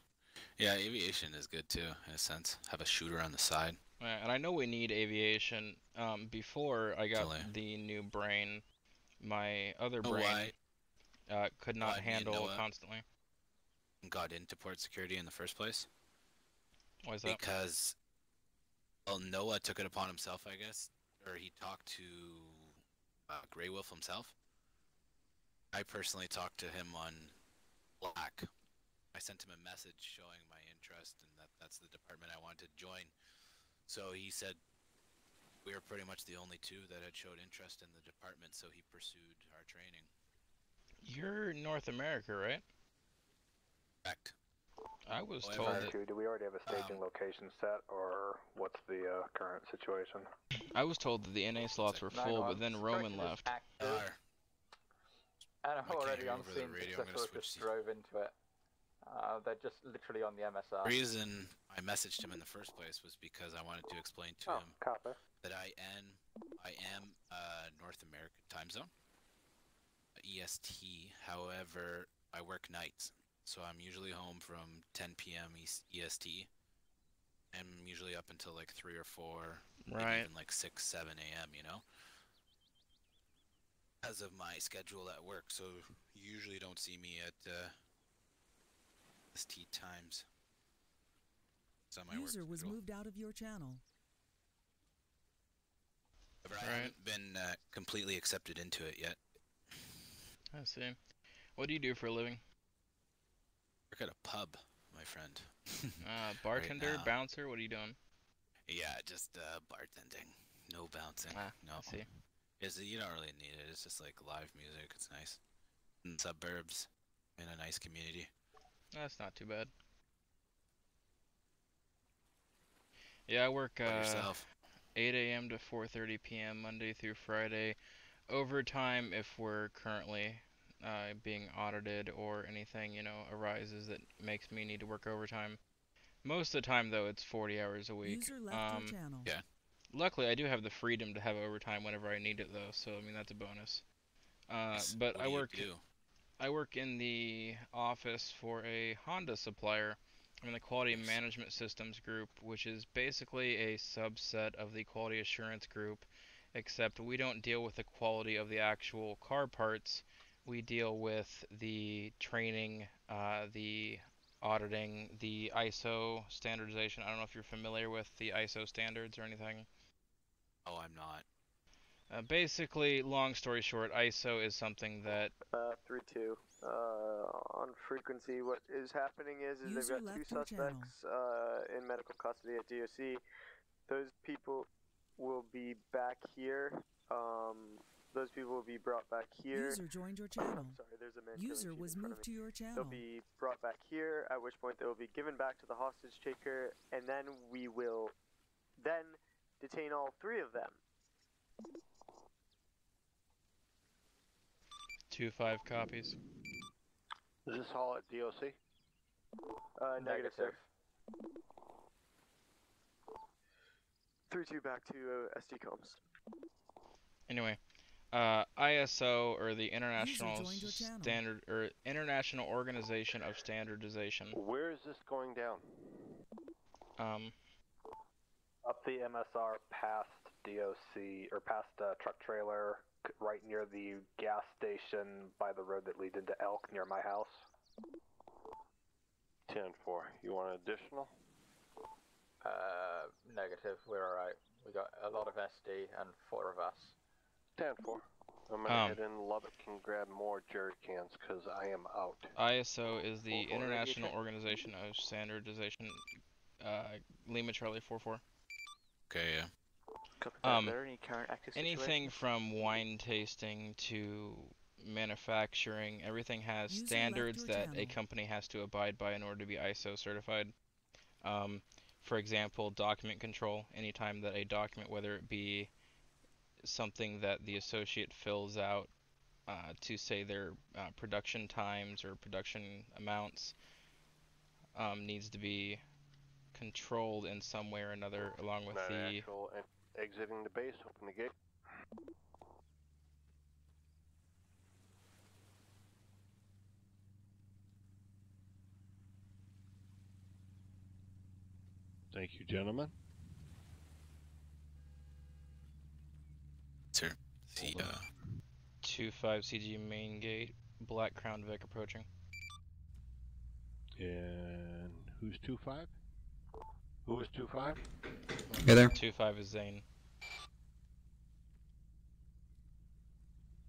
Speaker 9: Yeah, aviation is good too, in a sense. Have a shooter on the side.
Speaker 3: And I know we need aviation. Before I got the new brain, my other brain could not handle constantly.
Speaker 9: Got into port security in the first place.
Speaker 3: Why is that?
Speaker 9: Because, well, Noah took it upon himself, I guess, or he talked to Grey Wolf himself. I personally talked to him on Slack. I sent him a message showing my interest and that's the department I wanted to join. So he said we were pretty much the only two that had showed interest in the department, so he pursued our training.
Speaker 3: You're North America, right?
Speaker 9: Correct.
Speaker 3: I was told that...
Speaker 11: Do we already have a staging location set, or what's the current situation?
Speaker 3: I was told that the NA slots were full, but then Roman left.
Speaker 14: And I'm already on scene because I just drove into it. They're just literally on the MSR.
Speaker 9: The reason I messaged him in the first place was because I wanted to explain to him that I am North American time zone, EST. However, I work nights, so I'm usually home from 10 p.m. EST. I'm usually up until like 3 or 4,
Speaker 3: right?
Speaker 9: Even like 6, 7 a.m. You know, because of my schedule at work. So you usually don't see me at ST times.
Speaker 4: User was moved out of your channel.
Speaker 9: But I haven't been completely accepted into it yet.
Speaker 3: I see. What do you do for a living?
Speaker 9: Work at a pub, my friend.
Speaker 3: Bartender,
Speaker 9: right
Speaker 3: bouncer, what are you doing?
Speaker 9: Yeah, just bartending. No bouncing. No.
Speaker 3: I see.
Speaker 9: You don't really need it. It's just like live music. It's nice. In the suburbs, in a nice community.
Speaker 3: That's not too bad. Yeah, I work 8 a.m. to 4:30 p.m. Monday through Friday. Overtime if we're currently being audited or anything, you know, arises that makes me need to work overtime. Most of the time, though, it's 40 hours a week.
Speaker 4: User left your channel.
Speaker 9: Yeah.
Speaker 3: Luckily, I do have the freedom to have overtime whenever I need it, though. So I mean, that's a bonus. But I work in the office for a Honda supplier. I'm in the Quality Management Systems group, which is basically a subset of the Quality Assurance group, except we don't deal with the quality of the actual car parts. We deal with the training, the auditing, the ISO standardization. I don't know if you're familiar with the ISO standards or anything.
Speaker 9: Oh, I'm not.
Speaker 3: Basically, long story short, ISO is something that
Speaker 6: 3-2. On frequency, what is happening is they've
Speaker 4: User
Speaker 6: got two
Speaker 4: left your channel.
Speaker 6: suspects in medical custody at DOC. Those people will be back here. Those people will be brought back here.
Speaker 4: User joined your channel.
Speaker 6: Sorry, there's a man
Speaker 4: User
Speaker 6: killing
Speaker 4: was
Speaker 6: in front of
Speaker 4: moved
Speaker 6: me.
Speaker 4: to your channel.
Speaker 6: They'll be brought back here, at which point they will be given back to the hostage taker, and then we will then detain all three of them.
Speaker 3: 2-5 copies.
Speaker 7: Is this all at DOC?
Speaker 6: Negative, sir. 3-2 back to SD comms.
Speaker 3: Anyway, ISO, or the International
Speaker 4: joined your channel.
Speaker 3: Standard, or International Organization of Standardization.
Speaker 7: Where is this going down?
Speaker 11: Up the MSR past DOC, or past truck trailer, right near the gas station by the road that leads into Elk near my house.
Speaker 7: 10-4. You want an additional?
Speaker 14: Negative. We're alright. We got a lot of SD and 4 of us.
Speaker 7: 10-4. I'm gonna head in Lubbock and grab more jerry cans because I am out.
Speaker 3: ISO is the
Speaker 7: 4-4.
Speaker 3: International Organization of Standardization. Lima Charlie 4-4.
Speaker 9: Okay, yeah.
Speaker 22: Are there any current active
Speaker 3: Anything
Speaker 22: situations?
Speaker 3: from wine tasting to manufacturing, everything has
Speaker 4: User
Speaker 3: standards
Speaker 4: left your
Speaker 3: that a
Speaker 4: channel.
Speaker 3: company has to abide by in order to be ISO certified. For example, document control. Anytime that a document, whether it be something that the associate fills out to say their production times or production amounts, needs to be controlled in some way or another, along with the
Speaker 7: Actual exiting the base, open the gate. Thank you, gentlemen.
Speaker 9: Sir. See,
Speaker 3: 2-5 CG main gate, Black Crown Vic approaching.
Speaker 7: And who's 2-5? Who is 2-5?
Speaker 17: Hey there.
Speaker 3: 2-5 is Zane.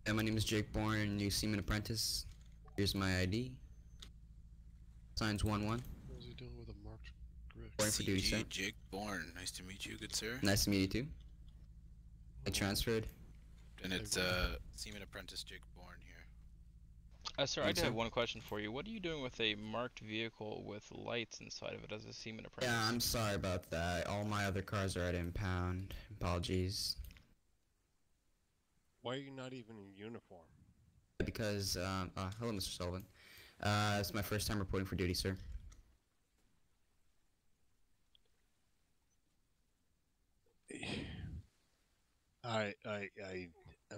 Speaker 17: Yeah, my name is Jake Bourne, new Seaman Apprentice. Here's my ID. Signs 1-1.
Speaker 8: What is he doing with a marked grid?
Speaker 17: Reporting for duty, sir.
Speaker 9: CG Jake Bourne. Nice to meet you, good sir.
Speaker 17: Nice to meet you too. I transferred.
Speaker 9: And it's Seaman Apprentice Jake Bourne here.
Speaker 3: Sir, I do have one question for you. What are you doing with a marked vehicle with lights inside of it as a Seaman Apprentice?
Speaker 17: Yeah, I'm sorry about that. All my other cars are at impound. Apologies.
Speaker 7: Why are you not even in uniform?
Speaker 17: Because, hello, Mr. Sullivan. It's my first time reporting for duty, sir.
Speaker 7: I'm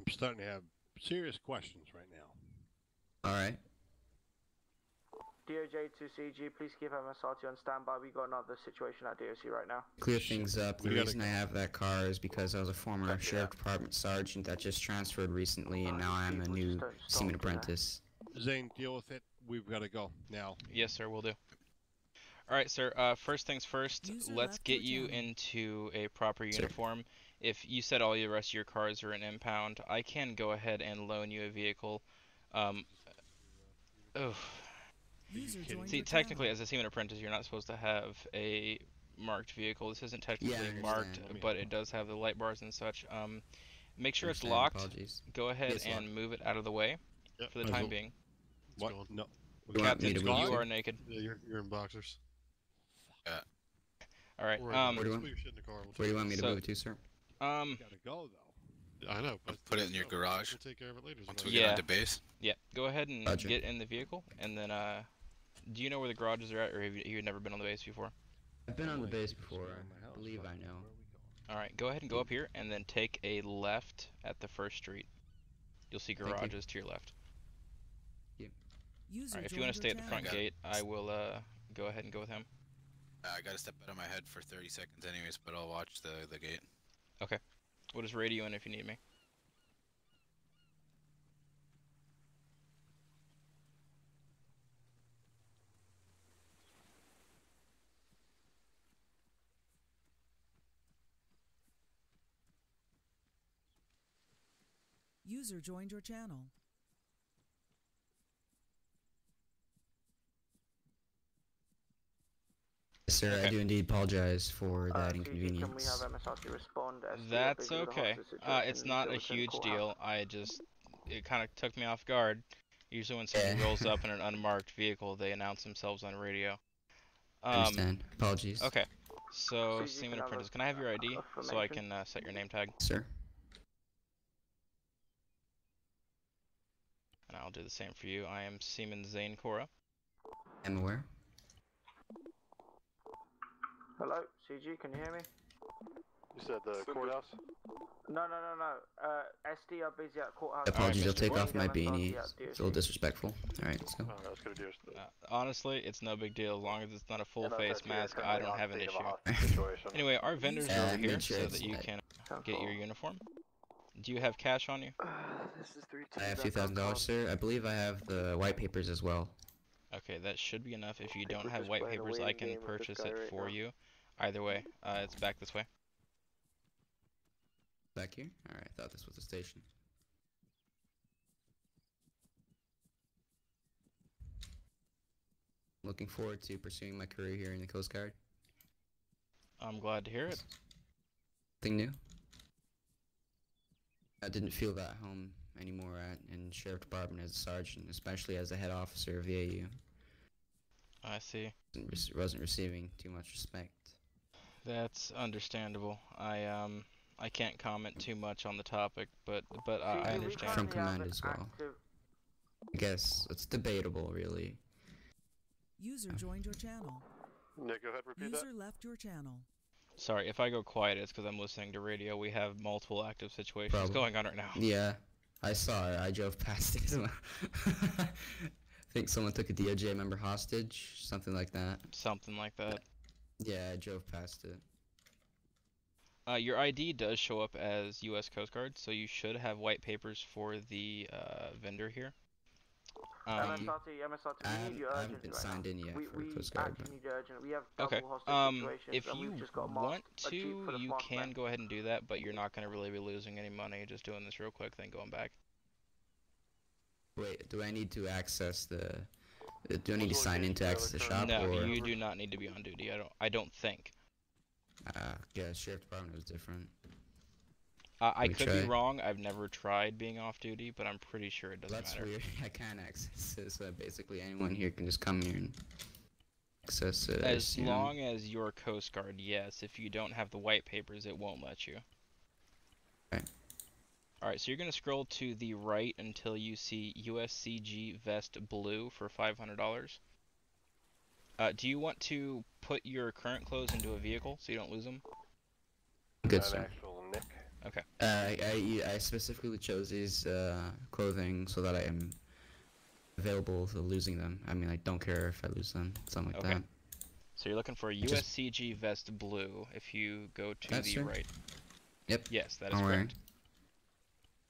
Speaker 7: starting to have serious questions right now.
Speaker 17: Alright.
Speaker 2: DOJ to CG, please keep MSRT on standby. We got another situation at DOC right now.
Speaker 17: Clear things up. The reason I have that car is because I was a former sheriff department sergeant that just transferred recently, and now I'm a new Seaman Apprentice.
Speaker 7: Zane, deal with it. We've got to go now.
Speaker 3: Yes, sir, we'll do. Alright, sir, first things first, let's get you into a proper uniform. If you said all the rest of your cars are in impound, I can go ahead and loan you a vehicle. See, technically, as a Seaman Apprentice, you're not supposed to have a marked vehicle. This isn't technically marked, but it does have the light bars and such. Make sure it's locked.
Speaker 17: Apologies.
Speaker 3: Go ahead and move it out of the way for the time being.
Speaker 7: What? No.
Speaker 3: Captain, you are naked.
Speaker 8: Yeah, you're in boxers.
Speaker 3: Alright,
Speaker 17: Where do you want me to move it to, sir?
Speaker 7: Gotta go, though.
Speaker 8: I know, but
Speaker 9: put it in your garage.
Speaker 8: We'll take care of it later.
Speaker 9: Once we get into base.
Speaker 3: Yeah, go ahead and
Speaker 17: Roger.
Speaker 3: get in the vehicle, and then, do you know where the garages are at, or have you never been on the base before?
Speaker 17: I've been on the base before. I believe I know.
Speaker 3: Alright, go ahead and go up here, and then take a left at the first street. You'll see garages to your left. Alright, if you want to stay at the front gate, I will, go ahead and go with him.
Speaker 9: I gotta step out of my head for 30 seconds anyways, but I'll watch the gate.
Speaker 3: Okay. We'll just radio in if you need me.
Speaker 4: User joined your channel.
Speaker 17: Yes, sir, I do indeed apologize for that
Speaker 2: CG, can we
Speaker 17: inconvenience.
Speaker 2: have MSRT respond? SD,
Speaker 3: That's
Speaker 2: busy with a
Speaker 3: okay.
Speaker 2: hostage situation,
Speaker 3: It's not a
Speaker 2: Silverton
Speaker 3: huge
Speaker 2: courthouse.
Speaker 3: deal. It kind of took me off guard. Usually when somebody rolls up in an unmarked vehicle, they announce themselves on radio.
Speaker 17: I understand. Apologies.
Speaker 3: Okay. So,
Speaker 2: CG,
Speaker 3: Seaman
Speaker 2: can I have
Speaker 3: Apprentice, can I have your ID so I
Speaker 2: affirmation?
Speaker 3: can set your name tag?
Speaker 17: Sir.
Speaker 3: And I'll do the same for you. I am Seaman Zane Cora.
Speaker 17: I'm aware.
Speaker 2: Hello, CG, can you hear me?
Speaker 20: You said the courthouse?
Speaker 2: No. SD are busy at courthouse.
Speaker 17: Apologies, I'll take
Speaker 3: What?
Speaker 17: off my beanie.
Speaker 2: MSRT at
Speaker 17: It's a little disrespectful. Alright, let's go.
Speaker 20: Let's go to Deer.
Speaker 3: Honestly, it's no big deal. As long as it's not a full
Speaker 11: Yeah,
Speaker 3: face
Speaker 11: that's
Speaker 3: mask,
Speaker 11: currently
Speaker 3: I don't
Speaker 11: on
Speaker 3: have an
Speaker 11: scene of a
Speaker 3: issue.
Speaker 11: hostage situation.
Speaker 3: Anyway, our vendors
Speaker 17: Yeah,
Speaker 3: are over here
Speaker 17: make sure
Speaker 3: so
Speaker 17: it's
Speaker 3: that you
Speaker 17: like-
Speaker 3: can get your uniform. Do you have cash on you?
Speaker 10: This is 3
Speaker 17: I have $2,000, sir. I believe I have the white papers as well.
Speaker 3: Okay, that should be enough. If you don't
Speaker 6: we're
Speaker 3: have
Speaker 6: just
Speaker 3: white
Speaker 6: playing a
Speaker 3: papers, I
Speaker 6: waiting
Speaker 3: can
Speaker 6: game with this
Speaker 3: purchase
Speaker 6: guy
Speaker 3: it
Speaker 6: right
Speaker 3: for
Speaker 6: now.
Speaker 3: you. Either way, it's back this way.
Speaker 17: Back here? Alright, I thought this was the station. Looking forward to pursuing my career here in the Coast Guard.
Speaker 3: I'm glad to hear it.
Speaker 17: Nothing new. I didn't feel that home anymore in Sheriff Department as a sergeant, especially as a head officer of the AU.
Speaker 3: I see.
Speaker 17: Wasn't receiving too much respect.
Speaker 3: That's understandable. I can't comment too much on the topic, but I understand.
Speaker 17: From command as well. I guess it's debatable, really.
Speaker 4: User joined your channel.
Speaker 20: Nick, go ahead, repeat
Speaker 4: User
Speaker 20: that.
Speaker 4: left your channel.
Speaker 3: Sorry, if I go quiet, it's because I'm listening to radio. We have multiple active situations going on right now.
Speaker 17: Yeah, I saw it. I drove past it as well. I think someone took a DOJ member hostage, something like that.
Speaker 3: Something like that.
Speaker 17: Yeah, I drove past it.
Speaker 3: Your ID does show up as U.S. Coast Guard, so you should have white papers for the vendor here.
Speaker 2: MSRT, we need you
Speaker 17: I haven't
Speaker 2: urgently
Speaker 17: been
Speaker 2: right
Speaker 17: signed
Speaker 2: now.
Speaker 17: in yet
Speaker 2: We
Speaker 17: for Coast Guard.
Speaker 2: actually need you urgent. We have
Speaker 3: Okay.
Speaker 2: double hostage situations,
Speaker 3: If
Speaker 2: and
Speaker 3: you
Speaker 2: we've just got
Speaker 3: want
Speaker 2: a jeep
Speaker 3: to,
Speaker 2: full of
Speaker 3: you
Speaker 2: masked
Speaker 3: can
Speaker 2: men.
Speaker 3: go ahead and do that, but you're not going to really be losing any money just doing this real quick, then going back.
Speaker 17: Wait, do I need to access the? Do I need to sign in to access the shop?
Speaker 3: No,
Speaker 17: or?
Speaker 3: you do not need to be on duty. I don't think.
Speaker 17: Yeah, Sheriff Department was different.
Speaker 3: I
Speaker 17: We
Speaker 3: could
Speaker 17: try.
Speaker 3: be wrong. I've never tried being off duty, but I'm pretty sure it doesn't
Speaker 17: That's
Speaker 3: matter.
Speaker 17: weird. I can't access it, so basically anyone here can just come here and access it.
Speaker 3: As
Speaker 17: you know.
Speaker 3: long as you're Coast Guard, yes. If you don't have the white papers, it won't let you.
Speaker 17: Right.
Speaker 3: Alright, so you're going to scroll to the right until you see USCG Vest Blue for $500. Do you want to put your current clothes into a vehicle so you don't lose them?
Speaker 17: Good, sir.
Speaker 20: Actual Nick.
Speaker 3: Okay.
Speaker 17: I specifically chose these clothing so that I am available to losing them. I mean, I don't care if I lose them, something like
Speaker 3: Okay.
Speaker 17: that.
Speaker 3: So you're looking for a USCG Vest Blue if you go to
Speaker 17: That's
Speaker 3: the
Speaker 17: right.
Speaker 3: right.
Speaker 17: Yep.
Speaker 3: Yes, that is
Speaker 17: I'm wearing.
Speaker 3: correct.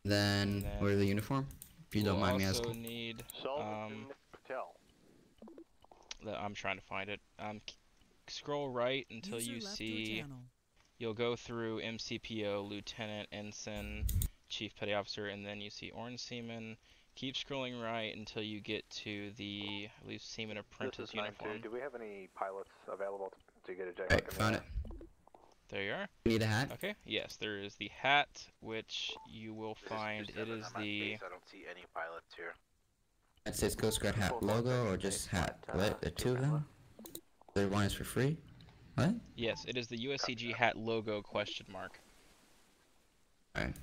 Speaker 17: Then, wear the uniform, if you don't mind me
Speaker 3: also
Speaker 17: asking.
Speaker 3: need,
Speaker 20: Sullivan Patel.
Speaker 3: I'm trying to find it. Scroll right until
Speaker 4: User
Speaker 3: you
Speaker 4: left your
Speaker 3: see.
Speaker 4: channel.
Speaker 3: You'll go through MCPO, Lieutenant, Ensign, Chief Petty Officer, and then you see Orange Seaman. Keep scrolling right until you get to the, I believe, Seaman Apprentice
Speaker 11: This is 9-2.
Speaker 3: uniform.
Speaker 11: Do we have any pilots available to get a J?
Speaker 17: Right, found it.
Speaker 3: There you are.
Speaker 17: Need a hat?
Speaker 3: Okay, yes, there is the hat, which you will find. It is the.
Speaker 10: I don't see any pilots here.
Speaker 17: That says Coast Guard hat logo or just hat? What? The two of them? The other one is for free? What?
Speaker 3: Yes, it is the USCG hat logo question mark.
Speaker 17: Alright.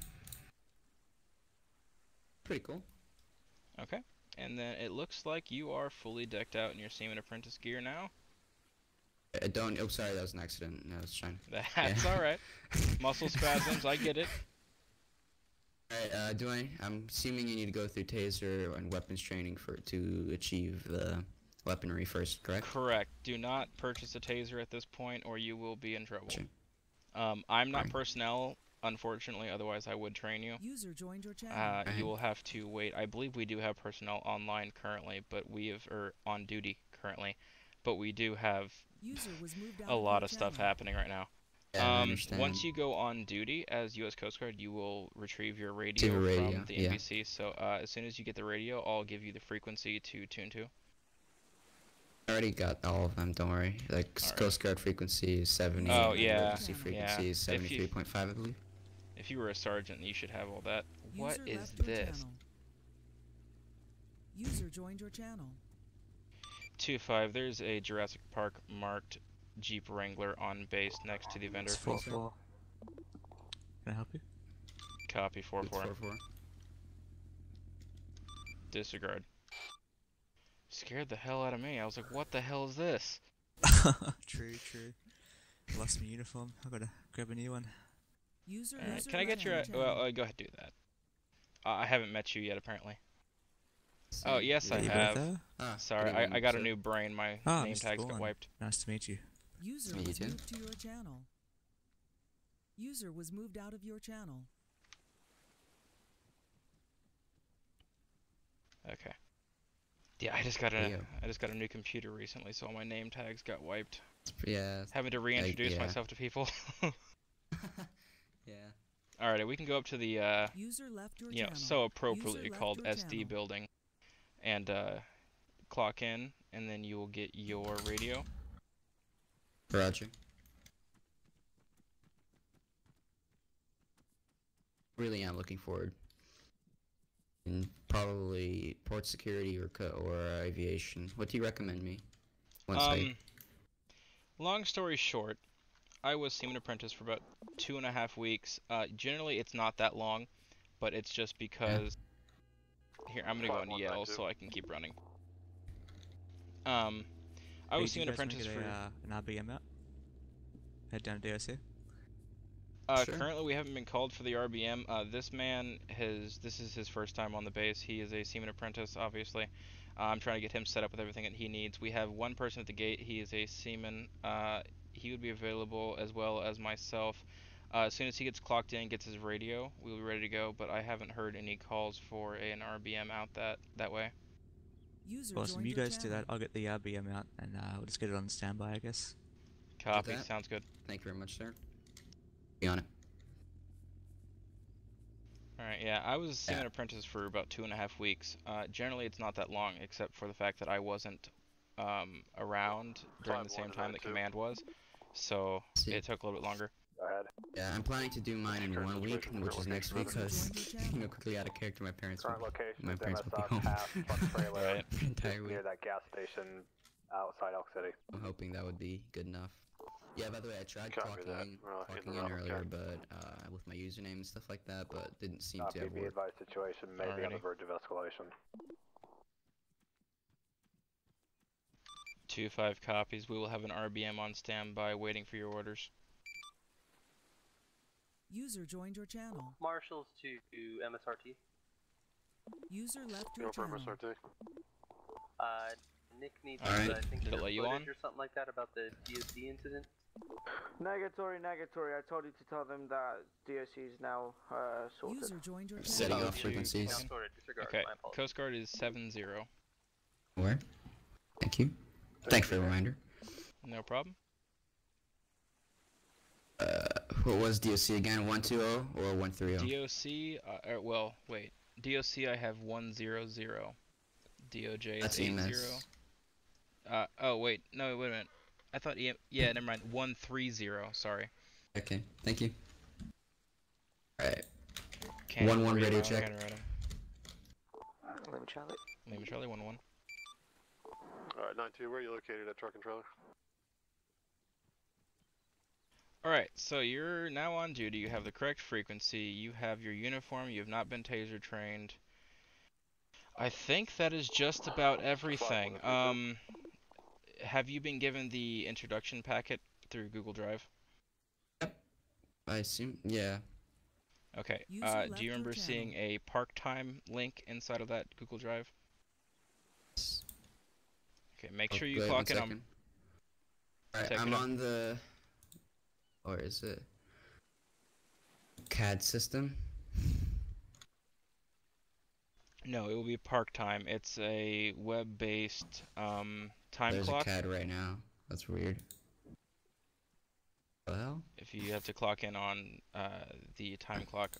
Speaker 17: Pretty cool.
Speaker 3: Okay, and then it looks like you are fully decked out in your Seaman Apprentice gear now.
Speaker 17: I don't. Oh, sorry, that was an accident. No, I was trying.
Speaker 3: That's alright. Muscle spasms, I get it.
Speaker 17: Alright, I'm assuming you need to go through taser and weapons training to achieve the weaponry first, correct?
Speaker 3: Correct. Do not purchase a taser at this point or you will be in trouble. I'm not personnel, unfortunately, otherwise I would train you.
Speaker 4: User joined your channel.
Speaker 3: You will have to wait. I believe we do have personnel online currently, but on duty currently, but we do have
Speaker 4: User was moved out
Speaker 3: a
Speaker 4: of
Speaker 3: lot
Speaker 4: your
Speaker 3: of stuff
Speaker 4: channel.
Speaker 3: happening right now.
Speaker 17: Yeah, I understand.
Speaker 3: Once you go on duty as U.S. Coast Guard, you will retrieve your radio,
Speaker 17: Receive a radio,
Speaker 3: from the
Speaker 17: yeah.
Speaker 3: NBC. So as soon as you get the radio, I'll give you the frequency to tune to.
Speaker 17: I already got all of them, don't worry. Like, Coast Guard frequency is 70.
Speaker 3: Oh, yeah.
Speaker 17: Emergency frequency is 73.5, I believe.
Speaker 3: If you were a sergeant, you should have all that. What
Speaker 4: User
Speaker 3: is
Speaker 4: left your
Speaker 3: this?
Speaker 4: channel. User joined your channel.
Speaker 3: 2-5, there's a Jurassic Park marked Jeep Wrangler on base next to the vendor.
Speaker 19: 4-4. Can I help you?
Speaker 3: Copy, 4-4.
Speaker 17: 4-4.
Speaker 3: Disregard. Scared the hell out of me. I was like, what the hell is this?
Speaker 19: True. Lost my uniform. I gotta grab a new one.
Speaker 3: Alright, can I get your... Well, go ahead and do that. I haven't met you yet, apparently. Oh, yes, I have. Sorry, I got a new brain. My name tags got wiped.
Speaker 19: Nice to meet you.
Speaker 4: User was moved to your channel. User was moved out of your channel.
Speaker 3: Okay. Yeah, I just got a new computer recently, so all my name tags got wiped.
Speaker 17: Yeah.
Speaker 3: Having to reintroduce myself to people.
Speaker 17: Yeah.
Speaker 3: Alright, we can go up to the
Speaker 4: User left your
Speaker 3: you know,
Speaker 4: channel.
Speaker 3: so appropriately
Speaker 4: User left
Speaker 3: called
Speaker 4: your
Speaker 3: SD
Speaker 4: channel.
Speaker 3: building, and clock in, and then you will get your radio.
Speaker 17: Roger. Really am looking forward. And probably port security or aviation. What do you recommend me?
Speaker 3: Long story short, I was Seaman Apprentice for about 2.5 weeks. Generally, it's not that long, but it's just because... Here, I'm gonna go on Yale so I can keep running. I was Seaman Apprentice for...
Speaker 19: an RBM out? Head down to DOC?
Speaker 3: Sure. Currently, we haven't been called for the RBM. This is his first time on the base. He is a Seaman Apprentice, obviously. I'm trying to get him set up with everything that he needs. We have one person at the gate. He is a Seaman. He would be available as well as myself. As soon as he gets clocked in, gets his radio, we'll be ready to go, but I haven't heard any calls for an RBM out that way.
Speaker 19: Awesome, you guys do that. I'll get the RBM out, and we'll just get it on standby, I guess.
Speaker 3: Copy, sounds good.
Speaker 17: Thank you very much, sir. Be on it.
Speaker 3: Alright, yeah, I was a Seaman Apprentice for about 2.5 weeks. Generally, it's not that long, except for the fact that I wasn't around during the same time that command was, so it took a little bit longer.
Speaker 11: Go ahead.
Speaker 17: Yeah, I'm planning to do mine in 1 week, which is next week, because, quickly out of character, my parents will be home
Speaker 11: right.
Speaker 17: entire week.
Speaker 11: Near that gas station outside Elk City.
Speaker 17: I'm hoping that would be good enough. Yeah, by the way, I tried clocking in earlier, but with my username and stuff like that, but didn't seem to have
Speaker 11: Be
Speaker 17: worked.
Speaker 11: advised situation may be on the verge of escalation.
Speaker 3: 2-5 copies. We will have an RBM on standby waiting for your orders.
Speaker 4: User joined your channel.
Speaker 21: Marshals to MSRT.
Speaker 4: User left your channel.
Speaker 20: MSRT.
Speaker 21: Nick needs
Speaker 3: I
Speaker 21: think
Speaker 3: Did it let you on?
Speaker 21: or something like that about the DOC incident.
Speaker 2: Negatory. I told you to tell them that DOC is now sorted.
Speaker 4: User joined your channel.
Speaker 17: Setting off frequencies.
Speaker 3: Okay, Coast Guard is 7-0.
Speaker 17: Where? Thank you. Thanks for the reminder.
Speaker 3: No problem.
Speaker 17: What was DOC again? 120 or 130?
Speaker 3: DOC, well, wait. DOC I have 100. DOJ is
Speaker 17: That's
Speaker 3: 80.
Speaker 17: EMS.
Speaker 3: Oh wait, no, wait a minute. I thought yeah, never mind. 130. Sorry.
Speaker 17: Okay, thank you. Alright.
Speaker 3: 1-1
Speaker 17: radio check.
Speaker 21: Lima Charlie.
Speaker 3: Lima Charlie 1-1.
Speaker 20: Alright, 9-2, where are you located at truck and trailer?
Speaker 3: Alright, so you're now on duty. You have the correct frequency. You have your uniform. You have not been taser trained. I think that is just about everything. Have you been given the introduction packet through Google Drive?
Speaker 17: Yep. I assume, yeah.
Speaker 3: Okay. Do you remember seeing a park time link inside of that Google Drive? Okay, make sure you clock in on...
Speaker 17: Alright, I'm on the... Or is it... CAD system?
Speaker 3: No, it will be park time. It's a web-based time
Speaker 17: There's
Speaker 3: clock.
Speaker 17: a CAD right now. That's weird. Well.
Speaker 3: If you have to clock in on the time clock.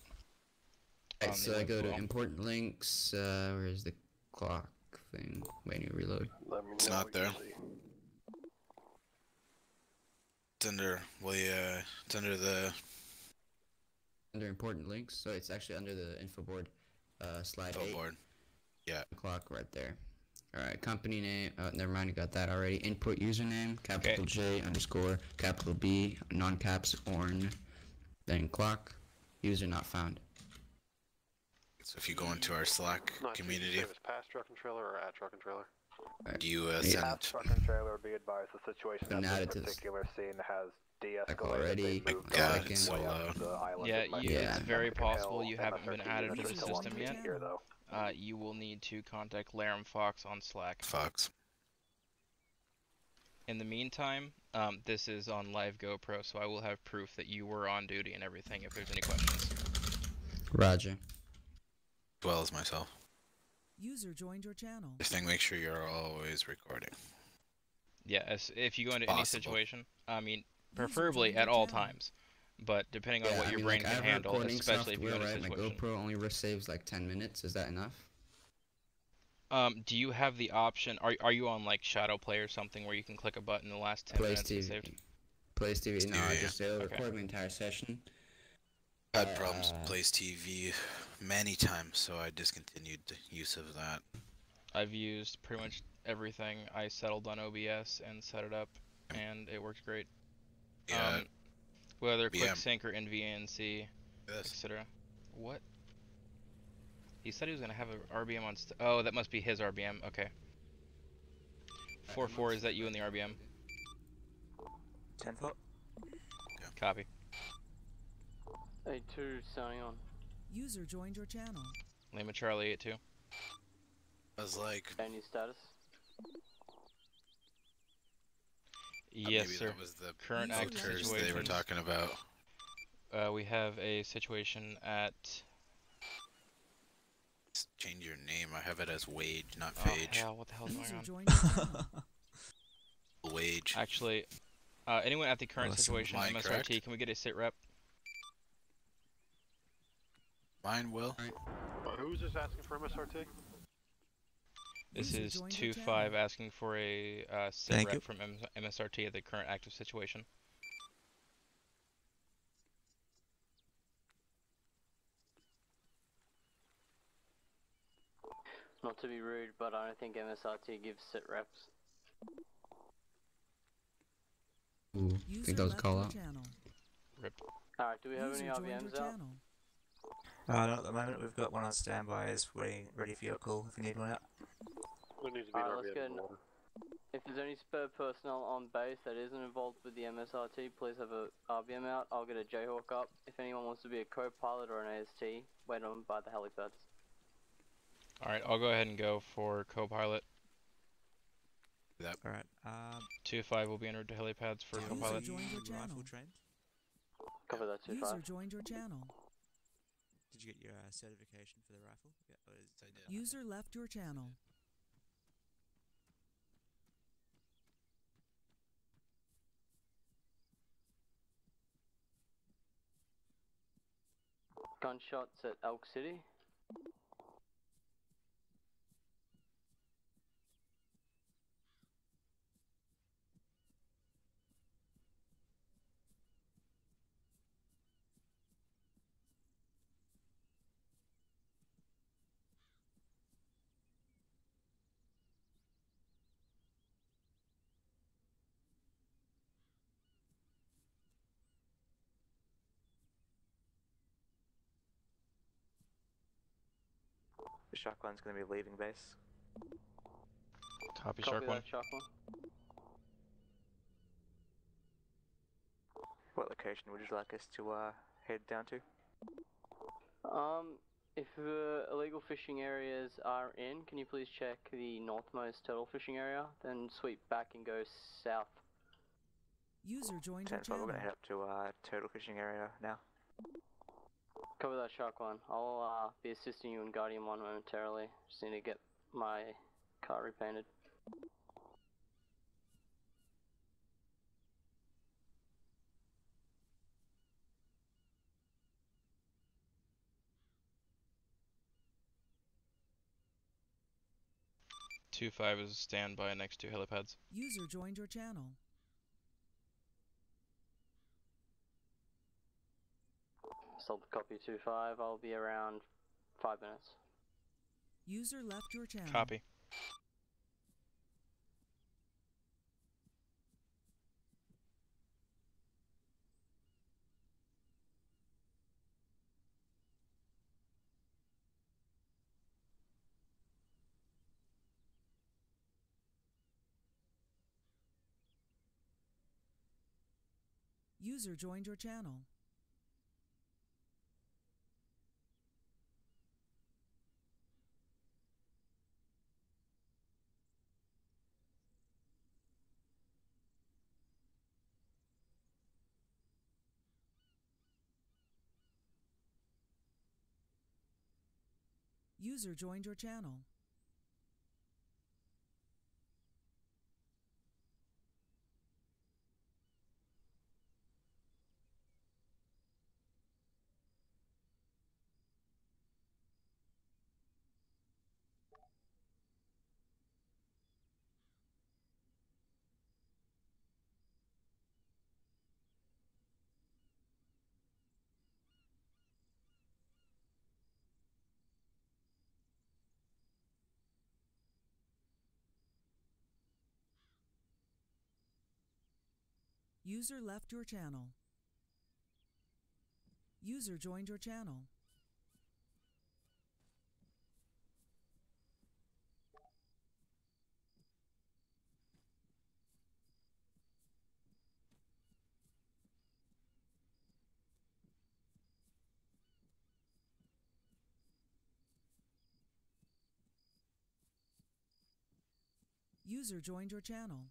Speaker 17: Alright, so I go to important links. Where's the clock thing? Waiting to reload.
Speaker 9: It's not there. It's under, well, yeah, it's under the...
Speaker 17: Under important links, so it's actually under the info board. Slide 8.
Speaker 9: Board. Yeah.
Speaker 17: Clock right there. Alright, company name. Oh, never mind, you got that already. Input username, capital J _ capital B, non-caps, ORN. Then clock. User not found.
Speaker 9: So if you go into our Slack community,
Speaker 20: It was past truck and trailer or at truck and trailer?
Speaker 9: do you send...
Speaker 11: Past truck and trailer would be advised the situation
Speaker 17: Been
Speaker 11: at
Speaker 17: added
Speaker 11: this
Speaker 17: to this
Speaker 11: particular scene has de-escalated.
Speaker 17: already.
Speaker 11: They moved
Speaker 9: God,
Speaker 11: on
Speaker 9: it's
Speaker 11: the way
Speaker 9: so
Speaker 11: up the island.
Speaker 3: Yeah,
Speaker 11: It might be
Speaker 3: it's very
Speaker 11: Mexican
Speaker 3: possible
Speaker 11: Hill.
Speaker 3: you haven't been
Speaker 11: MSRT
Speaker 3: added to
Speaker 11: units
Speaker 3: the
Speaker 11: are still
Speaker 3: system
Speaker 11: on
Speaker 3: yet.
Speaker 11: here, though.
Speaker 3: You will need to contact Laram Fox on Slack.
Speaker 9: Fox.
Speaker 3: In the meantime, this is on live GoPro, so I will have proof that you were on duty and everything if there's any questions.
Speaker 17: Roger.
Speaker 9: As well as myself.
Speaker 4: User joined your channel.
Speaker 9: Just make sure you're always recording.
Speaker 3: Yeah, if you go into any situation, I mean,
Speaker 4: User
Speaker 3: preferably
Speaker 4: joined
Speaker 3: at
Speaker 4: your
Speaker 3: all
Speaker 4: channel.
Speaker 3: times, but depending on
Speaker 17: Yeah,
Speaker 3: what
Speaker 17: I
Speaker 3: your
Speaker 17: mean,
Speaker 3: brain
Speaker 17: like, I
Speaker 3: can
Speaker 17: have a
Speaker 3: handle,
Speaker 17: recording
Speaker 3: especially if you go
Speaker 17: software,
Speaker 3: into a
Speaker 17: right?
Speaker 3: situation.
Speaker 17: My GoPro only saves like 10 minutes. Is that enough?
Speaker 3: Do you have the option? Are you on like Shadow Play or something where you can click a button in the last 10
Speaker 17: Place
Speaker 3: minutes and
Speaker 17: TV.
Speaker 3: saved?
Speaker 17: Place TV. No, I just
Speaker 3: Okay.
Speaker 17: record my entire session.
Speaker 9: Had problems with Place TV many times, so I discontinued the use of that.
Speaker 3: I've used pretty much everything. I settled on OBS and set it up, and it works great.
Speaker 9: Yeah.
Speaker 3: Whether
Speaker 9: VM.
Speaker 3: QuickSync or NVNC,
Speaker 9: Yes.
Speaker 3: etc. What? He said he was gonna have a RBM on. Oh, that must be his RBM. Okay. 4-4, is that you in the RBM?
Speaker 15: 10 foot.
Speaker 3: Copy.
Speaker 18: A2 signing on.
Speaker 4: User joined your channel.
Speaker 3: Lima Charlie 82.
Speaker 9: I was like...
Speaker 18: Any status?
Speaker 3: Yes,
Speaker 9: maybe
Speaker 3: sir.
Speaker 9: that was the
Speaker 3: Current active
Speaker 9: filters
Speaker 3: situation.
Speaker 9: they were talking about.
Speaker 3: We have a situation at...
Speaker 9: Change your name. I have it as Wage, not
Speaker 3: Oh,
Speaker 9: Phage.
Speaker 3: hell, what the hell's
Speaker 4: User
Speaker 3: going on?
Speaker 4: joined your channel.
Speaker 9: Wage.
Speaker 3: Actually, anyone at the current situation,
Speaker 9: Mine,
Speaker 3: MSRT,
Speaker 9: correct?
Speaker 3: can we get a sit rep?
Speaker 9: Mine will.
Speaker 20: Who's just asking for MSRT?
Speaker 3: This
Speaker 4: User
Speaker 3: is
Speaker 4: joined your
Speaker 3: 2-5
Speaker 4: channel.
Speaker 3: asking for a sit
Speaker 19: Thank
Speaker 3: rep
Speaker 19: you.
Speaker 3: from MSRT at the current active situation.
Speaker 18: Not to be rude, but I don't think MSRT gives sit reps.
Speaker 17: Ooh, I
Speaker 4: User
Speaker 17: think that was a
Speaker 4: left
Speaker 17: call
Speaker 4: your
Speaker 17: out.
Speaker 4: channel.
Speaker 3: Rip.
Speaker 18: Alright, do we have
Speaker 4: User
Speaker 18: any
Speaker 4: joined your
Speaker 18: RBMs out?
Speaker 4: channel.
Speaker 15: Not at the moment. We've got one on standby. Is ready for your call if you need one out.
Speaker 20: There needs to be an
Speaker 18: Alright, let's
Speaker 20: RBM
Speaker 18: go.
Speaker 20: in the water.
Speaker 18: If there's any spare personnel on base that isn't involved with the MSRT, please have a RBM out. I'll get a Jayhawk up. If anyone wants to be a co-pilot or an AST, wait on by the helipads.
Speaker 3: Alright, I'll go ahead and go for co-pilot.
Speaker 19: Alright,
Speaker 3: 2-5 will be entered to helipads for
Speaker 4: User
Speaker 3: co-pilot.
Speaker 4: joined your channel.
Speaker 19: rifle trained?
Speaker 18: Cover that 2-5.
Speaker 4: User joined your channel.
Speaker 19: Did you get your certification for the rifle? Yeah,
Speaker 9: I did.
Speaker 4: User left your channel.
Speaker 18: Gunshots at Elk City.
Speaker 15: The shotgun's going to be leaving base.
Speaker 3: Copy,
Speaker 18: Copy
Speaker 3: Shark 1.
Speaker 18: that, Shark 1.
Speaker 15: What location would you like us to head down to?
Speaker 18: If illegal fishing areas are in, can you please check the northmost turtle fishing area, then sweep back and go south.
Speaker 4: User joined your
Speaker 15: 10-4, we're
Speaker 4: channel.
Speaker 15: going to head up to turtle fishing area now.
Speaker 18: Cover that, Shark 1. I'll be assisting you in Guardian 1 momentarily. Just need to get my car repainted.
Speaker 3: 2-5 is standby next to helipads.
Speaker 4: User joined your channel.
Speaker 18: Solid copy 2-5. I'll be around 5 minutes.
Speaker 4: User left your channel.
Speaker 3: Copy.
Speaker 4: User joined your channel. User joined your channel. User left your channel. User joined your channel. User joined your channel.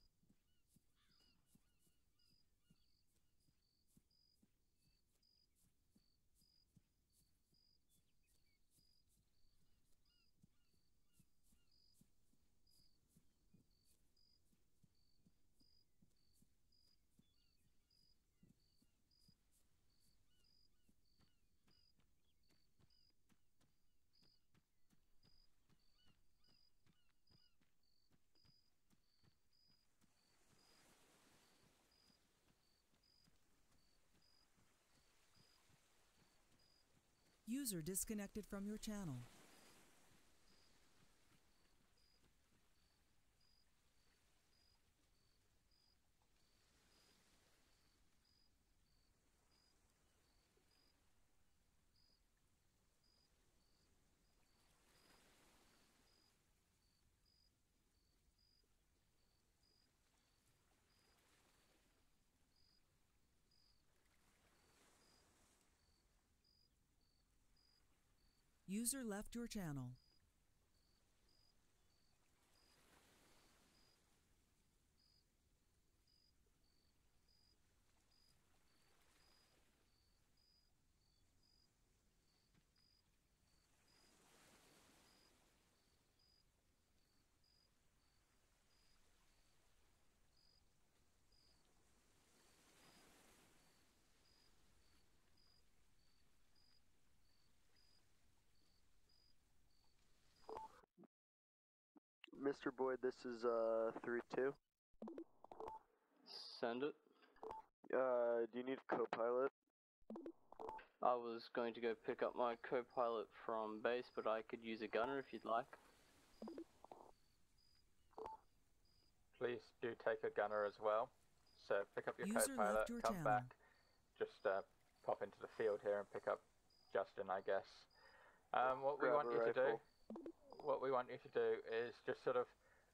Speaker 4: User disconnected from your channel. User left your channel.
Speaker 6: Mr. Boyd, this is 3-2.
Speaker 18: Send it.
Speaker 6: Do you need a co-pilot?
Speaker 18: I was going to go pick up my co-pilot from base, but I could use a gunner if you'd like.
Speaker 14: Please do take a gunner as well. So pick up your co-pilot, come back, just pop into the field here and pick up Justin, I guess. What we want you to do is just sort of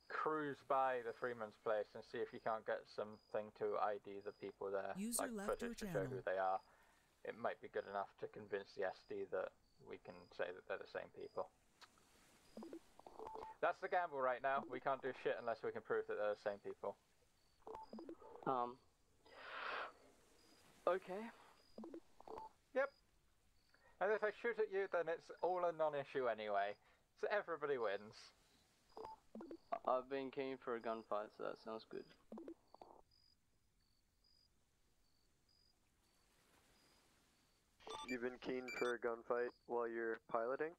Speaker 14: cruise by the Freeman's place and see if you can't get something to ID the people there,
Speaker 4: User
Speaker 14: like
Speaker 4: left your
Speaker 14: footage to show
Speaker 4: channel.
Speaker 14: who they are. It might be good enough to convince the SD that we can say that they're the same people. That's the gamble right now. We can't do shit unless we can prove that they're the same people.
Speaker 18: Okay.
Speaker 14: Yep. And if I shoot at you, then it's all a non-issue anyway. So everybody wins.
Speaker 18: I've been keen for a gunfight, so that sounds good.
Speaker 6: You've been keen for a gunfight while you're piloting?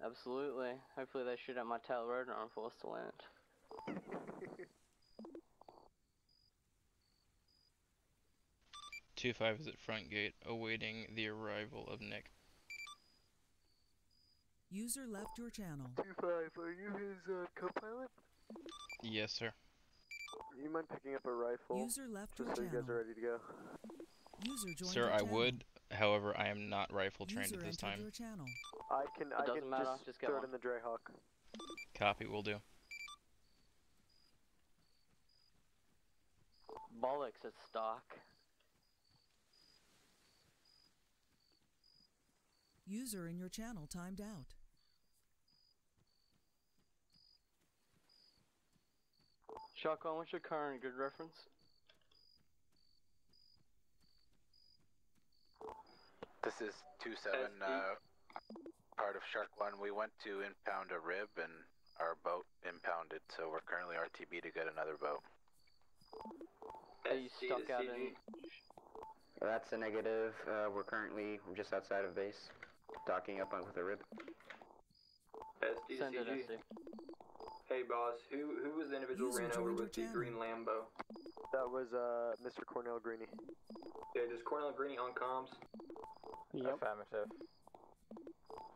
Speaker 18: Absolutely. Hopefully they shoot at my tail rotor and I'm forced to land.
Speaker 3: 2-5 is at front gate, awaiting the arrival of Nick.
Speaker 4: User left your channel.
Speaker 6: 2-5, are you his co-pilot?
Speaker 3: Yes, sir.
Speaker 6: You mind picking up a rifle?
Speaker 4: User left your
Speaker 6: just so you guys are ready to go.
Speaker 4: User joined
Speaker 3: Sir,
Speaker 4: your
Speaker 3: I
Speaker 4: channel.
Speaker 3: would. However, I am not rifle trained
Speaker 4: User
Speaker 3: at this
Speaker 4: entered
Speaker 3: time.
Speaker 4: your channel.
Speaker 6: I can
Speaker 18: doesn't matter, just get
Speaker 6: throw
Speaker 18: one.
Speaker 6: it in the Drehawk.
Speaker 3: Copy, will do.
Speaker 18: Bollocks, it's stock.
Speaker 4: User in your channel timed out.
Speaker 18: Shotgun, what's your current grid reference?
Speaker 10: This is 2-7, part of Shark 1. We went to impound a rib and our boat impounded, so we're currently RTB to get another boat.
Speaker 18: Are you stuck out in...
Speaker 17: That's a negative. We're currently just outside of base, docking up with a rib.
Speaker 14: SD
Speaker 18: Send it,
Speaker 14: CG.
Speaker 18: SD.
Speaker 14: Hey boss, who was the individual
Speaker 4: User
Speaker 14: ran over
Speaker 4: joined your
Speaker 14: with the
Speaker 4: channel.
Speaker 14: green Lambo?
Speaker 6: That was Mr. Cornell Greeny.
Speaker 14: Yeah, does Cornell Greeny on comms?
Speaker 18: Yep.
Speaker 14: Affirmative.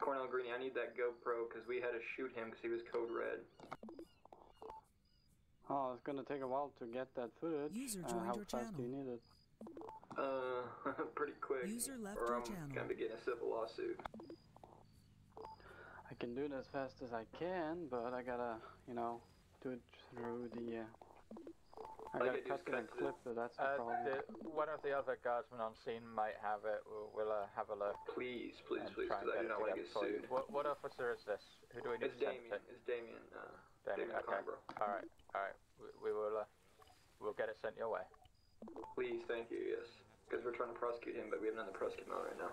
Speaker 14: Cornell Greeny, I need that GoPro because we had to shoot him because he was code red.
Speaker 18: Oh, it's gonna take a while to get that footage.
Speaker 4: User joined
Speaker 18: how
Speaker 4: your
Speaker 18: fast do you
Speaker 4: channel.
Speaker 18: need it?
Speaker 14: Pretty quick.
Speaker 4: User left
Speaker 14: or
Speaker 4: your
Speaker 14: I'm
Speaker 4: channel.
Speaker 14: gonna be getting a civil lawsuit.
Speaker 18: I can do it as fast as I can, but I gotta, you know, do it through the, I gotta cut it and clip it, that's the problem.
Speaker 14: One of the other guardsmen on scene might have it. We'll have a look. Please, please, please, because I do not want to get sued. What officer is this? Who do we need to send it? It's Damien. Damien, okay. Alright. We will, we'll get it sent your way. Please, thank you, yes. Because we're trying to prosecute him, but we have none to prosecute him on right now.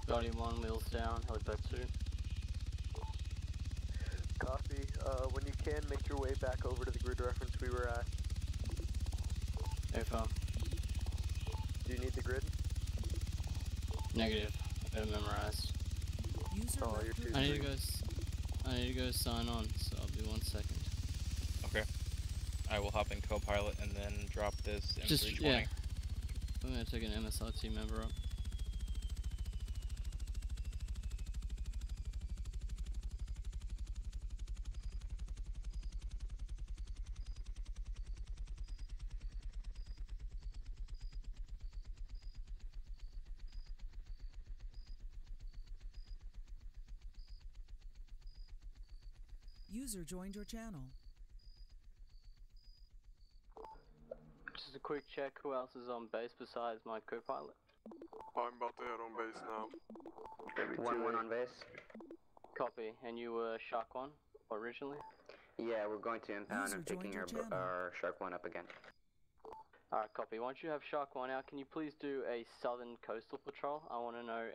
Speaker 18: Guardian 1, wheels down, helipad 2.
Speaker 6: Copy. When you can, make your way back over to the grid reference we were at.
Speaker 18: AFO.
Speaker 6: Do you need the grid?
Speaker 18: Negative. I got it memorized.
Speaker 4: User
Speaker 6: Oh,
Speaker 4: left
Speaker 6: you're
Speaker 4: your
Speaker 6: too
Speaker 18: I need to go sign on, so I'll be 1 second.
Speaker 3: Okay. I will hop in co-pilot and then drop this in
Speaker 18: Just,
Speaker 3: 320.
Speaker 18: yeah. I'm gonna take an MSRT member up.
Speaker 4: User joined your channel.
Speaker 18: Just a quick check, who else is on base besides my co-pilot?
Speaker 8: I'm about to head on base now.
Speaker 17: 1-1 on base.
Speaker 18: Copy, and you were Shark 1 originally?
Speaker 17: Yeah, we're going to impound
Speaker 4: User
Speaker 17: and picking
Speaker 4: joined your channel.
Speaker 17: our Shark 1 up again.
Speaker 18: Alright, copy. Once you have Shark 1 out, can you please do a southern coastal patrol? I want to know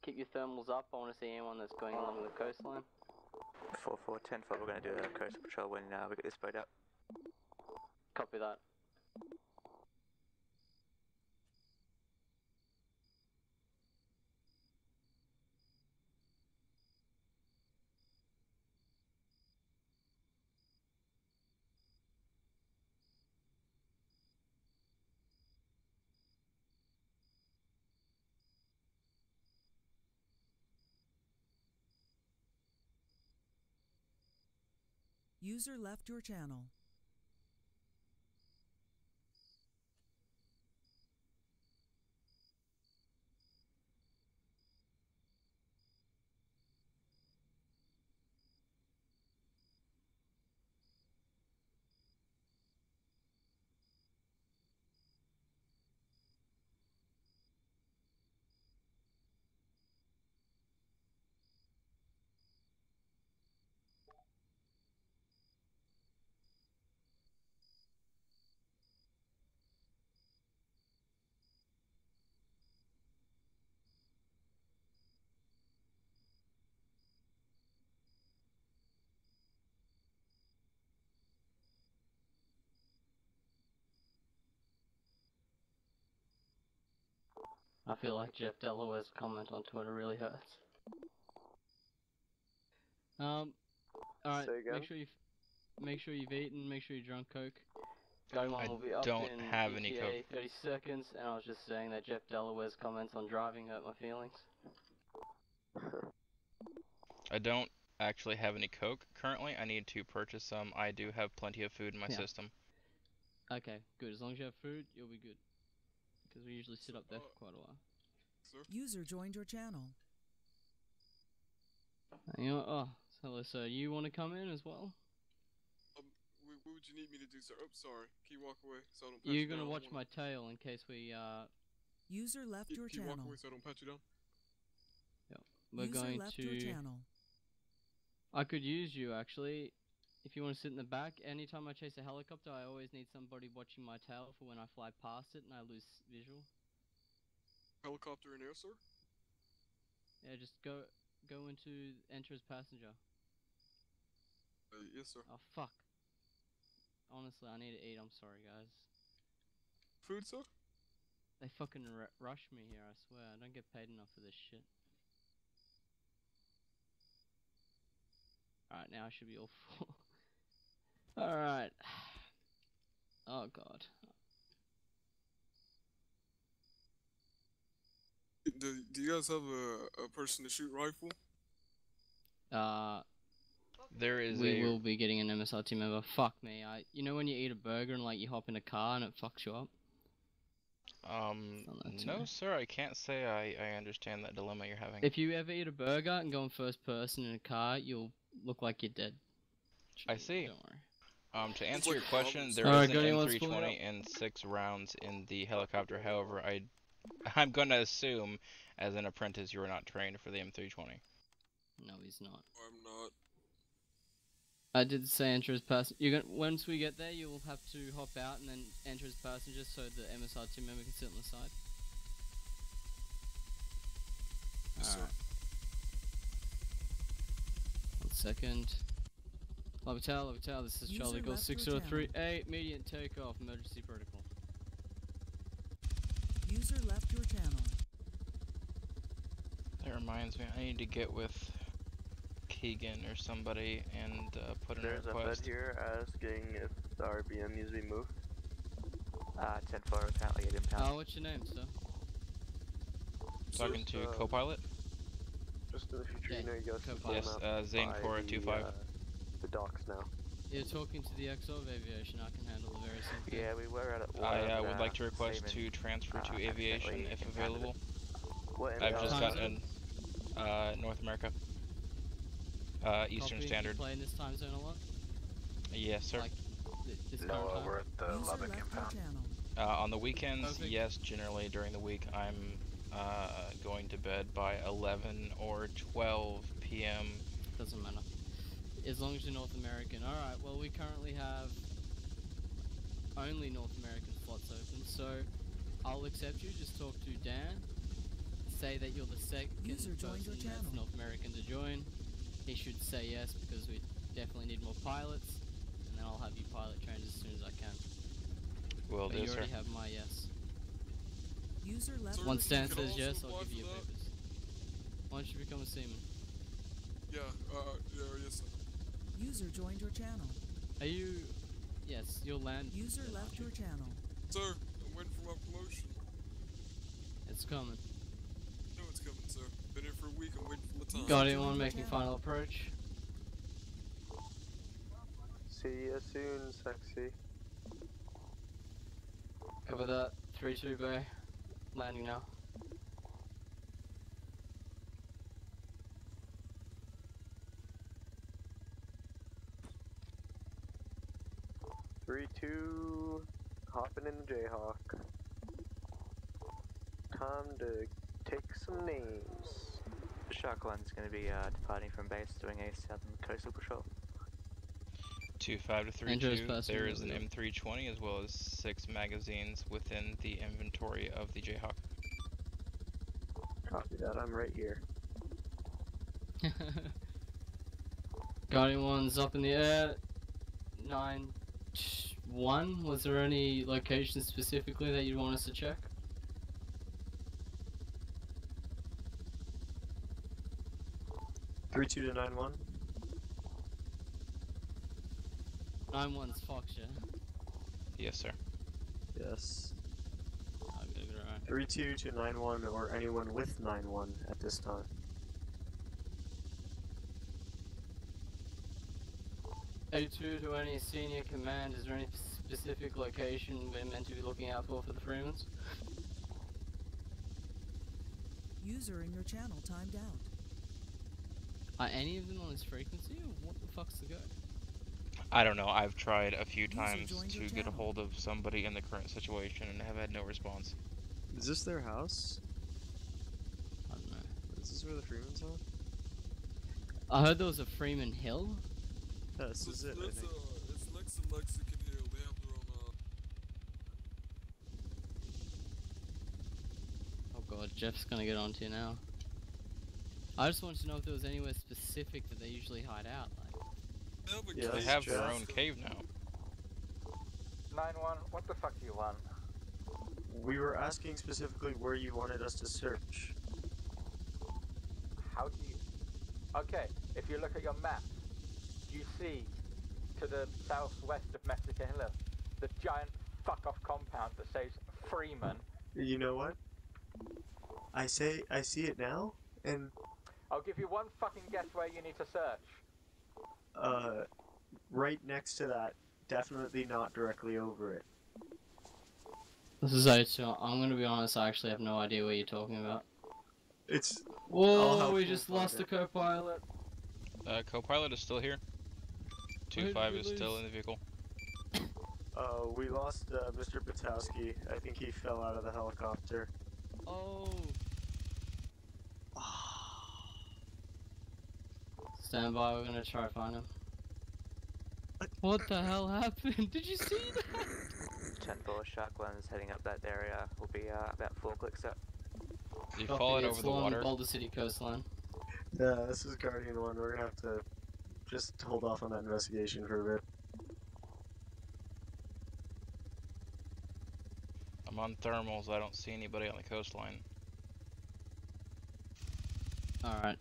Speaker 18: keep your thermals up, I want to see anyone that's going along the coastline.
Speaker 15: 4-4-10-4, we're going to do a coastal patrol when we get this boat up.
Speaker 18: Copy that.
Speaker 4: User left your channel.
Speaker 18: I feel like Jeff Delaware's comment on Twitter really hurts. Alright,
Speaker 6: Say again?
Speaker 18: make sure you've eaten, make sure you drunk Coke. Guiding one will be up
Speaker 3: don't
Speaker 18: in
Speaker 3: have any
Speaker 18: ETA
Speaker 3: Coke.
Speaker 18: 30 seconds, and I was just saying that Jeff Delaware's comments on driving hurt my feelings.
Speaker 3: I don't actually have any Coke currently. I need to purchase some. I do have plenty of food in my system.
Speaker 18: Okay, good. As long as you have food, you'll be good. Because we usually sit up there for quite a while.
Speaker 4: User joined your channel.
Speaker 18: You know, oh, hello sir, you want to come in as well?
Speaker 8: What would you need me to do, sir? Oh, sorry. Can you walk away so I don't pat
Speaker 18: You're
Speaker 8: you down?
Speaker 18: gonna watch my tail in case we,
Speaker 4: User left your
Speaker 8: Can you
Speaker 4: channel.
Speaker 8: walk away so I don't pat you down?
Speaker 18: Yep. We're
Speaker 4: User
Speaker 18: going
Speaker 4: left
Speaker 18: to...
Speaker 4: your channel.
Speaker 18: I could use you, actually. If you want to sit in the back, anytime I chase a helicopter, I always need somebody watching my tail for when I fly past it and I lose visual.
Speaker 8: Helicopter in air, sir?
Speaker 18: Yeah, just go into enter as passenger.
Speaker 8: Yes, sir.
Speaker 18: Oh, fuck. Honestly, I need to eat. I'm sorry, guys.
Speaker 8: Food, sir?
Speaker 18: They fucking rush me here, I swear. I don't get paid enough for this shit. Alright, now I should be all full. Alright. Oh, God.
Speaker 8: Do you guys have a person to shoot rifle?
Speaker 3: There is
Speaker 18: we will be getting an MSRT member. Fuck me. You know when you eat a burger and like you hop in a car and it fucks you up?
Speaker 3: No, sir, I can't say I understand that dilemma you're having.
Speaker 18: If you ever eat a burger and go in first person in a car, you'll look like you're dead.
Speaker 3: I see.
Speaker 18: Don't worry.
Speaker 3: To answer your question, there
Speaker 18: Alright,
Speaker 3: is an
Speaker 18: got anyone spooling
Speaker 3: M320 and 6 rounds in the helicopter. However, I'm gonna assume, as an apprentice, you are not trained for the M320.
Speaker 18: No, he's not.
Speaker 8: I'm not.
Speaker 18: I did say enter as passenger. Once we get there, you'll have to hop out and then enter as passenger so the MSRT member can sit on the side. Alright. 1 second. Lobby Tower, this is Charlie Gold 6038, immediate takeoff, emergency protocol.
Speaker 4: User left your channel.
Speaker 3: That reminds me, I need to get with Keegan or somebody and put in a
Speaker 6: There's
Speaker 3: request.
Speaker 6: a bed here asking if the RBM needs to be moved.
Speaker 1: 10-4, apparently it impound.
Speaker 18: What's your name, sir?
Speaker 3: Talking to co-pilot?
Speaker 6: Just in the future, you know, you guys
Speaker 3: Yes, Zane Cora 25.
Speaker 6: The docks now.
Speaker 18: You're talking to the XO of Aviation, I can handle the very same thing.
Speaker 1: Yeah, we were at it.
Speaker 3: I would like to request to transfer to aviation if available. I've just gotten North America. Eastern
Speaker 18: Copy.
Speaker 3: Standard.
Speaker 18: You play in this time zone a lot?
Speaker 3: Yes, sir.
Speaker 18: Like, this
Speaker 10: No,
Speaker 18: current time?
Speaker 10: we're at the Lubbock impound.
Speaker 3: On the weekends,
Speaker 18: Perfect.
Speaker 3: yes. Generally, during the week, I'm going to bed by 11 or 12 p.m.
Speaker 18: Doesn't matter. As long as you're North American. Alright, well we currently have only North American slots open, so I'll accept you. Just talk to Dan. Say that you're the second person that's North American to join. He should say yes because we definitely need more pilots, and then I'll have you pilot trained as soon as I can.
Speaker 3: Will do,
Speaker 18: you
Speaker 3: sir.
Speaker 18: already have my yes.
Speaker 4: User left.
Speaker 18: Once Dan says yes, I'll give you your papers. Why don't you become a seaman?
Speaker 8: Yeah, yes, sir.
Speaker 4: User joined your channel.
Speaker 18: Are you... Yes, you'll land...
Speaker 4: User left your channel.
Speaker 8: Sir, I'm waiting for my promotion.
Speaker 18: It's coming.
Speaker 8: No, it's coming, sir. Been here for a week, I'm waiting for my time.
Speaker 18: Got anyone making final approach?
Speaker 6: See you soon, sexy.
Speaker 18: Cover that. 3-2 bay. Landing now.
Speaker 6: Three, two, hopping in the Jayhawk. Time to take some names.
Speaker 1: Shark One's going to be departing from base, doing a southern coastal patrol.
Speaker 3: 25 to 32. There is an M320 as well as 6 magazines within the inventory of the Jayhawk.
Speaker 6: Copy that. I'm right here.
Speaker 18: Guardian 1's up in the air. 9-1. Was there any location specifically that you'd want us to check?
Speaker 6: 3-2 to 9-1.
Speaker 18: 9-1's Fox, yeah?
Speaker 3: Yes, sir.
Speaker 6: Yes.
Speaker 18: I'll get it right.
Speaker 6: 3-2 to 9-1 or anyone with 9-1 at this time.
Speaker 18: A2 to any senior command, is there any specific location we're meant to be looking out for the Freemans?
Speaker 4: User in your channel timed out.
Speaker 18: Are any of them on this frequency, or what the fuck's the go?
Speaker 3: I don't know. I've tried a few
Speaker 4: User
Speaker 3: times
Speaker 4: joined
Speaker 3: to
Speaker 4: your
Speaker 3: get a
Speaker 4: channel.
Speaker 3: hold of somebody in the current situation and have had no response.
Speaker 16: Is this their house?
Speaker 18: I don't know.
Speaker 16: Is this where the Freemans are?
Speaker 18: I heard there was a Freeman Hill.
Speaker 16: Yeah, this is it, I think.
Speaker 8: It's next to Mexican Hill. They have their own,
Speaker 18: Oh god, Jeff's gonna get onto you now. I just wanted to know if there was anywhere specific that they usually hide out, like.
Speaker 3: They have their own cave now.
Speaker 14: 9-1, what the fuck do you want?
Speaker 6: We were asking specifically where you wanted us to search.
Speaker 14: How do you... Okay, if you look at your map, you see to the southwest of Mexican Hill the giant fuck-off compound that says Freeman.
Speaker 6: You know what? I see it now, and
Speaker 14: I'll give you one fucking guess where you need to search.
Speaker 6: right next to that, definitely not directly over it.
Speaker 18: This is A2. I'm gonna be honest, I actually have no idea what you're talking about.
Speaker 6: It's...
Speaker 18: Whoa, we just lost the co-pilot.
Speaker 3: Co-pilot is still here. 2-5 is still in the vehicle.
Speaker 6: We lost Mr. Batowski. I think he fell out of the helicopter.
Speaker 18: Oh. Stand by, we're gonna try to find him. What the hell happened? Did you see that?
Speaker 1: 10-4 Shark One's heading up that area. Will be about 4 clicks up.
Speaker 3: You fall it over the water.
Speaker 18: Boulder City coastline.
Speaker 6: Yeah, this is Guardian 1. We're gonna have to just hold off on that investigation for a bit.
Speaker 3: I'm on thermals. I don't see anybody on the coastline.
Speaker 18: Alright.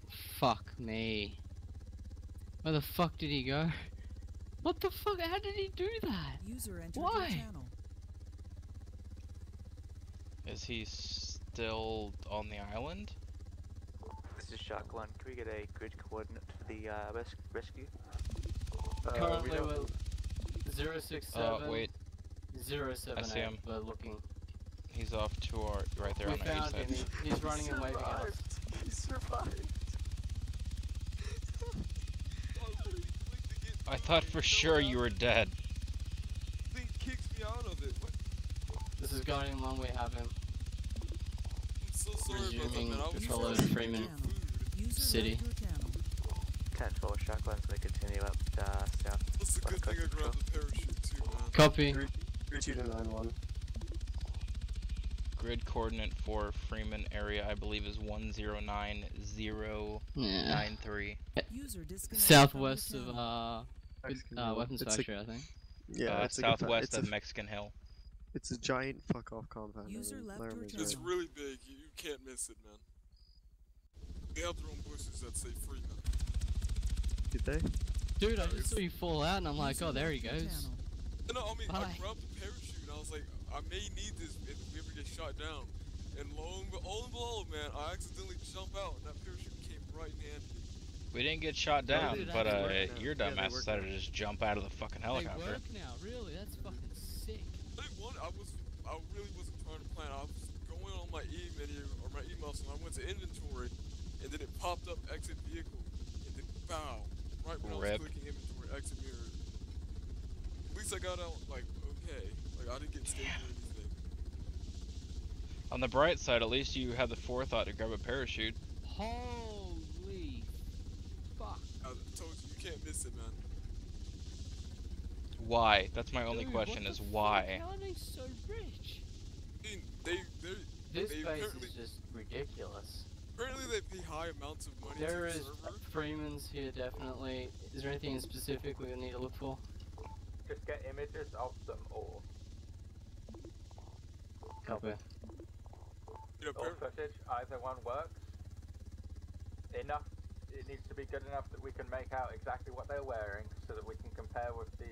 Speaker 18: Fuck me. Where the fuck did he go? What the fuck? How did he do that?
Speaker 4: User entered
Speaker 18: Why?
Speaker 4: your channel.
Speaker 3: Is he still on the island?
Speaker 1: This is Shark One. Can we get a grid coordinate for the rescue?
Speaker 18: Currently we're 067.
Speaker 3: Wait.
Speaker 18: 078.
Speaker 3: I see him.
Speaker 18: We're looking.
Speaker 3: He's off to our right there
Speaker 18: We
Speaker 3: on our
Speaker 18: found
Speaker 3: east
Speaker 18: him.
Speaker 3: side.
Speaker 18: He's running and waving at us.
Speaker 6: He survived.
Speaker 3: I thought for sure you were dead.
Speaker 8: Thing kicks me out of it. What?
Speaker 18: This is Guardian 1, we have him.
Speaker 8: I'm so sorry about that,
Speaker 18: Resuming
Speaker 8: man. I was
Speaker 18: control
Speaker 8: trying
Speaker 18: over
Speaker 8: to
Speaker 18: Freeman
Speaker 4: User
Speaker 18: City.
Speaker 4: left your channel.
Speaker 1: 10-4 Shark One's going to continue up south.
Speaker 8: That's a good thing I grabbed the parachute too, man.
Speaker 18: Copy.
Speaker 6: 3-2 to 9-1.
Speaker 3: Grid coordinate for Freeman area, I believe, is 109093.
Speaker 4: User disconnected
Speaker 18: Southwest
Speaker 4: from your
Speaker 18: of
Speaker 4: channel.
Speaker 18: weapons
Speaker 16: It's
Speaker 18: factory, I think.
Speaker 16: Yeah, it's
Speaker 3: southwest
Speaker 16: it's
Speaker 3: of Mexican Hill.
Speaker 16: It's a giant fuck off compound.
Speaker 4: User left your
Speaker 16: Laramie's
Speaker 8: It's
Speaker 4: channel.
Speaker 8: really big. You can't miss it, man. They have their own bushes that say Freeman.
Speaker 16: Did they?
Speaker 18: Dude, I just saw you fall out and I'm like, oh, there he goes.
Speaker 8: No, I mean, I
Speaker 18: Bye.
Speaker 8: grabbed the parachute and I was like, I may need this if we ever get shot down. And all and behold, man, I accidentally jump out and that parachute came right in handy.
Speaker 3: We didn't get shot down,
Speaker 18: dude,
Speaker 3: but
Speaker 18: they work
Speaker 16: now.
Speaker 3: your
Speaker 16: Yeah, they
Speaker 3: dumbass
Speaker 16: work
Speaker 3: decided
Speaker 16: now.
Speaker 3: to just jump out of the fucking
Speaker 18: They
Speaker 3: helicopter.
Speaker 18: work now, really? That's fucking sick.
Speaker 8: I really wasn't trying to plan. I was going on my my emails and I went to inventory and then it popped up exit vehicle and then bow. Right when I
Speaker 3: Rip.
Speaker 8: was clicking inventory, exit mirror. At least I got out like okay. Like I didn't get scared or anything.
Speaker 3: On the bright side, at least you had the forethought to grab a parachute.
Speaker 18: Holy fuck.
Speaker 8: I told you, you can't miss it, man.
Speaker 3: Why? That's my only
Speaker 18: Dude,
Speaker 3: question
Speaker 18: what
Speaker 3: is
Speaker 18: the
Speaker 3: why?
Speaker 18: fuck? How are they so rich?
Speaker 8: I mean,
Speaker 18: This
Speaker 8: they
Speaker 18: base
Speaker 8: apparently,
Speaker 18: is just ridiculous.
Speaker 8: apparently they pay high amounts of money
Speaker 18: There
Speaker 8: to
Speaker 18: is
Speaker 8: the server.
Speaker 18: Freeman's here, definitely. Is there anything in specific we need to look for?
Speaker 14: Just get images of them all.
Speaker 18: Copy.
Speaker 8: You know,
Speaker 14: All footage, either one works. Enough it needs to be good enough that we can make out exactly what they're wearing, so that we can compare with the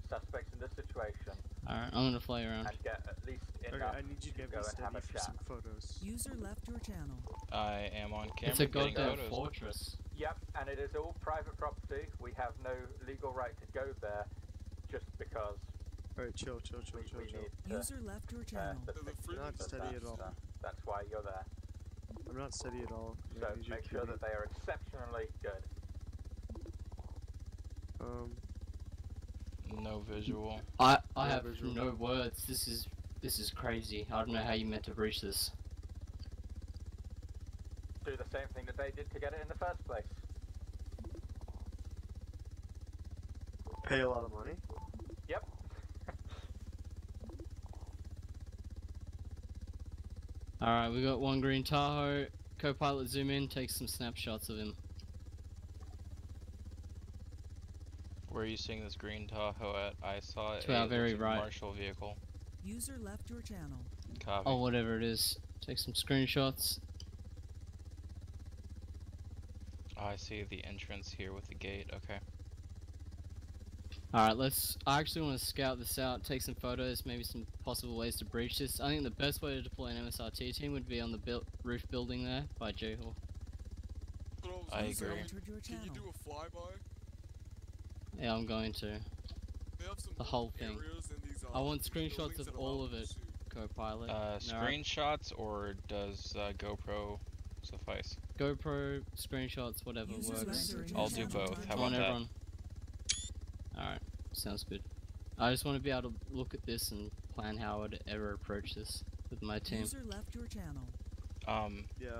Speaker 14: suspects in this situation.
Speaker 18: Alright, I'm gonna fly around.
Speaker 14: And get at least
Speaker 16: Okay,
Speaker 14: enough
Speaker 16: I need you to get
Speaker 14: go
Speaker 16: me
Speaker 14: and have
Speaker 16: steady
Speaker 14: a
Speaker 16: for
Speaker 14: chat.
Speaker 16: some photos.
Speaker 4: User left your channel.
Speaker 3: I am on camera.
Speaker 18: It's a
Speaker 3: getting
Speaker 18: goddamn
Speaker 3: photos.
Speaker 18: fortress.
Speaker 14: Yep, and it is all private property. We have no legal right to go there, just because.
Speaker 16: Alright, chill.
Speaker 14: We need to,
Speaker 4: User left your channel.
Speaker 16: I'm not steady at all.
Speaker 14: That's why you're there.
Speaker 16: I'm not steady at all.
Speaker 14: So
Speaker 16: I need you
Speaker 14: make
Speaker 16: to
Speaker 14: sure
Speaker 16: be-
Speaker 14: that they are exceptionally good.
Speaker 3: No visual.
Speaker 18: I have no words. This is crazy. I don't know how you meant to breach this.
Speaker 14: Do the same thing that they did to get it in the first place.
Speaker 16: Pay a lot of money?
Speaker 14: Yep.
Speaker 18: Alright, we got one green Tahoe. Co-pilot zoom in, take some snapshots of him.
Speaker 3: Where are you seeing this green Tahoe at? I saw it.
Speaker 18: To our very right.
Speaker 3: Marshal vehicle.
Speaker 4: User left your channel.
Speaker 3: Copy.
Speaker 18: Oh, whatever it is. Take some screenshots.
Speaker 3: Oh, I see the entrance here with the gate. Okay.
Speaker 18: Alright, I actually want to scout this out, take some photos, maybe some possible ways to breach this. I think the best way to deploy an MSRT team would be on the roof building there by J-Hall.
Speaker 3: I agree.
Speaker 8: Can you do a flyby?
Speaker 18: Yeah, I'm going to.
Speaker 8: They have some
Speaker 18: The whole thing.
Speaker 8: areas in these,
Speaker 18: I want screenshots
Speaker 8: buildings
Speaker 18: of
Speaker 8: that
Speaker 18: all
Speaker 8: allow
Speaker 18: of it, co-pilot.
Speaker 3: Screenshots or does GoPro suffice?
Speaker 18: GoPro, screenshots, whatever works.
Speaker 3: I'll do both. How
Speaker 18: Come on,
Speaker 3: about that?
Speaker 18: everyone. Alright, sounds good. I just want to be able to look at this and plan how I'd ever approach this with my team.
Speaker 4: User left your channel.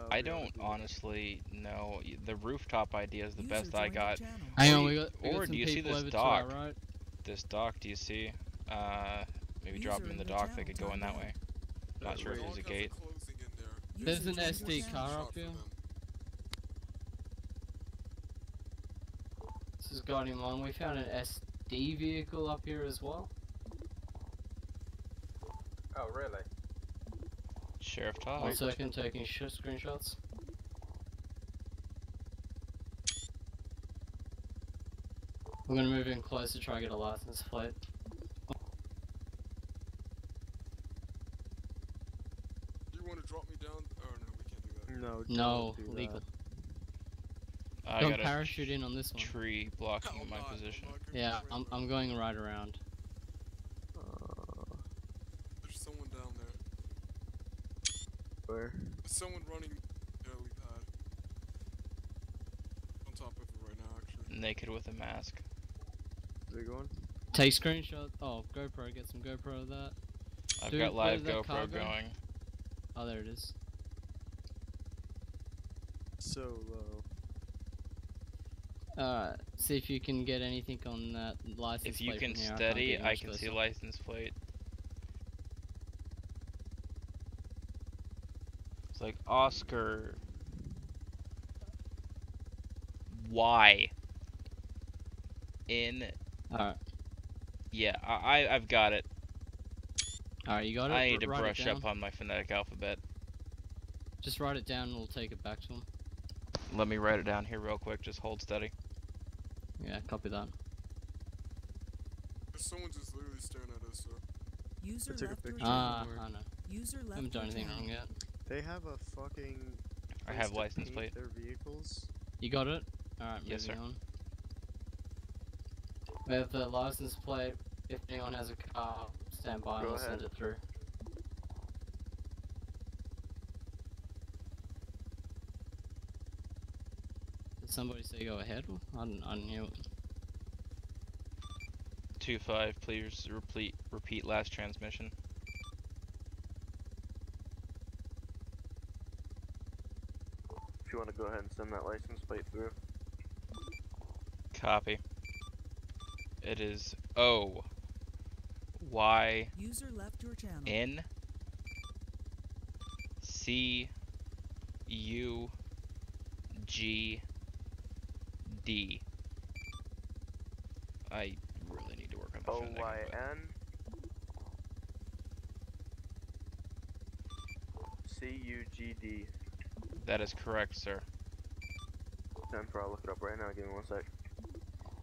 Speaker 3: I don't honestly know. The rooftop idea is the best I got.
Speaker 18: Hang on, we got
Speaker 3: Or
Speaker 18: some
Speaker 3: do you see
Speaker 18: people
Speaker 3: this
Speaker 18: over to our
Speaker 3: dock?
Speaker 18: right.
Speaker 3: This dock, do you see? Maybe drop them in the dock. They could go in that way. Not sure if there's a gate.
Speaker 18: There's an SD car up here. This is Guardian 1. We found an SD vehicle up here as well.
Speaker 14: Oh, really?
Speaker 3: Sheriff Todd.
Speaker 18: 1 second, taking screenshots. I'm gonna move in close to try to get a license plate.
Speaker 8: You want to drop me down? Oh no, we can't do that.
Speaker 18: No, legal.
Speaker 3: I
Speaker 18: Don't
Speaker 3: got a
Speaker 18: parachute in on this one.
Speaker 3: tree blocking my position.
Speaker 18: Yeah, I'm going right around.
Speaker 8: There's someone down there.
Speaker 16: Where?
Speaker 8: There's someone running helipad. On top of it right now, actually.
Speaker 3: Naked with a mask.
Speaker 16: Big one?
Speaker 18: Take screenshot. Oh, GoPro. Get some GoPro of that.
Speaker 3: I've
Speaker 18: Dude,
Speaker 3: got
Speaker 18: where
Speaker 3: live
Speaker 18: did that car
Speaker 3: GoPro
Speaker 18: go?
Speaker 3: going.
Speaker 18: Oh, there it is.
Speaker 16: So low.
Speaker 18: See if you can get anything on that license
Speaker 3: If you
Speaker 18: plate
Speaker 3: can
Speaker 18: from here.
Speaker 3: steady,
Speaker 18: can't
Speaker 3: I
Speaker 18: get
Speaker 3: can
Speaker 18: much
Speaker 3: see
Speaker 18: closer.
Speaker 3: license plate. It's like Oscar. Y. In.
Speaker 18: Alright.
Speaker 3: Yeah, I've got it.
Speaker 18: Alright, you got it?
Speaker 3: I need to
Speaker 18: Write it
Speaker 3: brush
Speaker 18: down.
Speaker 3: up on my phonetic alphabet.
Speaker 18: Just write it down and we'll take it back to him.
Speaker 3: Let me write it down here real quick. Just hold steady.
Speaker 18: Yeah, copy that.
Speaker 8: There's someone just literally staring at us, sir.
Speaker 4: User
Speaker 16: took a
Speaker 4: left your
Speaker 16: picture.
Speaker 18: Ah,
Speaker 4: channel.
Speaker 18: I know.
Speaker 4: User left
Speaker 18: Haven't done
Speaker 4: your
Speaker 18: anything
Speaker 4: channel.
Speaker 18: wrong yet.
Speaker 16: They have a fucking.
Speaker 3: I
Speaker 16: place
Speaker 3: have
Speaker 16: to
Speaker 3: license
Speaker 16: paint
Speaker 3: plate.
Speaker 16: Their vehicles.
Speaker 18: You got it? Alright,
Speaker 3: Yes,
Speaker 18: moving
Speaker 3: sir.
Speaker 18: on. We have the license plate. If anyone has a car, stand by and
Speaker 6: Go
Speaker 18: we'll send
Speaker 6: ahead.
Speaker 18: it through. Did somebody say go ahead? I didn't hear it.
Speaker 3: 2-5, please repeat last transmission.
Speaker 6: If you want to go ahead and send that license plate through.
Speaker 3: Copy. It is O Y
Speaker 4: User left your channel.
Speaker 3: N C U G D. I really need to work on the phonetic alphabet.
Speaker 6: OYN CUGD.
Speaker 3: That is correct, sir.
Speaker 6: 10-4, I'll look it up right now, give me 1 sec.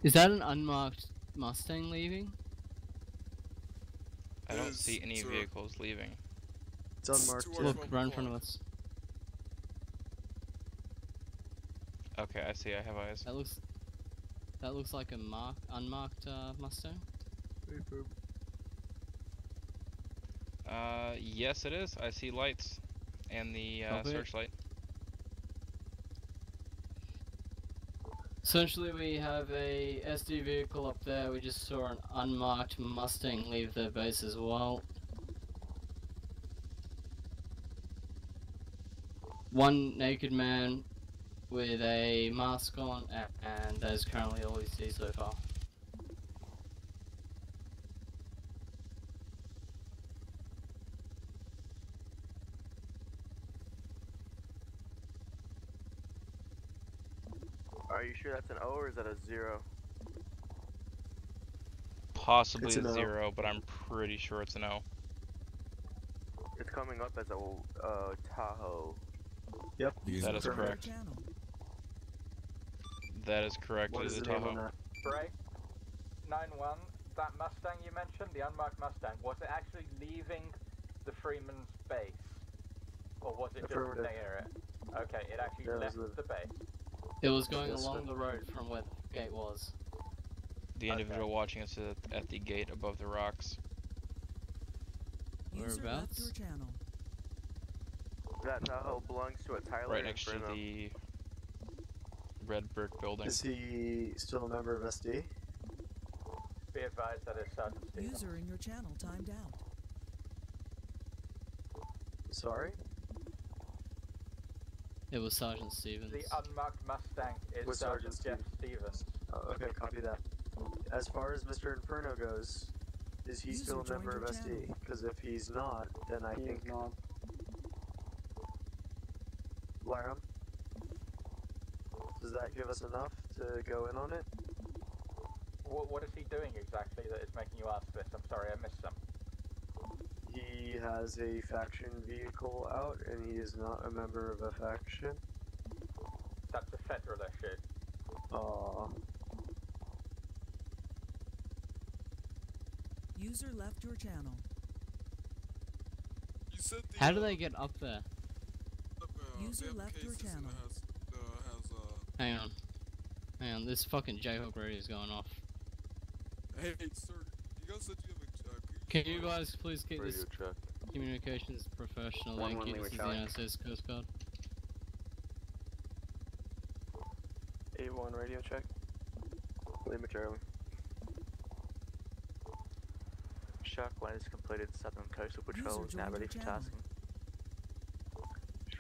Speaker 18: Is that an unmarked Mustang leaving?
Speaker 3: I don't see any vehicles leaving.
Speaker 16: It's unmarked.
Speaker 18: Look, right in front of us.
Speaker 3: Okay, I see. I have eyes.
Speaker 18: That looks like a unmarked Mustang.
Speaker 3: Yes, it is. I see lights and the searchlight.
Speaker 18: Essentially, we have a SD vehicle up there. We just saw an unmarked Mustang leave their base as well. One naked man with a mask on, and that is currently all we see so far.
Speaker 6: Are you sure that's an O or is that a 0?
Speaker 3: Possibly
Speaker 6: It's
Speaker 3: a
Speaker 6: an O.
Speaker 3: 0, but I'm pretty sure it's an O.
Speaker 6: It's coming up as a Tahoe.
Speaker 16: Yep.
Speaker 3: That is correct. That is correct.
Speaker 6: What
Speaker 3: It
Speaker 6: is
Speaker 3: is a
Speaker 6: the name on
Speaker 3: Tahoe.
Speaker 6: that?
Speaker 14: Bray, 9-1, that Mustang you mentioned, the unmarked Mustang, was it actually leaving the Freeman's base? Or was it just
Speaker 6: Affirmative.
Speaker 14: near it? Okay, it actually
Speaker 6: Yeah, it
Speaker 14: left
Speaker 6: was
Speaker 14: the base.
Speaker 18: It was going
Speaker 6: Yes,
Speaker 18: along
Speaker 6: sir.
Speaker 18: the road from where the gate was.
Speaker 3: The individual watching us at the gate above the rocks.
Speaker 4: User left your channel.
Speaker 6: That Tahoe belongs to a Tyler
Speaker 3: Right next to
Speaker 6: Inferno.
Speaker 3: the red brick building.
Speaker 16: Is he still a member of SD?
Speaker 14: Be advised that it's Sergeant Stevens.
Speaker 4: User in your channel timed out.
Speaker 16: Sorry?
Speaker 18: It was Sergeant Stevens.
Speaker 14: The unmarked Mustang is
Speaker 16: Was
Speaker 14: Sergeant
Speaker 16: Sergeant
Speaker 14: Jeff Stevens.
Speaker 16: Oh, okay, copy that. As far as Mr. Inferno goes, is he still a member of SD? Because if he's not, then I think...
Speaker 5: not.
Speaker 16: Laram? Does that give us enough to go in on it?
Speaker 14: What is he doing exactly that is making you ask this? I'm sorry, I missed some.
Speaker 16: He has a faction vehicle out, and he is not a member of a faction.
Speaker 14: That's a federal issue.
Speaker 16: Aww.
Speaker 4: User left your channel.
Speaker 8: You said the,
Speaker 18: How do they get up there?
Speaker 4: User left your channel.
Speaker 18: Hang on. Hang on, this fucking Jayhawk radio is going off.
Speaker 8: Hey, sir, you guys said you have a
Speaker 18: Can you guys please keep
Speaker 6: Radio
Speaker 18: this
Speaker 6: check.
Speaker 18: communications professional?
Speaker 6: 1-1
Speaker 18: Thank you.
Speaker 6: Lima
Speaker 18: This is the
Speaker 6: Charlie.
Speaker 18: United States Coast Guard.
Speaker 6: 8-1 radio check. Lima Charlie.
Speaker 1: Shark 1 has completed Southern Coastal Patrol, is now
Speaker 4: joined
Speaker 1: ready
Speaker 4: your
Speaker 1: for
Speaker 4: channel.
Speaker 1: tasking.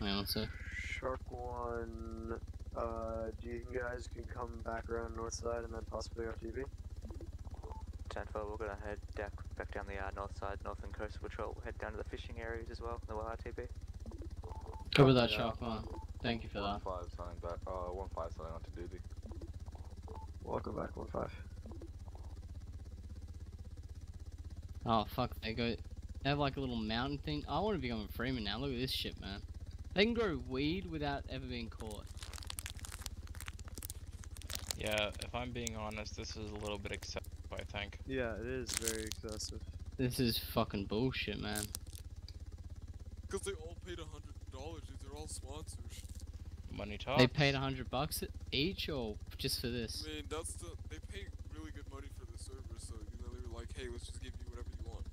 Speaker 18: Hang on, sir.
Speaker 16: Shark 1, do you guys can come back around north side and then possibly RTV?
Speaker 1: 10-4, we're gonna head back down the north side, Northern Coastal Patrol. We'll head down to the fishing areas as well, the YRTB.
Speaker 18: Cover that, Shark 1. Thank you for that.
Speaker 12: 1-5 signing back. 1-5 signing on to duty.
Speaker 16: Welcome back, 1-5.
Speaker 18: Oh fuck, they have like a little mountain thing. I want to become a Freeman now. Look at this shit, man. They can grow weed without ever being caught.
Speaker 3: Yeah, if I'm being honest, this is a little bit excessive, I think.
Speaker 16: Yeah, it is very excessive.
Speaker 18: This is fucking bullshit, man.
Speaker 8: Because they all paid $100. These are all sponsors.
Speaker 3: Money talks.
Speaker 18: They paid $100 each, or just for this?
Speaker 8: I mean, they pay really good money for the server, so you know they were like, hey, let's just give you whatever you want.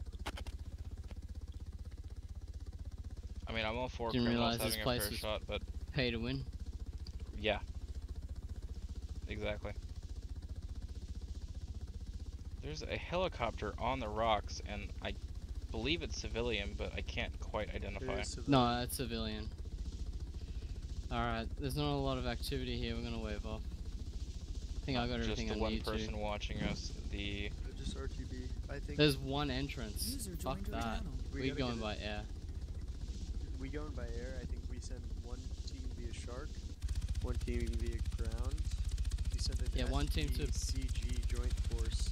Speaker 3: I mean, I'm all for
Speaker 18: Didn't
Speaker 3: criminals
Speaker 18: realize this
Speaker 3: having a
Speaker 18: place
Speaker 3: fair
Speaker 18: was
Speaker 3: shot, but
Speaker 18: pay to win.
Speaker 3: yeah. Exactly. There's a helicopter on the rocks, and I believe it's civilian, but I can't quite identify.
Speaker 18: No, that's civilian. Alright, there's not a lot of activity here. We're gonna wave off. I think I got everything
Speaker 3: Just
Speaker 18: I
Speaker 3: the one
Speaker 18: need
Speaker 3: person
Speaker 18: to.
Speaker 3: watching us. The
Speaker 16: Just RTB. I think
Speaker 18: There's one entrance.
Speaker 4: User
Speaker 18: Fuck
Speaker 4: joined your
Speaker 18: that.
Speaker 4: channel.
Speaker 18: We
Speaker 16: gotta
Speaker 18: going
Speaker 16: get
Speaker 18: by air.
Speaker 16: we going by air. I think we send one team via Shark, one team via ground. We send an
Speaker 18: Yeah, one team to
Speaker 16: CG joint force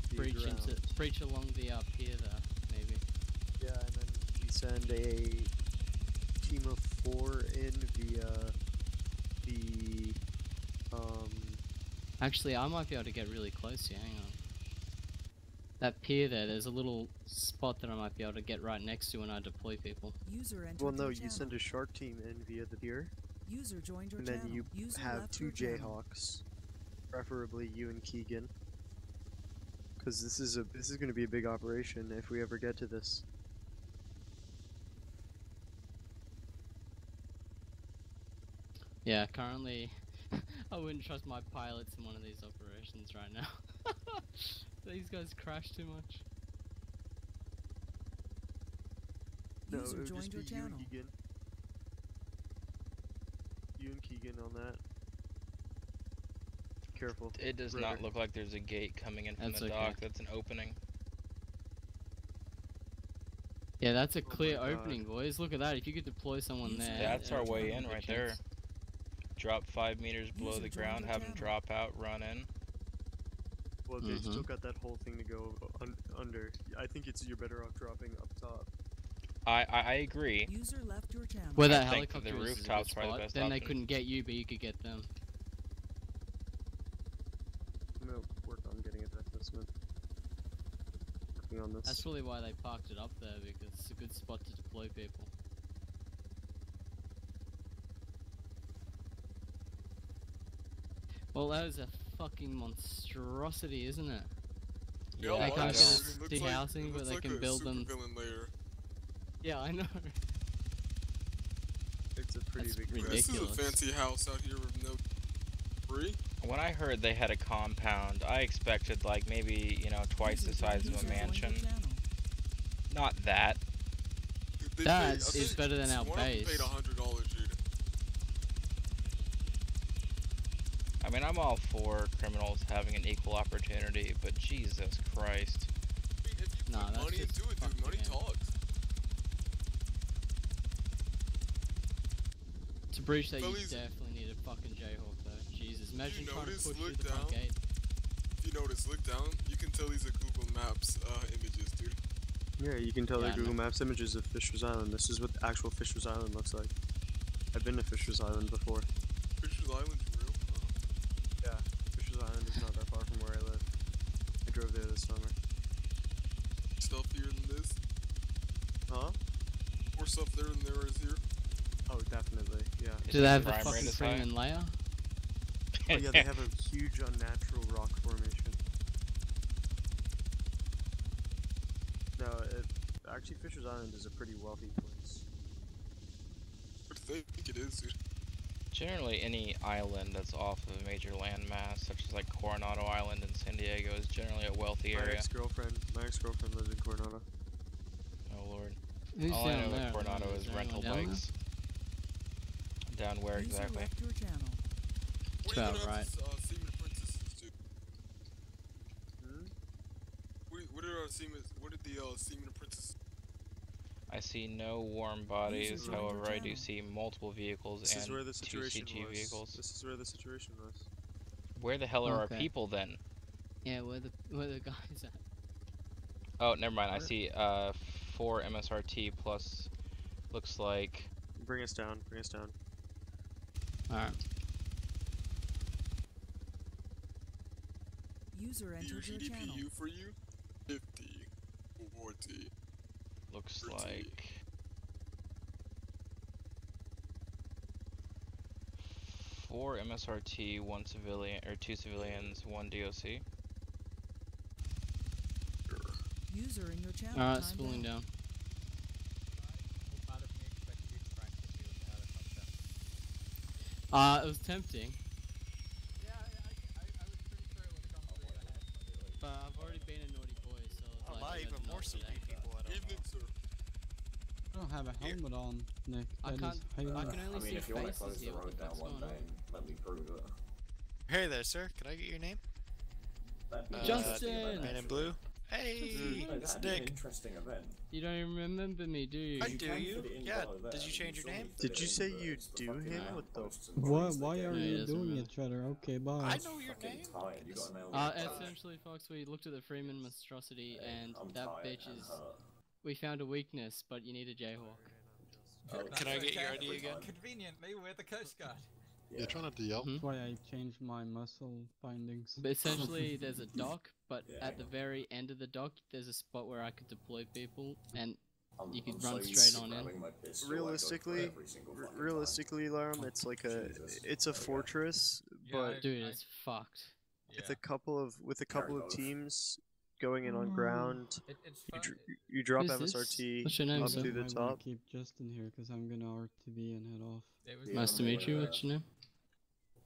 Speaker 16: via
Speaker 18: breach
Speaker 16: ground.
Speaker 18: breach along the pier there, maybe.
Speaker 16: Yeah, and then we send a team of 4 in via the
Speaker 18: Actually, I might be able to get really close here. Hang on. That pier there's a little spot that I might be able to get right next to when I deploy people.
Speaker 4: User entered
Speaker 16: Well, no,
Speaker 4: your
Speaker 16: you
Speaker 4: channel.
Speaker 16: send a shark team in via the pier.
Speaker 4: User joined your
Speaker 16: And
Speaker 4: channel.
Speaker 16: then you
Speaker 4: User
Speaker 16: have
Speaker 4: left
Speaker 16: 2
Speaker 4: your channel.
Speaker 16: Jayhawks, preferably you and Keegan. Because this is going to be a big operation if we ever get to this.
Speaker 18: Yeah, currently, I wouldn't trust my pilots in one of these operations right now. These guys crash too much.
Speaker 16: No,
Speaker 4: User
Speaker 16: it would
Speaker 4: joined
Speaker 16: just be
Speaker 4: your
Speaker 16: you
Speaker 4: channel.
Speaker 16: and Keegan. You and Keegan on that. Careful.
Speaker 3: It does
Speaker 16: Rotor.
Speaker 3: not look like there's a gate coming in from
Speaker 18: That's
Speaker 3: the
Speaker 18: okay.
Speaker 3: dock. That's an opening.
Speaker 18: Yeah, that's a
Speaker 16: Oh
Speaker 18: clear
Speaker 16: my God.
Speaker 18: opening, boys. Look at that. If you could deploy someone
Speaker 4: User
Speaker 18: there,
Speaker 3: That's our
Speaker 18: it's
Speaker 3: way
Speaker 18: not
Speaker 3: in
Speaker 18: a good
Speaker 3: right there.
Speaker 18: chance.
Speaker 3: Drop 5 meters below
Speaker 4: User
Speaker 3: the
Speaker 4: joined
Speaker 3: ground,
Speaker 4: your
Speaker 3: have them
Speaker 4: channel.
Speaker 3: drop out, run in.
Speaker 16: Well, they've still got that whole thing to go under. I think you're better off dropping up top.
Speaker 3: I agree.
Speaker 4: User left your channel.
Speaker 18: Where that
Speaker 3: I think
Speaker 18: helicopter
Speaker 3: the
Speaker 18: is a good
Speaker 3: rooftop's probably the
Speaker 18: spot.
Speaker 3: best
Speaker 18: Then they
Speaker 3: option.
Speaker 18: couldn't get you, but you could get them.
Speaker 16: I'm gonna work on getting a assessment. Working on this.
Speaker 18: That's probably why they parked it up there, because it's a good spot to deploy people. Well, that is a fucking monstrosity, isn't it?
Speaker 3: Yeah,
Speaker 18: They
Speaker 3: I
Speaker 18: can't get
Speaker 3: know.
Speaker 18: a housing, but they can build them.
Speaker 8: Layer.
Speaker 18: Yeah, I know.
Speaker 16: It's a pretty big
Speaker 8: This is a
Speaker 18: ridiculous.
Speaker 8: fancy house out here with no debris.
Speaker 3: When I heard they had a compound, I expected like maybe, you know, twice the size of a mansion. Not that.
Speaker 8: They
Speaker 18: That
Speaker 8: paid- I
Speaker 18: is
Speaker 8: think
Speaker 18: better than our
Speaker 8: one of them
Speaker 18: base.
Speaker 8: paid $100, dude.
Speaker 3: I mean, I'm all for criminals having an equal opportunity, but Jesus Christ.
Speaker 8: I mean, if you
Speaker 18: Nah,
Speaker 8: put
Speaker 18: that's
Speaker 8: money
Speaker 18: just
Speaker 8: into it, dude,
Speaker 18: fucking
Speaker 8: money
Speaker 18: game.
Speaker 8: talks.
Speaker 18: To breach that, you
Speaker 8: Fellas-
Speaker 18: definitely need a fucking Jayhawk, though. Jesus, imagine trying to
Speaker 8: notice,
Speaker 18: push through
Speaker 8: look
Speaker 18: the front
Speaker 8: down.
Speaker 18: gate.
Speaker 8: If you notice, look down, you can tell these are Google Maps images, dude.
Speaker 16: Yeah, you can tell
Speaker 18: Yeah,
Speaker 16: they're
Speaker 18: I
Speaker 16: Google
Speaker 18: know.
Speaker 16: Maps images of Fisher's Island. This is what the actual Fisher's Island looks like. I've been to Fisher's Island before.
Speaker 8: Fisher's Island's real.
Speaker 16: Yeah, Fisher's Island is not that far from where I live. I drove there this summer.
Speaker 8: Stuffier than this.
Speaker 16: Huh?
Speaker 8: More stuff there than there is here.
Speaker 16: Oh, definitely, yeah.
Speaker 18: Do they have the
Speaker 3: crime rate
Speaker 18: fucking
Speaker 3: is high?
Speaker 18: Freeman layer?
Speaker 16: Oh yeah, they have a huge unnatural rock formation. No, actually Fisher's Island is a pretty wealthy place.
Speaker 8: What do you think it is, dude?
Speaker 3: Generally, any island that's off of a major landmass, such as like Coronado Island in San Diego, is generally a wealthy
Speaker 16: My
Speaker 3: area.
Speaker 16: ex-girlfriend lives in Coronado.
Speaker 3: Oh lord.
Speaker 18: Who's
Speaker 3: All I
Speaker 18: down
Speaker 3: know
Speaker 18: there?
Speaker 3: with Coronado
Speaker 18: Is
Speaker 3: is
Speaker 18: there
Speaker 3: rental
Speaker 18: anyone down there?
Speaker 3: bikes. Down where
Speaker 4: User
Speaker 3: exactly?
Speaker 4: left your channel.
Speaker 8: What are you
Speaker 18: About
Speaker 8: gonna
Speaker 18: right.
Speaker 8: have this, Seaman Princesses do?
Speaker 16: Hmm?
Speaker 8: What did the Seaman Princess?
Speaker 3: I see no warm bodies,
Speaker 4: User joined your
Speaker 3: however I do
Speaker 4: channel.
Speaker 3: see multiple vehicles
Speaker 16: This is
Speaker 3: and
Speaker 16: where the
Speaker 3: 2
Speaker 16: situation
Speaker 3: CG
Speaker 16: was.
Speaker 3: vehicles.
Speaker 16: This is where the situation was.
Speaker 3: Where the hell are
Speaker 18: Okay.
Speaker 3: our people then?
Speaker 18: Yeah, where the guys at?
Speaker 3: Oh, never mind. I
Speaker 16: Where?
Speaker 3: see 4 MSRT plus looks like
Speaker 16: Bring us down, bring us down.
Speaker 18: Alright.
Speaker 4: User entered your channel.
Speaker 8: GDPU for you? 50, 40.
Speaker 3: looks
Speaker 8: 30.
Speaker 3: like 4 MSRT, 1 civilian or 2 civilians, 1 DOC.
Speaker 4: User in your channel.
Speaker 18: Alright,
Speaker 4: timed
Speaker 18: spooling
Speaker 4: out.
Speaker 18: down. It was tempting. But I've already been a naughty boy, so I was like,
Speaker 5: even more CG people I don't
Speaker 8: Evening, sir.
Speaker 13: I don't have a helmet on, Nick.
Speaker 18: I
Speaker 13: That
Speaker 18: can't.
Speaker 13: is
Speaker 18: I
Speaker 13: heinous.
Speaker 18: can only see faces here. What the fuck's going on?
Speaker 5: let me prove it. Hey there, sir. Can I get your name?
Speaker 18: Justin!
Speaker 5: Man in blue. Hey, it's Nick.
Speaker 12: Interesting event.
Speaker 18: You don't even remember me, do you?
Speaker 5: I do you? Yeah. Did you change your name?
Speaker 16: Did you say you do him? What the?
Speaker 13: Why are
Speaker 18: No, he
Speaker 13: you
Speaker 18: doesn't
Speaker 13: doing
Speaker 18: really.
Speaker 13: each other? Okay, bye.
Speaker 5: I know your name.
Speaker 18: Essentially, folks, we looked at the Freeman monstrosity, and that bitch is. We found a weakness, but you need a Jayhawk.
Speaker 5: Can I get your ID again?
Speaker 23: Conveniently, we're the Coast Guard.
Speaker 5: You're trying to DL?
Speaker 13: That's why I changed my muscle findings.
Speaker 18: But essentially, there's a dock, but at the very end of the dock, there's a spot where I could deploy people, and you could run straight on in.
Speaker 16: Realistically, Larum, it's like it's a fortress, but
Speaker 18: dude, it's fucked.
Speaker 16: with a couple of teams going in on ground, you drop
Speaker 18: Who's
Speaker 16: MSRT
Speaker 18: What's your name,
Speaker 16: up
Speaker 18: sir?
Speaker 16: through the
Speaker 13: I
Speaker 16: top.
Speaker 13: wanna keep Justin here because I'm gonna RTV and head off.
Speaker 18: Nice to meet you. What's your name?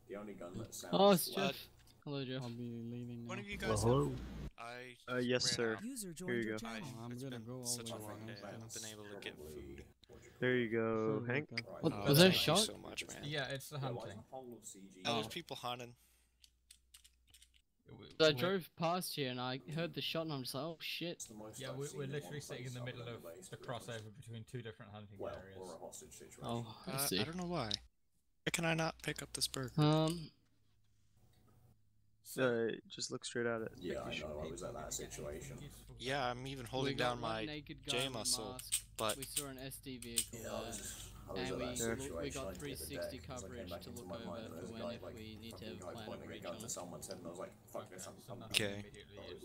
Speaker 12: The only gun that sounds
Speaker 18: Oh, it's Jeff. Hello, Jeff.
Speaker 13: I'll be leaving now.
Speaker 5: One of you guys
Speaker 16: Hello. Yes,
Speaker 5: ran
Speaker 16: sir.
Speaker 5: out.
Speaker 16: Here you go.
Speaker 13: I'm
Speaker 5: It's
Speaker 13: gonna
Speaker 5: been
Speaker 13: go all
Speaker 5: such
Speaker 13: the
Speaker 5: a
Speaker 13: way
Speaker 5: long day. I
Speaker 13: around,
Speaker 5: haven't been able to get food.
Speaker 16: There you go, Hank.
Speaker 18: What, was that a
Speaker 5: Thank
Speaker 18: shot?
Speaker 5: you so much, man.
Speaker 7: Yeah, it's the hunting.
Speaker 5: There's people hunting.
Speaker 18: I drove past here and I heard the shot and I'm just like, oh shit.
Speaker 7: Yeah, we're literally sitting in the middle of the crossover between two different hunting areas.
Speaker 18: Oh, I see.
Speaker 5: I don't know why. Why can I not pick up this burger?
Speaker 16: Just look straight at it.
Speaker 12: Yeah, I know. I was at that situation.
Speaker 5: Yeah, I'm even holding down my J muscle, but
Speaker 18: we saw an SD vehicle there, and we got 360 coverage to look over for when if we need to plan a breach on it.
Speaker 5: okay.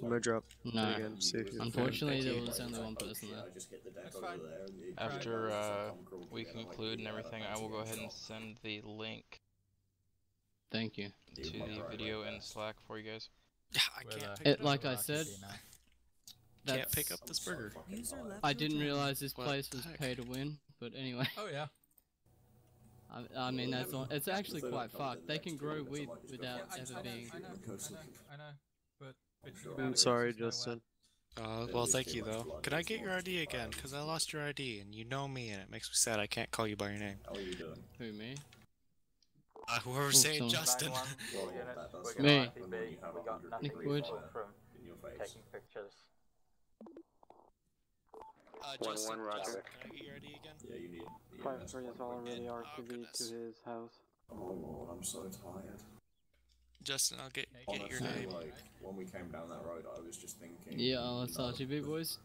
Speaker 16: I'm gonna drop.
Speaker 18: No,
Speaker 16: again, see if you
Speaker 18: unfortunately there was only one person there.
Speaker 3: After we conclude and everything, I will go ahead and send the link.
Speaker 18: Thank you.
Speaker 3: To the video in Slack for you guys.
Speaker 5: Yeah, I can't pick
Speaker 18: It,
Speaker 5: it
Speaker 18: like
Speaker 5: up.
Speaker 18: I said,
Speaker 5: Can't pick up this burger.
Speaker 18: I didn't realize this
Speaker 5: What
Speaker 18: place
Speaker 5: the
Speaker 18: was
Speaker 5: heck?
Speaker 18: pay to win, but anyway.
Speaker 7: Oh yeah.
Speaker 18: I mean, that's all, it's actually quite fucked. They can grow weed without ever being.
Speaker 7: I know. But
Speaker 16: I'm sorry, Justin.
Speaker 5: Well, thank you though. Could I get your ID again? Cause I lost your ID, and you know me, and it makes me sad I can't call you by your name.
Speaker 12: How are you doing?
Speaker 18: Who, me?
Speaker 5: Whoever's saying Justin.
Speaker 18: Me.
Speaker 14: We got nothing
Speaker 18: Nick Wood.
Speaker 14: useful from taking pictures.
Speaker 5: Justin,
Speaker 11: Roger.
Speaker 5: Justin, can I get your ID again?
Speaker 12: Yeah, you need.
Speaker 11: 5-3 is already
Speaker 5: Oh,
Speaker 11: RTV to
Speaker 5: goodness.
Speaker 11: his house.
Speaker 12: Oh, I'm so tired.
Speaker 5: Justin, I'll get your
Speaker 12: Honestly,
Speaker 5: name.
Speaker 12: like, when we came down that road, I was just thinking.
Speaker 18: Yeah, let's RGB boys.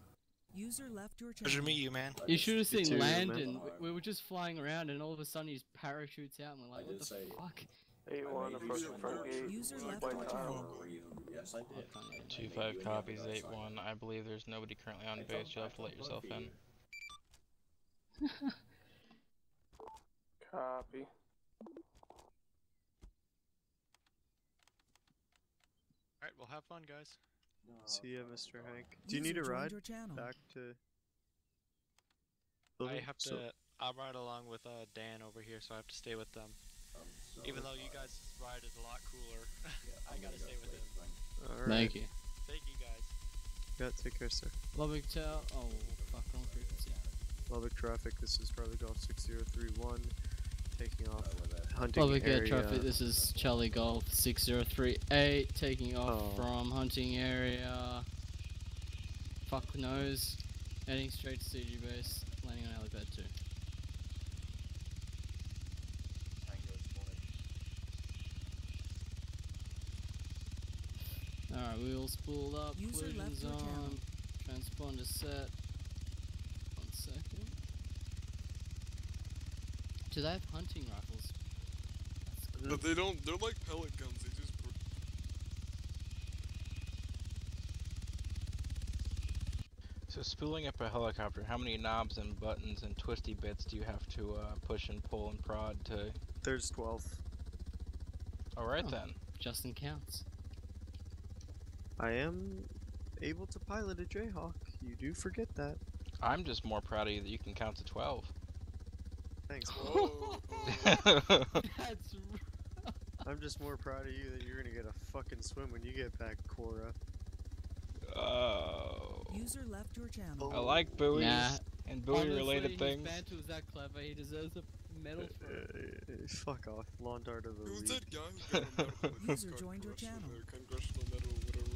Speaker 4: User left your
Speaker 5: Pleasure to
Speaker 4: channel.
Speaker 5: meet you, man.
Speaker 18: You should have seen
Speaker 16: too,
Speaker 18: land,
Speaker 16: man.
Speaker 18: and we were just flying around, and all of a sudden he parachutes out, and we're like, what the fuck?
Speaker 11: 8-1 approaching front gate.
Speaker 4: User left
Speaker 11: White
Speaker 4: your
Speaker 11: tile.
Speaker 4: channel.
Speaker 12: Yes, I did.
Speaker 3: 2-5 copies 8-1. I believe there's nobody currently on base. You'll have to let yourself in.
Speaker 11: Copy.
Speaker 5: Alright, well have fun, guys.
Speaker 16: See ya, Mr. Hank. Do you
Speaker 4: User
Speaker 16: need a
Speaker 4: joined
Speaker 16: ride
Speaker 4: your channel.
Speaker 16: back to?
Speaker 5: I have to. I'll ride along with Dan over here, so I have to stay with them. Even though you guys' ride is a lot cooler, I gotta stay with him.
Speaker 16: All right.
Speaker 18: Thank you.
Speaker 5: Thank you guys.
Speaker 16: Yeah, take care, sir.
Speaker 18: Lubbock Tower. Oh, fuck, wrong frequency.
Speaker 16: Lubbock traffic. This is Charlie Golf 6031, taking off. Hunting
Speaker 18: Lubbock air
Speaker 16: area.
Speaker 18: traffic. This is Charlie Golf 6038, taking off
Speaker 16: Oh.
Speaker 18: from hunting area. Fuck knows. Heading straight to CG base, landing on helipad 2. Alright, wheels pulled up,
Speaker 4: User left
Speaker 18: collisions
Speaker 4: your channel.
Speaker 18: on, transponder set. 1 second. Do they have hunting rifles?
Speaker 8: But they don't. They're like pellet guns. They just.
Speaker 3: So spooling up a helicopter, how many knobs and buttons and twisty bits do you have to push and pull and prod to...
Speaker 16: There's 12.
Speaker 3: Alright
Speaker 18: Oh.
Speaker 3: then.
Speaker 18: Justin counts.
Speaker 16: I am able to pilot a Jayhawk. You do forget that.
Speaker 3: I'm just more proud of you that you can count to 12.
Speaker 16: Thanks.
Speaker 8: Oh.
Speaker 18: That's
Speaker 16: I'm just more proud of you that you're gonna get a fucking swim when you get back, Cora.
Speaker 3: Oh.
Speaker 4: User left your channel.
Speaker 3: I like buoys
Speaker 18: Nah.
Speaker 3: and buoy-related
Speaker 18: Honestly,
Speaker 3: things.
Speaker 18: His banter was that clever. He deserves a medal for it.
Speaker 16: Fuck off, Lawn Dart of the
Speaker 8: Who's
Speaker 16: League.
Speaker 8: that guy who got a medal? Like,
Speaker 4: User
Speaker 8: got
Speaker 4: joined your channel.
Speaker 8: Congressional medal, whatever.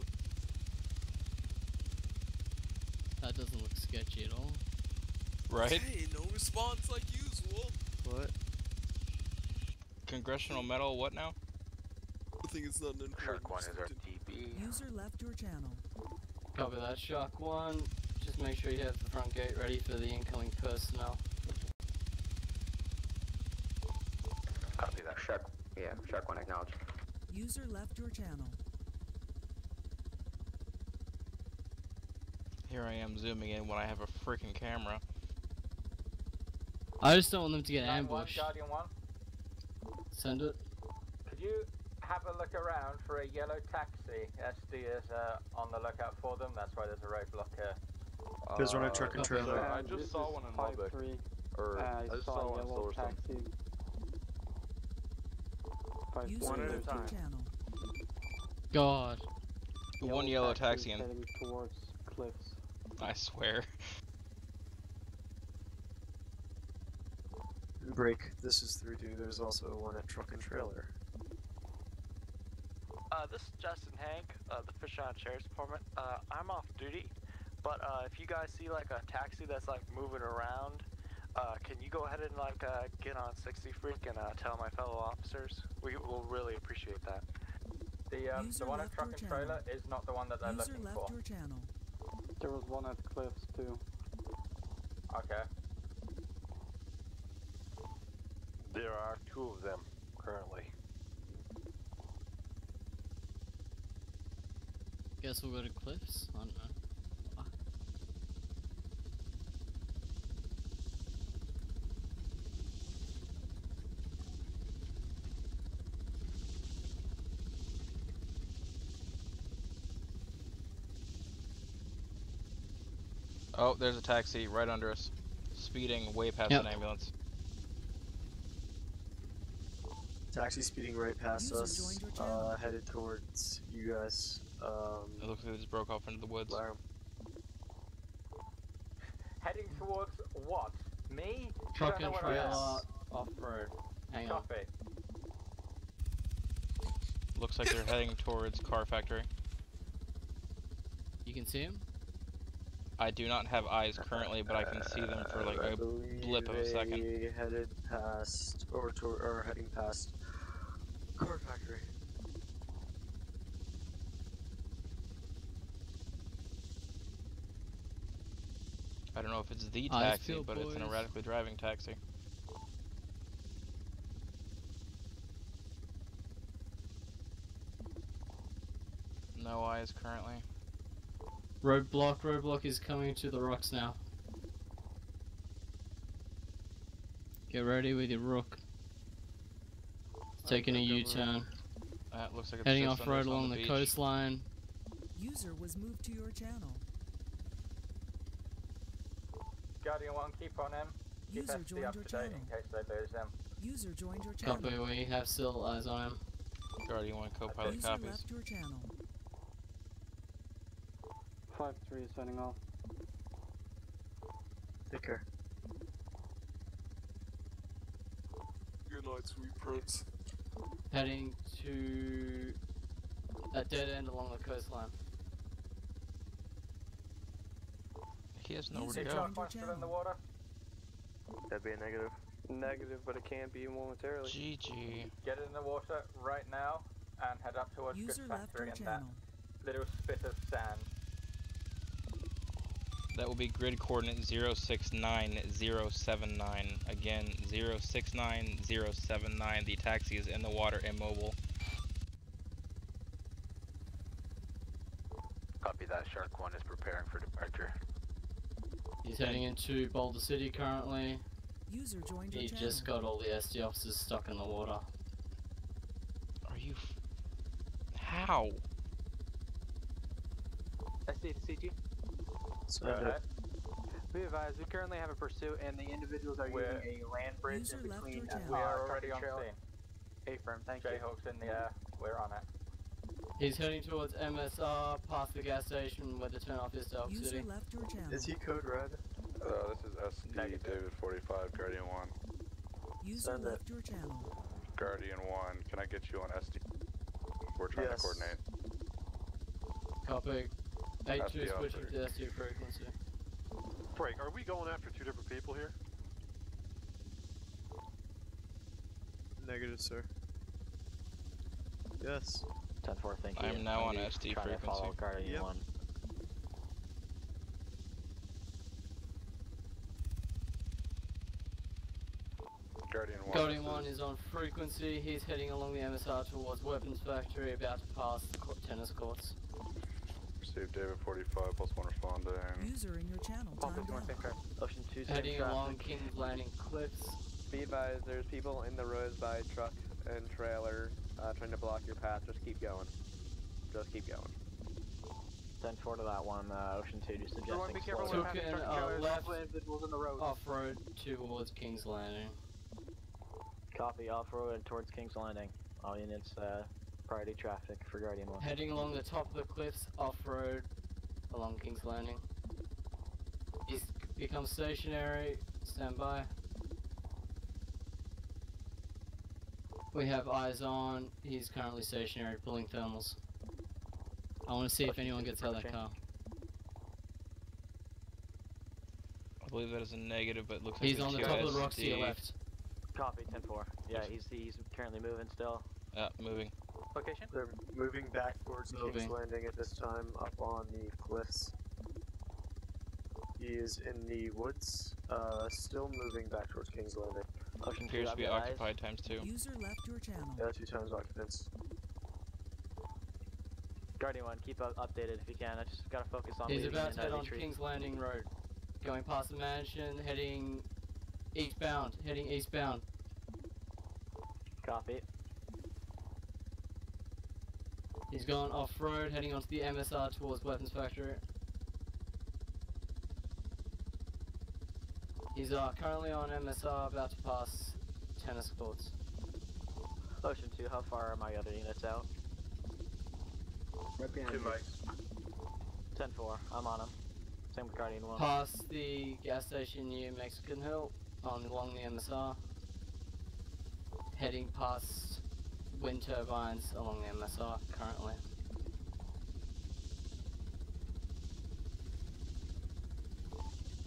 Speaker 18: That doesn't look sketchy at all.
Speaker 3: Right?
Speaker 8: Hey, no response like usual.
Speaker 16: What?
Speaker 3: Congressional medal, what now?
Speaker 8: I think it's not an
Speaker 10: Shark 1 is our
Speaker 8: important.
Speaker 10: DB.
Speaker 4: User left your channel.
Speaker 18: Cover that, Shark 1. Just make sure you have the front gate ready for the incoming personnel.
Speaker 10: Copy that.
Speaker 2: Yeah, Shark 1 acknowledged.
Speaker 4: User left your channel.
Speaker 3: Here I am zooming in when I have a freaking camera.
Speaker 18: I just don't want them to get
Speaker 14: 9-1,
Speaker 18: ambushed.
Speaker 14: Guardian 1.
Speaker 18: Send it.
Speaker 14: Could you have a look around for a yellow taxi? SD is on the lookout for them. That's why there's a roadblock here.
Speaker 16: There's one at truck and trailer.
Speaker 20: I just saw one in Lubbock. Or I just saw one in Silverstone.
Speaker 6: One at a time.
Speaker 18: God.
Speaker 3: One yellow taxi and
Speaker 13: heading towards cliffs.
Speaker 3: I swear.
Speaker 16: Break. This is 3-2. There's also one at truck and trailer.
Speaker 22: This is Justin Hank, the Fish on Sheriff's Department. I'm off duty, but if you guys see like a taxi that's like moving around, can you go ahead and like get on 60 Freak and tell my fellow officers? We will really appreciate that.
Speaker 14: The one at truck and trailer is not the one that they're looking for.
Speaker 4: Your channel.
Speaker 13: There was one at cliffs too.
Speaker 14: Okay.
Speaker 20: There are 2 of them currently.
Speaker 18: Guess we'll go to cliffs? I don't know.
Speaker 3: Oh, there's a taxi right under us. Speeding way past an ambulance.
Speaker 16: Taxi speeding right past us, headed towards you guys.
Speaker 3: It looks like they just broke off into the woods.
Speaker 14: Heading towards what? Me?
Speaker 18: Truck and trailer
Speaker 13: off-road.
Speaker 18: Hang on.
Speaker 14: Copy.
Speaker 3: Looks like they're heading towards Car Factory.
Speaker 18: You can see him?
Speaker 3: I do not have eyes currently, but I can see them for like a blip of a second.
Speaker 16: They headed past, or heading past Car Factory.
Speaker 3: I don't know if it's the
Speaker 18: Eyes
Speaker 3: taxi,
Speaker 18: peeled,
Speaker 3: but it's an
Speaker 18: boys.
Speaker 3: erratically driving taxi. No eyes currently.
Speaker 18: Roadblock is coming to the rocks now. Get ready with your rook. Taking a U-turn.
Speaker 3: Looks like it's
Speaker 18: Heading
Speaker 3: just
Speaker 18: off-road
Speaker 3: under us on
Speaker 18: along the
Speaker 3: beach.
Speaker 18: coastline.
Speaker 4: User was moved to your channel.
Speaker 14: Guardian 1, keep on him. Keep
Speaker 4: User
Speaker 14: SD
Speaker 4: joined
Speaker 14: up
Speaker 4: your
Speaker 14: to date
Speaker 4: channel.
Speaker 14: in case they lose him.
Speaker 4: User joined your channel.
Speaker 18: Copy, we have still eyes on him.
Speaker 3: Guardian 1 co-pilot
Speaker 4: User
Speaker 3: copies.
Speaker 4: left your channel.
Speaker 13: 5-3 signing off.
Speaker 16: Take care.
Speaker 8: Good night, sweet prince.
Speaker 18: Heading to a dead end along the coastline.
Speaker 3: He has nowhere to
Speaker 14: Is
Speaker 3: go.
Speaker 14: Shark 1 still in the water?
Speaker 6: That'd be a negative. Negative, but it can be momentarily.
Speaker 3: GG.
Speaker 14: Get in the water right now and head up towards
Speaker 4: User
Speaker 14: Good
Speaker 4: left
Speaker 14: Factory
Speaker 4: your
Speaker 14: in that
Speaker 4: channel.
Speaker 14: little spit of sand.
Speaker 3: That will be grid coordinate 069079. Again, 069079. The taxi is in the water, immobile.
Speaker 10: Copy that. Shark 1 is preparing for departure.
Speaker 18: He's heading into Boulder City currently.
Speaker 4: User joined your
Speaker 18: He
Speaker 4: channel.
Speaker 18: just got all the SD officers stuck in the water.
Speaker 3: Are you... How?
Speaker 21: SD to CG.
Speaker 16: Go ahead.
Speaker 21: Be advised, we currently have a pursuit and the individuals are
Speaker 14: We're-
Speaker 21: using a land bridge
Speaker 4: User
Speaker 21: in
Speaker 4: left
Speaker 21: between
Speaker 4: your channel.
Speaker 14: We are
Speaker 21: truck
Speaker 14: already
Speaker 21: and
Speaker 14: on
Speaker 21: trailer.
Speaker 14: scene.
Speaker 21: A-firm, thank you.
Speaker 14: Jayhawk's in the air. We're on it.
Speaker 18: He's heading towards MSR, past the gas station where the turnoff is to Elk
Speaker 4: User
Speaker 18: City.
Speaker 4: left your channel.
Speaker 16: Is he code red?
Speaker 20: This is SD
Speaker 14: Negative.
Speaker 20: David 45, Guardian 1.
Speaker 4: User
Speaker 16: Send it.
Speaker 4: left your channel.
Speaker 20: Guardian 1, can I get you on SD? We're trying
Speaker 16: Yes.
Speaker 20: to coordinate.
Speaker 18: Copy. 82
Speaker 20: FDL
Speaker 18: switching
Speaker 20: break.
Speaker 18: to SD frequency.
Speaker 20: Break, are we going after 2 different people here?
Speaker 16: Negative, sir. Yes.
Speaker 2: 10-4, thank you.
Speaker 3: I am now on
Speaker 2: Andy,
Speaker 3: SD
Speaker 2: trying to follow
Speaker 3: frequency.
Speaker 2: Guardian
Speaker 16: Yep.
Speaker 2: 1.
Speaker 18: Guardian 1 is on frequency. He's heading along the MSR towards Weapons Factory, about to pass the tennis courts.
Speaker 20: Received David 45, +1 responding.
Speaker 4: User in your channel timed out.
Speaker 11: Ocean 2, same
Speaker 18: Heading
Speaker 11: traffic.
Speaker 18: along King's Landing Cliffs.
Speaker 9: Be advised, there's people in the roads by truck and trailer trying to block your path. Just keep going. Just keep going.
Speaker 11: 10-4 to that one, Ocean 2, just
Speaker 21: Everyone
Speaker 11: adjusting
Speaker 21: be careful
Speaker 11: slowly.
Speaker 21: when passing truck and
Speaker 18: Took
Speaker 21: trailers,
Speaker 18: left
Speaker 21: also individuals in the road.
Speaker 18: off-road towards King's Landing.
Speaker 11: Copy, off-road towards King's Landing. All units, priority traffic for Guardian 1.
Speaker 18: Heading along the top of the cliffs, off-road, along King's Landing. He's become stationary, stand by. We have eyes on, he's currently stationary, pulling thermals. I want to see if anyone gets out of that car.
Speaker 3: I believe that is a negative, but it looks like
Speaker 18: He's on the top of the rocks to your left.
Speaker 11: Copy, 10-4. Yeah, he's currently moving still.
Speaker 3: Moving.
Speaker 21: Location?
Speaker 16: They're moving back towards King's Landing at this time, up on the cliffs. He is in the woods, still moving back towards King's Landing.
Speaker 3: Appears to be occupied ×2.
Speaker 4: User left your channel.
Speaker 16: Yeah, 2 times occupants.
Speaker 11: Guardian 1, keep updated if you can. I just gotta focus on
Speaker 18: He's
Speaker 11: leaving
Speaker 18: about to head on
Speaker 11: retreat.
Speaker 18: King's Landing Road. Going past the mansion, heading eastbound,
Speaker 11: Copy.
Speaker 18: He's gone off-road, heading onto the MSR towards Weapons Factory. He's currently on MSR, about to pass tennis courts.
Speaker 11: Ocean 2, how far are my other units out?
Speaker 9: Right behind
Speaker 11: 2 mics. 10-4, I'm on him. Same with Guardian 1.
Speaker 18: Past the gas station near Mexican Hill, along the MSR. Heading past wind turbines along the MSR currently.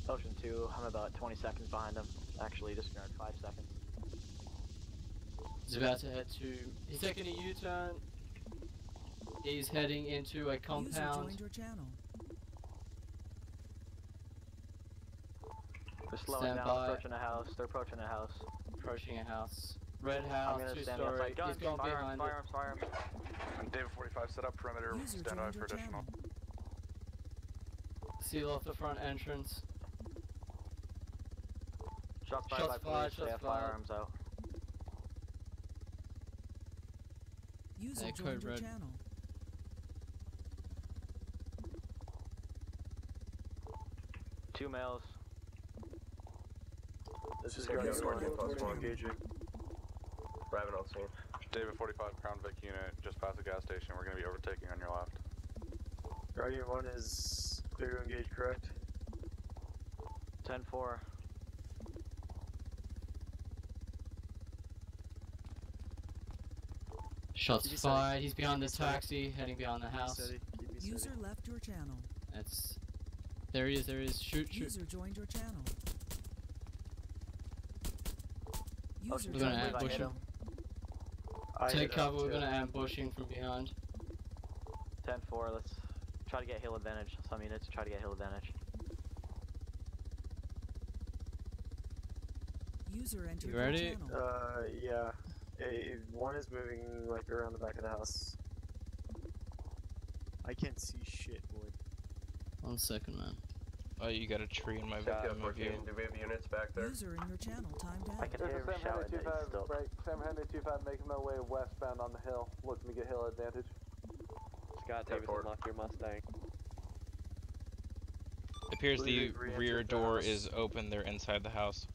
Speaker 11: Ocean 2, I'm about 20 seconds behind him. Actually, disregard 5 seconds.
Speaker 18: He's about to head to... He's taking a U-turn. He's heading into a
Speaker 4: User
Speaker 18: compound.
Speaker 4: joined your channel.
Speaker 11: They're slowing
Speaker 18: Stand
Speaker 11: down,
Speaker 18: by.
Speaker 11: approaching a house. They're approaching a house.
Speaker 18: Approaching a house. Red
Speaker 11: I'm
Speaker 18: house,
Speaker 11: gonna stand
Speaker 18: 2-story.
Speaker 11: outside.
Speaker 18: He's gone behind it.
Speaker 11: Firearms.
Speaker 20: David 45, set up perimeter,
Speaker 4: User
Speaker 20: stand by
Speaker 4: joined
Speaker 20: for
Speaker 4: your
Speaker 20: additional.
Speaker 4: channel.
Speaker 18: Seal off the front entrance.
Speaker 11: Shots fired by police. They have firearms out.
Speaker 4: User
Speaker 18: Hey,
Speaker 4: joined
Speaker 18: code
Speaker 4: your
Speaker 18: red.
Speaker 4: channel.
Speaker 11: Two males.
Speaker 16: This is
Speaker 11: Guardian
Speaker 16: Guardian
Speaker 11: 1.
Speaker 16: 1 engaging.
Speaker 20: Arriving on scene. David 45, Crown Vic unit, just past the gas station. We're going to be overtaking on your left.
Speaker 16: Guardian 1 is clear to engage, correct?
Speaker 11: 10-4.
Speaker 18: Shots
Speaker 16: Keep me
Speaker 18: fired.
Speaker 16: steady.
Speaker 18: He's behind the
Speaker 16: Keep me steady.
Speaker 18: taxi, heading behind the house.
Speaker 16: Steady. Keep me steady.
Speaker 4: User left your channel.
Speaker 18: That's... There he is. Shoot.
Speaker 4: User joined your channel.
Speaker 11: Ocean
Speaker 4: User
Speaker 18: We're gonna
Speaker 11: I hit
Speaker 18: ambush him.
Speaker 11: him.
Speaker 18: Take cover, we're gonna ambush him from behind.
Speaker 11: 10-4, let's try to get hill advantage. Some units try to get hill advantage.
Speaker 4: User entered
Speaker 18: You
Speaker 4: your
Speaker 18: ready?
Speaker 4: channel.
Speaker 16: Yeah. One is moving like around the back of the house. I can't see shit, boy.
Speaker 18: 1 second, man.
Speaker 3: Oh, you got a tree in my view.
Speaker 9: Do we have units back there?
Speaker 4: User in your channel timed
Speaker 11: I
Speaker 4: out.
Speaker 11: can hear him shouting that he's still.
Speaker 13: Sam Henry 25 making my way westbound on the hill, looking to get hill advantage.
Speaker 9: Scott Davidson, lock your Mustang.
Speaker 3: It appears the
Speaker 16: Believe we've
Speaker 3: rear
Speaker 16: re-entered the
Speaker 3: door
Speaker 16: house.
Speaker 3: is open. They're inside the house.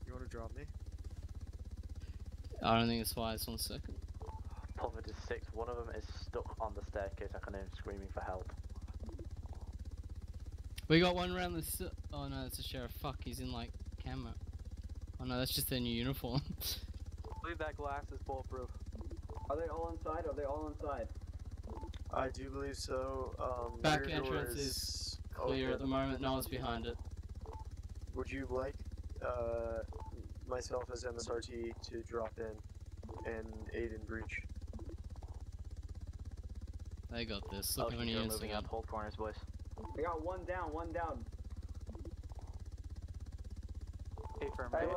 Speaker 16: You want to drop me?
Speaker 18: I don't think it's wise. 1 second.
Speaker 11: Pulver to 6, one of them is stuck on the staircase. I can hear him screaming for help.
Speaker 18: We got one around the... Oh no, that's a sheriff. Fuck, he's in like camo. Oh no, that's just their new uniform.
Speaker 21: I believe that glass is bulletproof.
Speaker 9: Are they all inside?
Speaker 16: I do believe so.
Speaker 18: Back
Speaker 16: rear door
Speaker 18: entrance is clear
Speaker 16: open.
Speaker 18: at the moment. No one's behind it.
Speaker 16: Would you like myself as MSRT to drop in and aid in breach?
Speaker 18: They got this. Look how
Speaker 11: Ocean
Speaker 18: many
Speaker 11: 2 are
Speaker 18: units they
Speaker 11: moving
Speaker 18: got.
Speaker 11: up. Hold corners, boys.
Speaker 9: I got one down.
Speaker 21: Hey, firm.
Speaker 22: Hey,
Speaker 21: Right?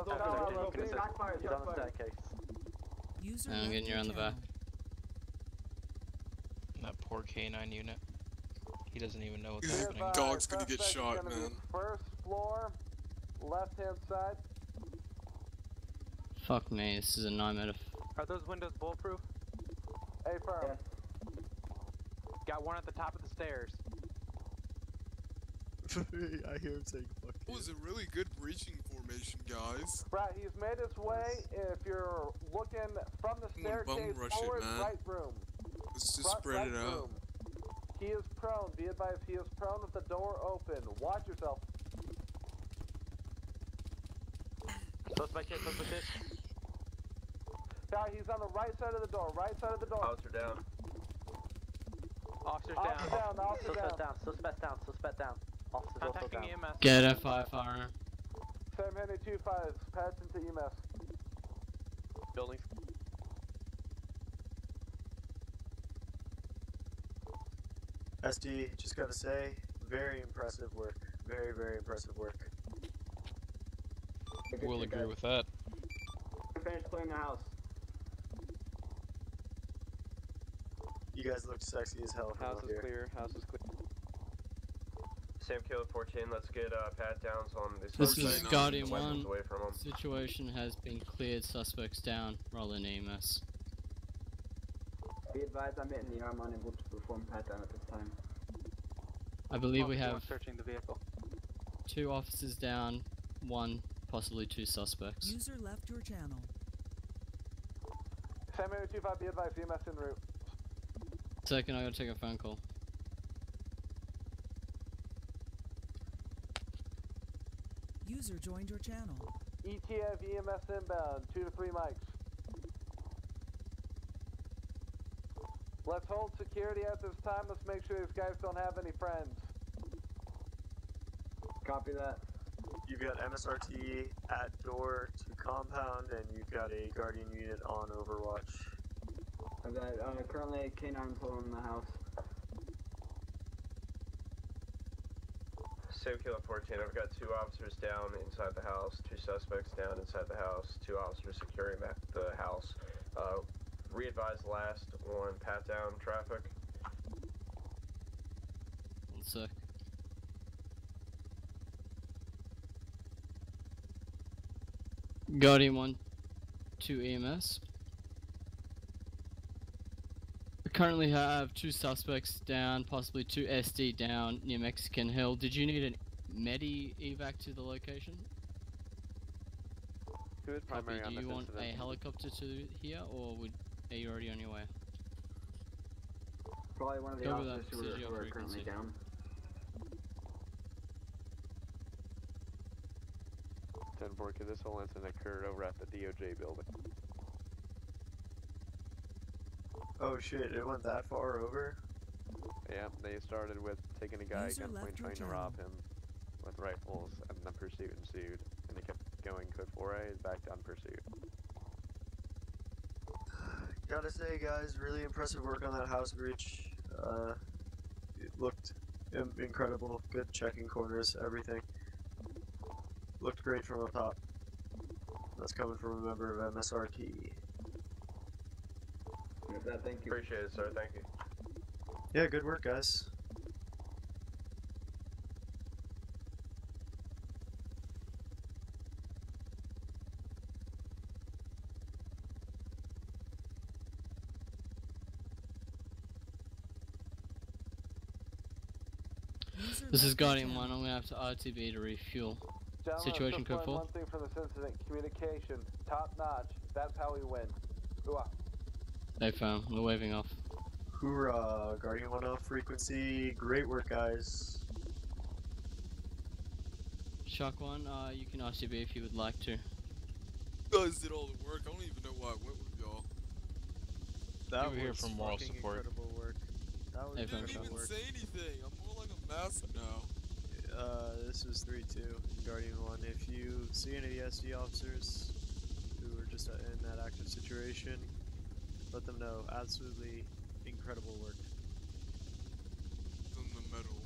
Speaker 22: he's on the staircase.
Speaker 4: User
Speaker 3: I'm
Speaker 4: left
Speaker 3: getting you
Speaker 4: your
Speaker 3: on the back.
Speaker 4: channel.
Speaker 3: That poor K9 unit. He doesn't even know what's
Speaker 8: This
Speaker 3: happening.
Speaker 8: dog's gonna get shot,
Speaker 13: Gonna
Speaker 8: man.
Speaker 13: be first floor, left hand side.
Speaker 18: Fuck me, this is a nightmare.
Speaker 21: Are those windows bulletproof?
Speaker 13: A firm.
Speaker 21: Got one at the top of the stairs.
Speaker 16: I hear him saying fuck
Speaker 8: It was a really good breaching formation, guys.
Speaker 13: Right, he's made his way. If you're looking from the
Speaker 8: I'm gonna bum
Speaker 13: staircase
Speaker 8: rush it,
Speaker 13: forward,
Speaker 8: man.
Speaker 13: right room.
Speaker 8: Let's just
Speaker 13: Front
Speaker 8: spread
Speaker 13: right
Speaker 8: it out.
Speaker 13: room. He is prone. Be advised, he is prone with the door open. Watch yourself.
Speaker 22: Suspect hit, suspect hit.
Speaker 13: Guy, he's on the right side of the door. Right side of the door.
Speaker 2: Officer down.
Speaker 21: Officers
Speaker 13: Officer
Speaker 21: down.
Speaker 13: down. Officer
Speaker 22: Suspect
Speaker 13: down.
Speaker 22: down, suspect down, suspect down. Officers also
Speaker 21: Contacting
Speaker 22: down.
Speaker 21: EMS.
Speaker 18: Get a firearm.
Speaker 13: Sam Henry 2-5. Patch into EMS.
Speaker 9: Buildings.
Speaker 16: SD, just gotta say, very impressive work. Very, very impressive work.
Speaker 3: We'll agree with that.
Speaker 2: Finish clearing the house.
Speaker 16: You guys look sexy as hell from
Speaker 9: House
Speaker 16: up
Speaker 9: is
Speaker 16: here.
Speaker 9: clear. House is clear. Sam Kilo 14. Let's get pat downs on this.
Speaker 18: This is Guardian
Speaker 9: weapons
Speaker 18: 1.
Speaker 9: away from him.
Speaker 18: Situation has been cleared. Suspects down. Roll in EMS.
Speaker 2: Be advised, I'm hitting the arm, unable to perform pat down at this time.
Speaker 18: I believe we
Speaker 21: Officer
Speaker 18: have
Speaker 21: one searching the vehicle.
Speaker 18: 2 officers down, 1, possibly 2 suspects.
Speaker 4: User left your channel.
Speaker 13: Sam Henry 2-5. Be advised, EMS en route.
Speaker 18: Second, I gotta take a phone call.
Speaker 4: User joined your channel.
Speaker 13: ETF EMS inbound. 2 to 3 mics. Let's hold security at this time. Let's make sure these guys don't have any friends.
Speaker 2: Copy that.
Speaker 16: You've got MSRT at door to compound, and you've got a Guardian unit on Overwatch.
Speaker 2: I've got currently K9 pulling in the house. Sam Kilo 14. I've got 2 officers down inside the house, 2 suspects down inside the house, 2 officers securing the house. Re-advise last on pat down traffic.
Speaker 18: 1 sec. Guardian 1 to EMS. We currently have 2 suspects down, possibly 2 SD down near Mexican Hill. Did you need a Medi evac to the location?
Speaker 9: Who is primary
Speaker 18: Copy.
Speaker 9: on
Speaker 18: Do
Speaker 9: this
Speaker 18: you want
Speaker 9: incident?
Speaker 18: a helicopter to here, or are you already on your way?
Speaker 2: Probably one of the
Speaker 18: Go with
Speaker 2: officers
Speaker 18: that
Speaker 2: who
Speaker 18: CGL
Speaker 2: are currently
Speaker 18: frequency.
Speaker 2: down.
Speaker 9: 10-4, because this whole incident occurred over at the DOJ building.
Speaker 16: Oh shit, it went that far over?
Speaker 9: Yeah, they started with taking a guy at
Speaker 4: User left
Speaker 9: gunpoint
Speaker 4: your
Speaker 9: trying to rob him with rifles, and the pursuit ensued. And they kept going. Code 4A is back down pursuit.
Speaker 16: Gotta say, guys, really impressive work on that house breach. It looked incredible. Good checking corners, everything. Looked great from up top. That's coming from a member of MSRT.
Speaker 9: Thank you. Appreciate it, sir. Thank you.
Speaker 16: Yeah, good work, guys.
Speaker 18: This is Guardian 1, I'm gonna have to RTB to refuel.
Speaker 13: Gentlemen,
Speaker 18: Situation
Speaker 13: just
Speaker 18: code
Speaker 13: learned
Speaker 18: 4.
Speaker 13: one thing from this incident: communication, top notch. That's how we win. Ooh-ah.
Speaker 18: Hey fam, we're waving off.
Speaker 16: Hoorah, Guardian 1 off frequency. Great work, guys.
Speaker 18: Shock 1, you can RTB if you would like to.
Speaker 8: You guys did all the work. I don't even know why I went with y'all.
Speaker 16: That
Speaker 3: You were here
Speaker 16: was
Speaker 3: for moral
Speaker 16: fucking
Speaker 3: support.
Speaker 16: incredible work. That was
Speaker 3: Hey,
Speaker 8: I didn't
Speaker 16: incredible
Speaker 8: even
Speaker 16: work.
Speaker 8: say anything. I'm more like a master now.
Speaker 16: This is 3-2 in Guardian 1. If you see any of the SD officers who are just in that active situation, let them know. Absolutely incredible work.
Speaker 8: In the middle.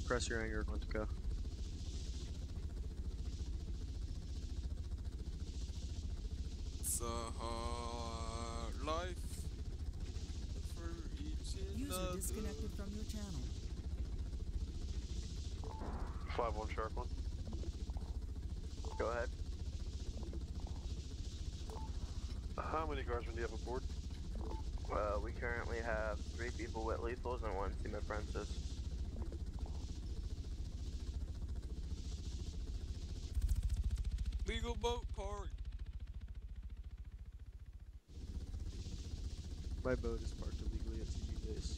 Speaker 16: Suppress your anger when to go.
Speaker 8: It's a hard life for each
Speaker 4: User
Speaker 8: another.
Speaker 4: disconnected from your channel.
Speaker 6: 5-1 Shark 1. Go ahead. How many guardsmen do you have aboard?
Speaker 9: We currently have 3 people with lethals and 1 team apprentice.
Speaker 8: Legal boat park.
Speaker 16: My boat is parked illegally at CG base.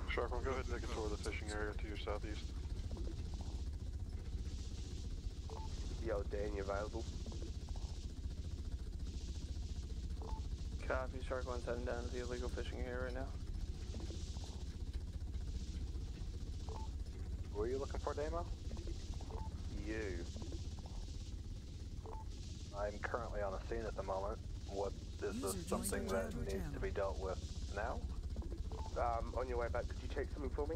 Speaker 6: Shark 1, go ahead and take a tour of the fishing area to your southeast.
Speaker 9: Yo, Dan, you available? Copy, Shark 1's heading down to the illegal fishing area right now.
Speaker 11: Who are you looking for, Damo?
Speaker 9: You.
Speaker 11: I'm currently on a scene at the moment. What is this something that needs to be dealt with now?
Speaker 9: On your way back, could you check something for me?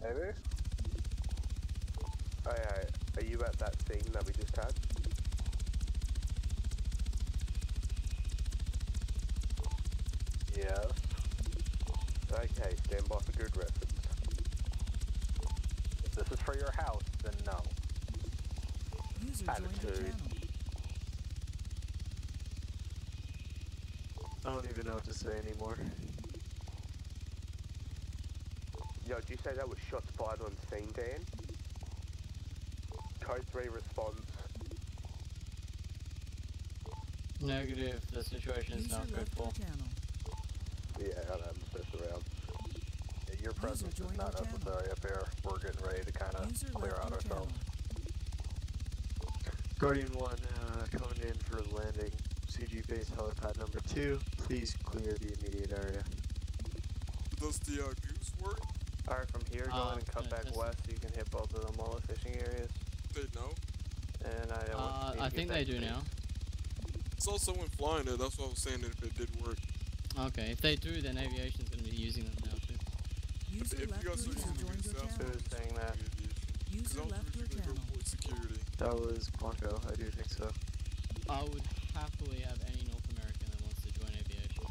Speaker 11: Maybe?
Speaker 9: Alright, are you at that scene that we just had?
Speaker 11: Yes.
Speaker 9: Okay, stand by for good reference.
Speaker 11: If this is for your house, then no.
Speaker 4: User joined your
Speaker 9: Attitude.
Speaker 4: channel.
Speaker 16: I don't even know what to say anymore.
Speaker 9: Yo, did you say that was shots fired on scene, Dan? Code 3 response.
Speaker 18: Negative. The situation is not good for.
Speaker 11: Yeah, I'm just around. Yeah, your presence is not necessary up here. We're getting ready to kind of clear out ourselves.
Speaker 16: Guardian 1, coming in for landing. CG base helipad number 2. Please clear the immediate area.
Speaker 8: Does the goose work?
Speaker 9: Alright, from here, go ahead and cut back west so you can hit both of them all the fishing areas.
Speaker 8: They know.
Speaker 9: And
Speaker 18: I think they do now.
Speaker 8: It's also when flying it, that's what I was saying if it did work.
Speaker 18: Okay, if they do, then aviation's going to be using them now too.
Speaker 4: User
Speaker 8: If
Speaker 4: left
Speaker 8: you guys
Speaker 4: your
Speaker 8: are
Speaker 4: channel.
Speaker 8: using the south,
Speaker 9: Who's saying that?
Speaker 4: User left your channel.
Speaker 8: Security.
Speaker 16: That was Quanco, I do think so.
Speaker 18: I would happily have any North American that wants to join aviation.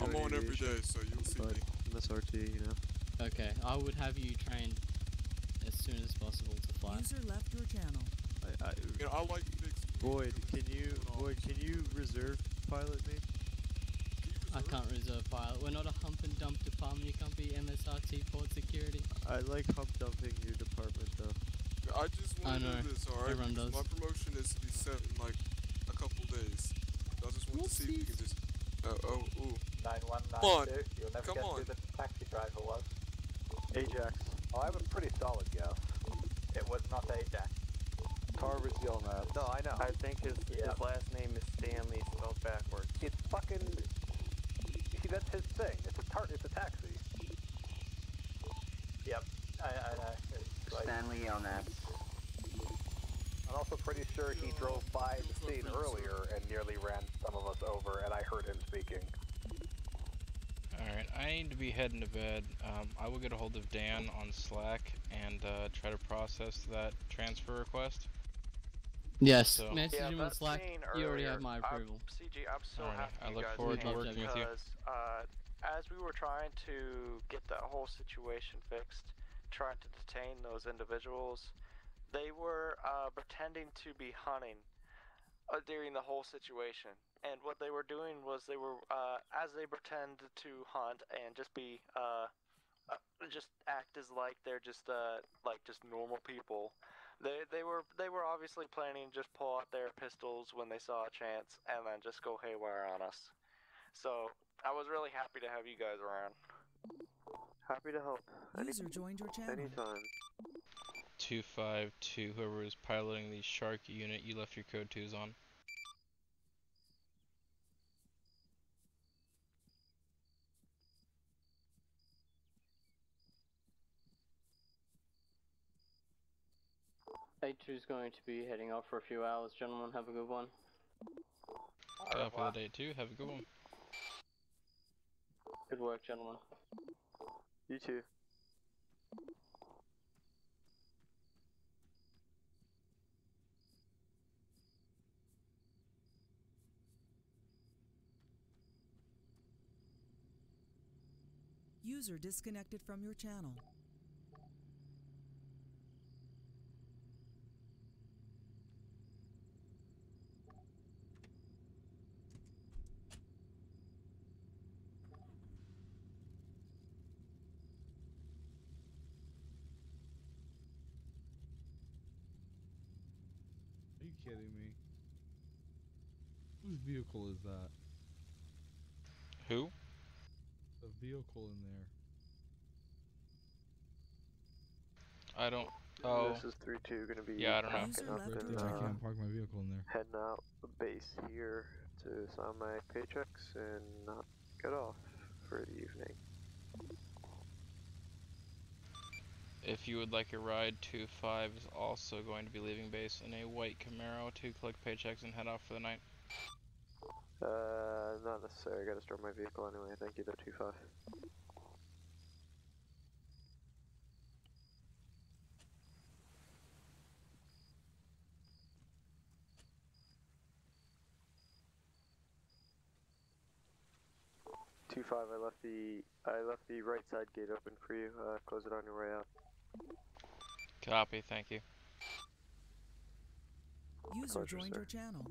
Speaker 8: I'm on every day, so you'll see me.
Speaker 16: MSRT, you know.
Speaker 18: Okay, I would have you trained as soon as possible to fly.
Speaker 4: User left your channel.
Speaker 8: You know, I like fixed.
Speaker 16: Void, can you reserve pilot me?
Speaker 18: I can't reserve pilot. We're not a hump and dump department. You can't be MSRT port security.
Speaker 16: I like hump dumping your department though.
Speaker 8: I just want to do this, alright?
Speaker 18: Everyone does.
Speaker 8: My promotion is to be set in like a couple days. I just want to see if you can just. Ooh.
Speaker 14: 9192. You'll never
Speaker 8: Come
Speaker 14: guess
Speaker 8: on.
Speaker 14: who the taxi driver was.
Speaker 16: Ajax.
Speaker 11: Oh, I have a pretty solid guess.
Speaker 14: It was not Ajax.
Speaker 11: Tarver's yelling at. No, I know.
Speaker 9: I think his last name is Stanley spelled backwards.
Speaker 11: It's fucking. See, that's his thing. It's a taxi.
Speaker 14: Yep, I know. It's like,
Speaker 9: Stanley on that.
Speaker 11: I'm also pretty sure he drove by the scene earlier and nearly ran some of us over, and I heard him speaking.
Speaker 3: Alright, I need to be heading to bed. I will get a hold of Dan on Slack and try to process that transfer request.
Speaker 18: Yes,
Speaker 3: So,
Speaker 18: message
Speaker 22: Yeah,
Speaker 18: him on
Speaker 22: that
Speaker 18: Slack.
Speaker 22: scene
Speaker 18: You already
Speaker 22: earlier,
Speaker 18: have my approval.
Speaker 22: CG, I'm so
Speaker 3: Alright,
Speaker 22: happy
Speaker 3: I
Speaker 22: you
Speaker 3: look
Speaker 22: guys
Speaker 3: forward to
Speaker 22: came
Speaker 3: working with you.
Speaker 22: because as we were trying to get that whole situation fixed, trying to detain those individuals, they were pretending to be hunting during the whole situation. And what they were doing was they were, as they pretend to hunt and just be, just act as like they're just normal people. They were obviously planning to just pull out their pistols when they saw a chance and then just go haywire on us. So I was really happy to have you guys around.
Speaker 9: Happy to help.
Speaker 4: User joined your channel.
Speaker 9: Anytime.
Speaker 3: 252, whoever was piloting the Shark unit, you left your code 2s on.
Speaker 18: A2 is going to be heading off for a few hours. Gentlemen, have a good one.
Speaker 3: For the day 2, have a good one.
Speaker 9: Good work, gentlemen.
Speaker 6: You too.
Speaker 4: User disconnected from your channel.
Speaker 17: Are you kidding me? Whose vehicle is that?
Speaker 3: Who?
Speaker 17: The vehicle in there.
Speaker 3: I don't. Oh.
Speaker 6: This is 3-2 gonna be
Speaker 3: Yeah, I don't know.
Speaker 6: packing up
Speaker 17: Right
Speaker 6: and
Speaker 17: there, I can't park my vehicle in there.
Speaker 6: heading out the base here to sign my paychecks and get off for the evening.
Speaker 3: If you would like a ride, 2-5 is also going to be leaving base in a white Camaro to collect paychecks and head off for the night.
Speaker 6: Not necessary. I gotta start my vehicle anyway. Thank you, though, 2-5. I left the right side gate open for you. Close it on your way out.
Speaker 3: Copy, thank you.
Speaker 4: User
Speaker 6: Pleasure,
Speaker 4: joined
Speaker 6: sir.
Speaker 4: your channel.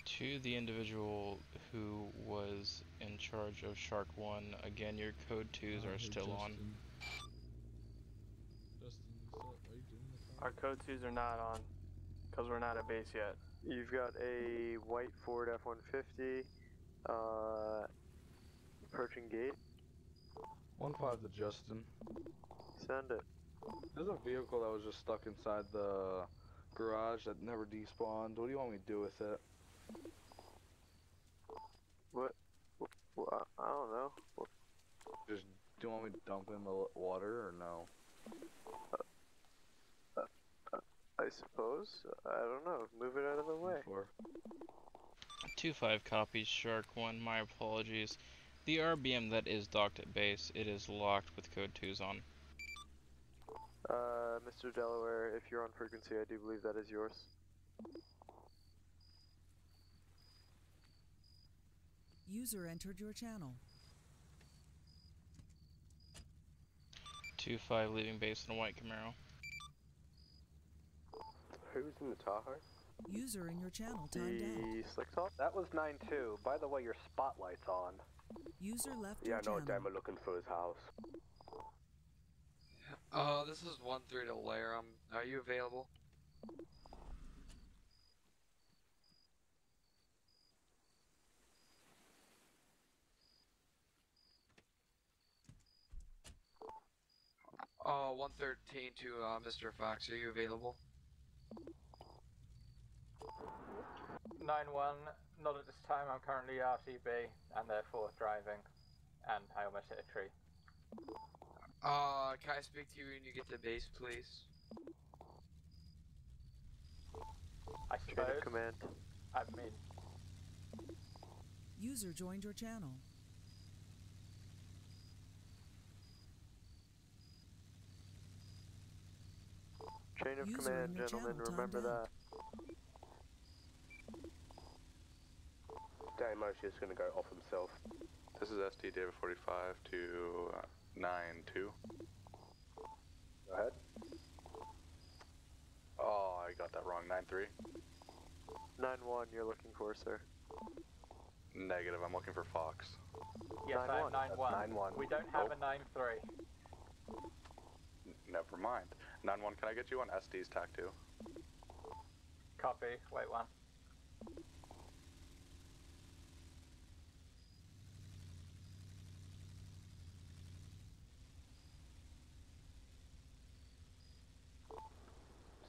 Speaker 3: To the individual who was in charge of Shark 1, again, your code 2s are
Speaker 17: Hey,
Speaker 3: still on.
Speaker 17: Justin. Justin, are you doing the car?
Speaker 9: Our code 2s are not on, because we're not at base yet.
Speaker 6: You've got a white Ford F-150, approaching gate.
Speaker 19: 1-5 to Justin.
Speaker 6: Send it.
Speaker 19: There's a vehicle that was just stuck inside the garage that never despawned. What do you want me to do with it?
Speaker 6: What? I don't know.
Speaker 19: Just, do you want me to dump it in the water or no?
Speaker 6: I suppose. I don't know. Move it out of the way.
Speaker 3: 2-5 copies, Shark 1, my apologies. The RBM that is docked at base, it is locked with code 2s on.
Speaker 6: Mr. Delaware, if you're on frequency, I do believe that is yours.
Speaker 4: User entered your channel.
Speaker 3: 2-5 leaving base in a white Camaro.
Speaker 2: Who's in the Tahoe?
Speaker 4: User in your channel timed out.
Speaker 6: Slick top?
Speaker 11: That was 9-2. By the way, your spotlight's on.
Speaker 4: User left
Speaker 2: Yeah,
Speaker 4: your
Speaker 2: I know
Speaker 4: channel.
Speaker 2: Dan, we're looking for his house.
Speaker 23: This is 1-3 to Laram. Are you available? Oh, 113 to Mr. Fox. Are you available?
Speaker 14: 9-1, not at this time. I'm currently RTB and therefore driving, and I almost hit a tree.
Speaker 23: Can I speak to you when you get to base, please?
Speaker 14: I suppose.
Speaker 6: Chain of command.
Speaker 14: I mean,
Speaker 4: User joined your channel.
Speaker 6: Chain of
Speaker 4: User
Speaker 6: command,
Speaker 4: in your
Speaker 6: gentlemen.
Speaker 4: channel
Speaker 6: Remember
Speaker 4: timed
Speaker 6: that.
Speaker 2: Dan Moshe is going to go off himself.
Speaker 20: This is SD David 45 to 9-2.
Speaker 2: Go ahead.
Speaker 20: Oh, I got that wrong. 9-3.
Speaker 6: 9-1 you're looking for, sir.
Speaker 20: Negative. I'm looking for Fox.
Speaker 14: yes, I am 9-1.
Speaker 2: 9-1.
Speaker 14: We don't have a 9-3.
Speaker 20: Never mind. 9-1, can I get you on SD's TAC 2?
Speaker 14: Copy. Wait one.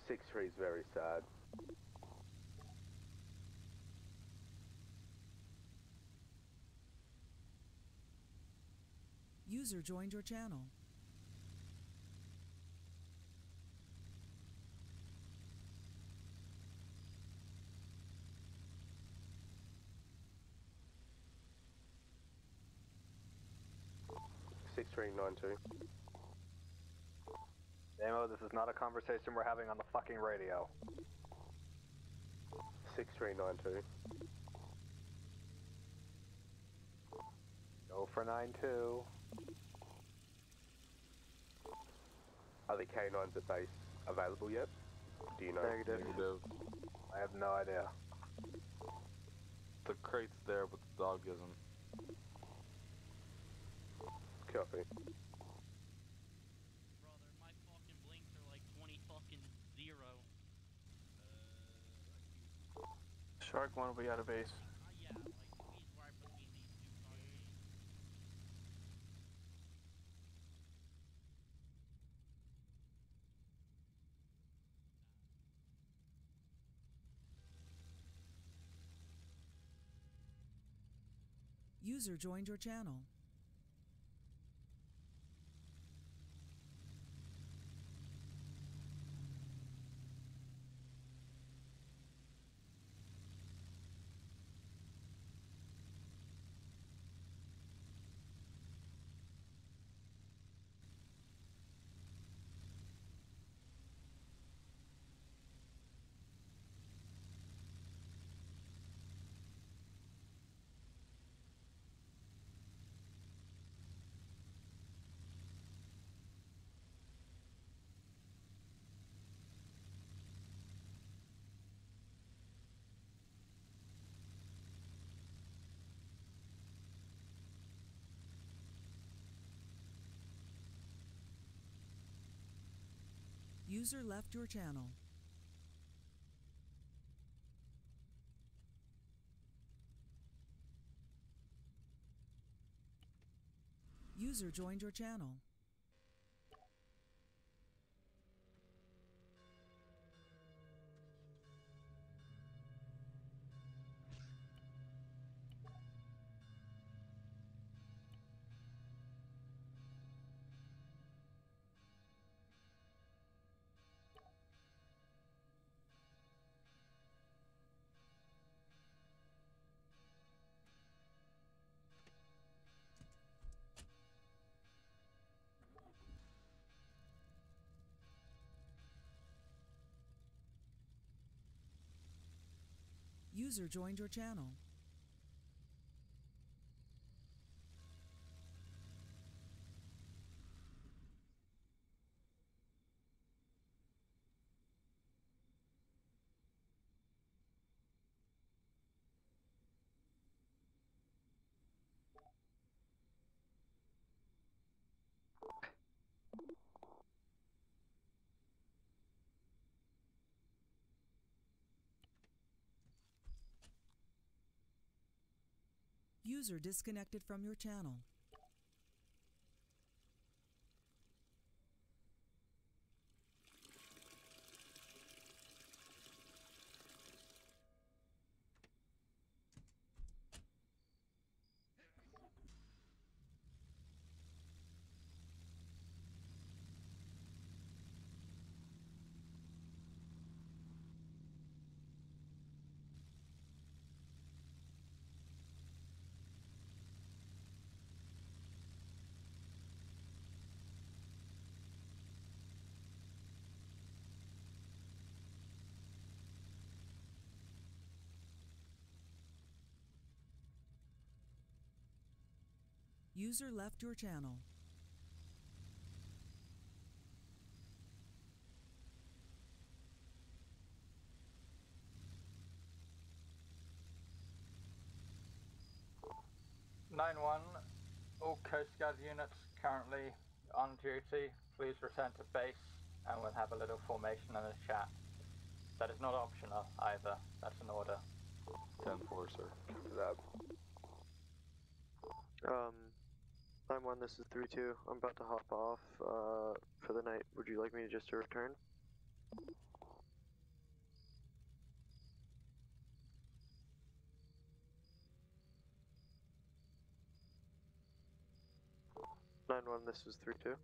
Speaker 2: Six 3 is very sad.
Speaker 4: User joined your channel.
Speaker 2: 6392.
Speaker 11: Damo, this is not a conversation we're having on the fucking radio.
Speaker 2: 6392.
Speaker 11: Go for 9-2.
Speaker 2: Are the K9s at base available yet? Do you know?
Speaker 19: Negative.
Speaker 11: I have no idea.
Speaker 19: The crate's there, but the dog isn't.
Speaker 2: Copy.
Speaker 1: Brother, my fucking blinks are like 20 fucking 0.
Speaker 7: Shark 1 will be out of base.
Speaker 1: Yeah, like, he's right between these two fucking...
Speaker 4: User joined your channel. User left your channel. User joined your channel. User joined your channel. User disconnected from your channel. User left your channel.
Speaker 14: All Coast Guard units currently on duty, please return to base and we'll have a little formation and a chat. That is not optional either, that's an order.
Speaker 19: 10-4, sir.
Speaker 2: That.
Speaker 6: 9-1, this is 3-2. I'm about to hop off for the night. Would you like me just to return? This is 3-2.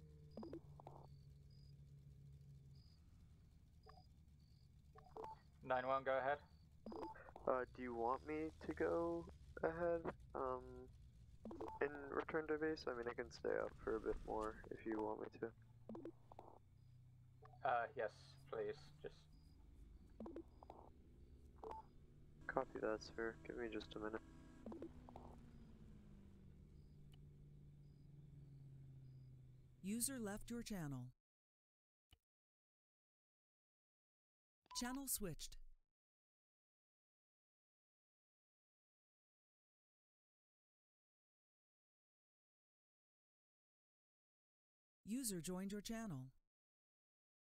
Speaker 14: Go ahead.
Speaker 6: Do you want me to go ahead? In return to base, I mean, I can stay up for a bit more if you want me to.
Speaker 14: Yes, please. Just.
Speaker 6: Copy that, sir. Give me just a minute.
Speaker 4: User left your channel. Channel switched. User joined your channel.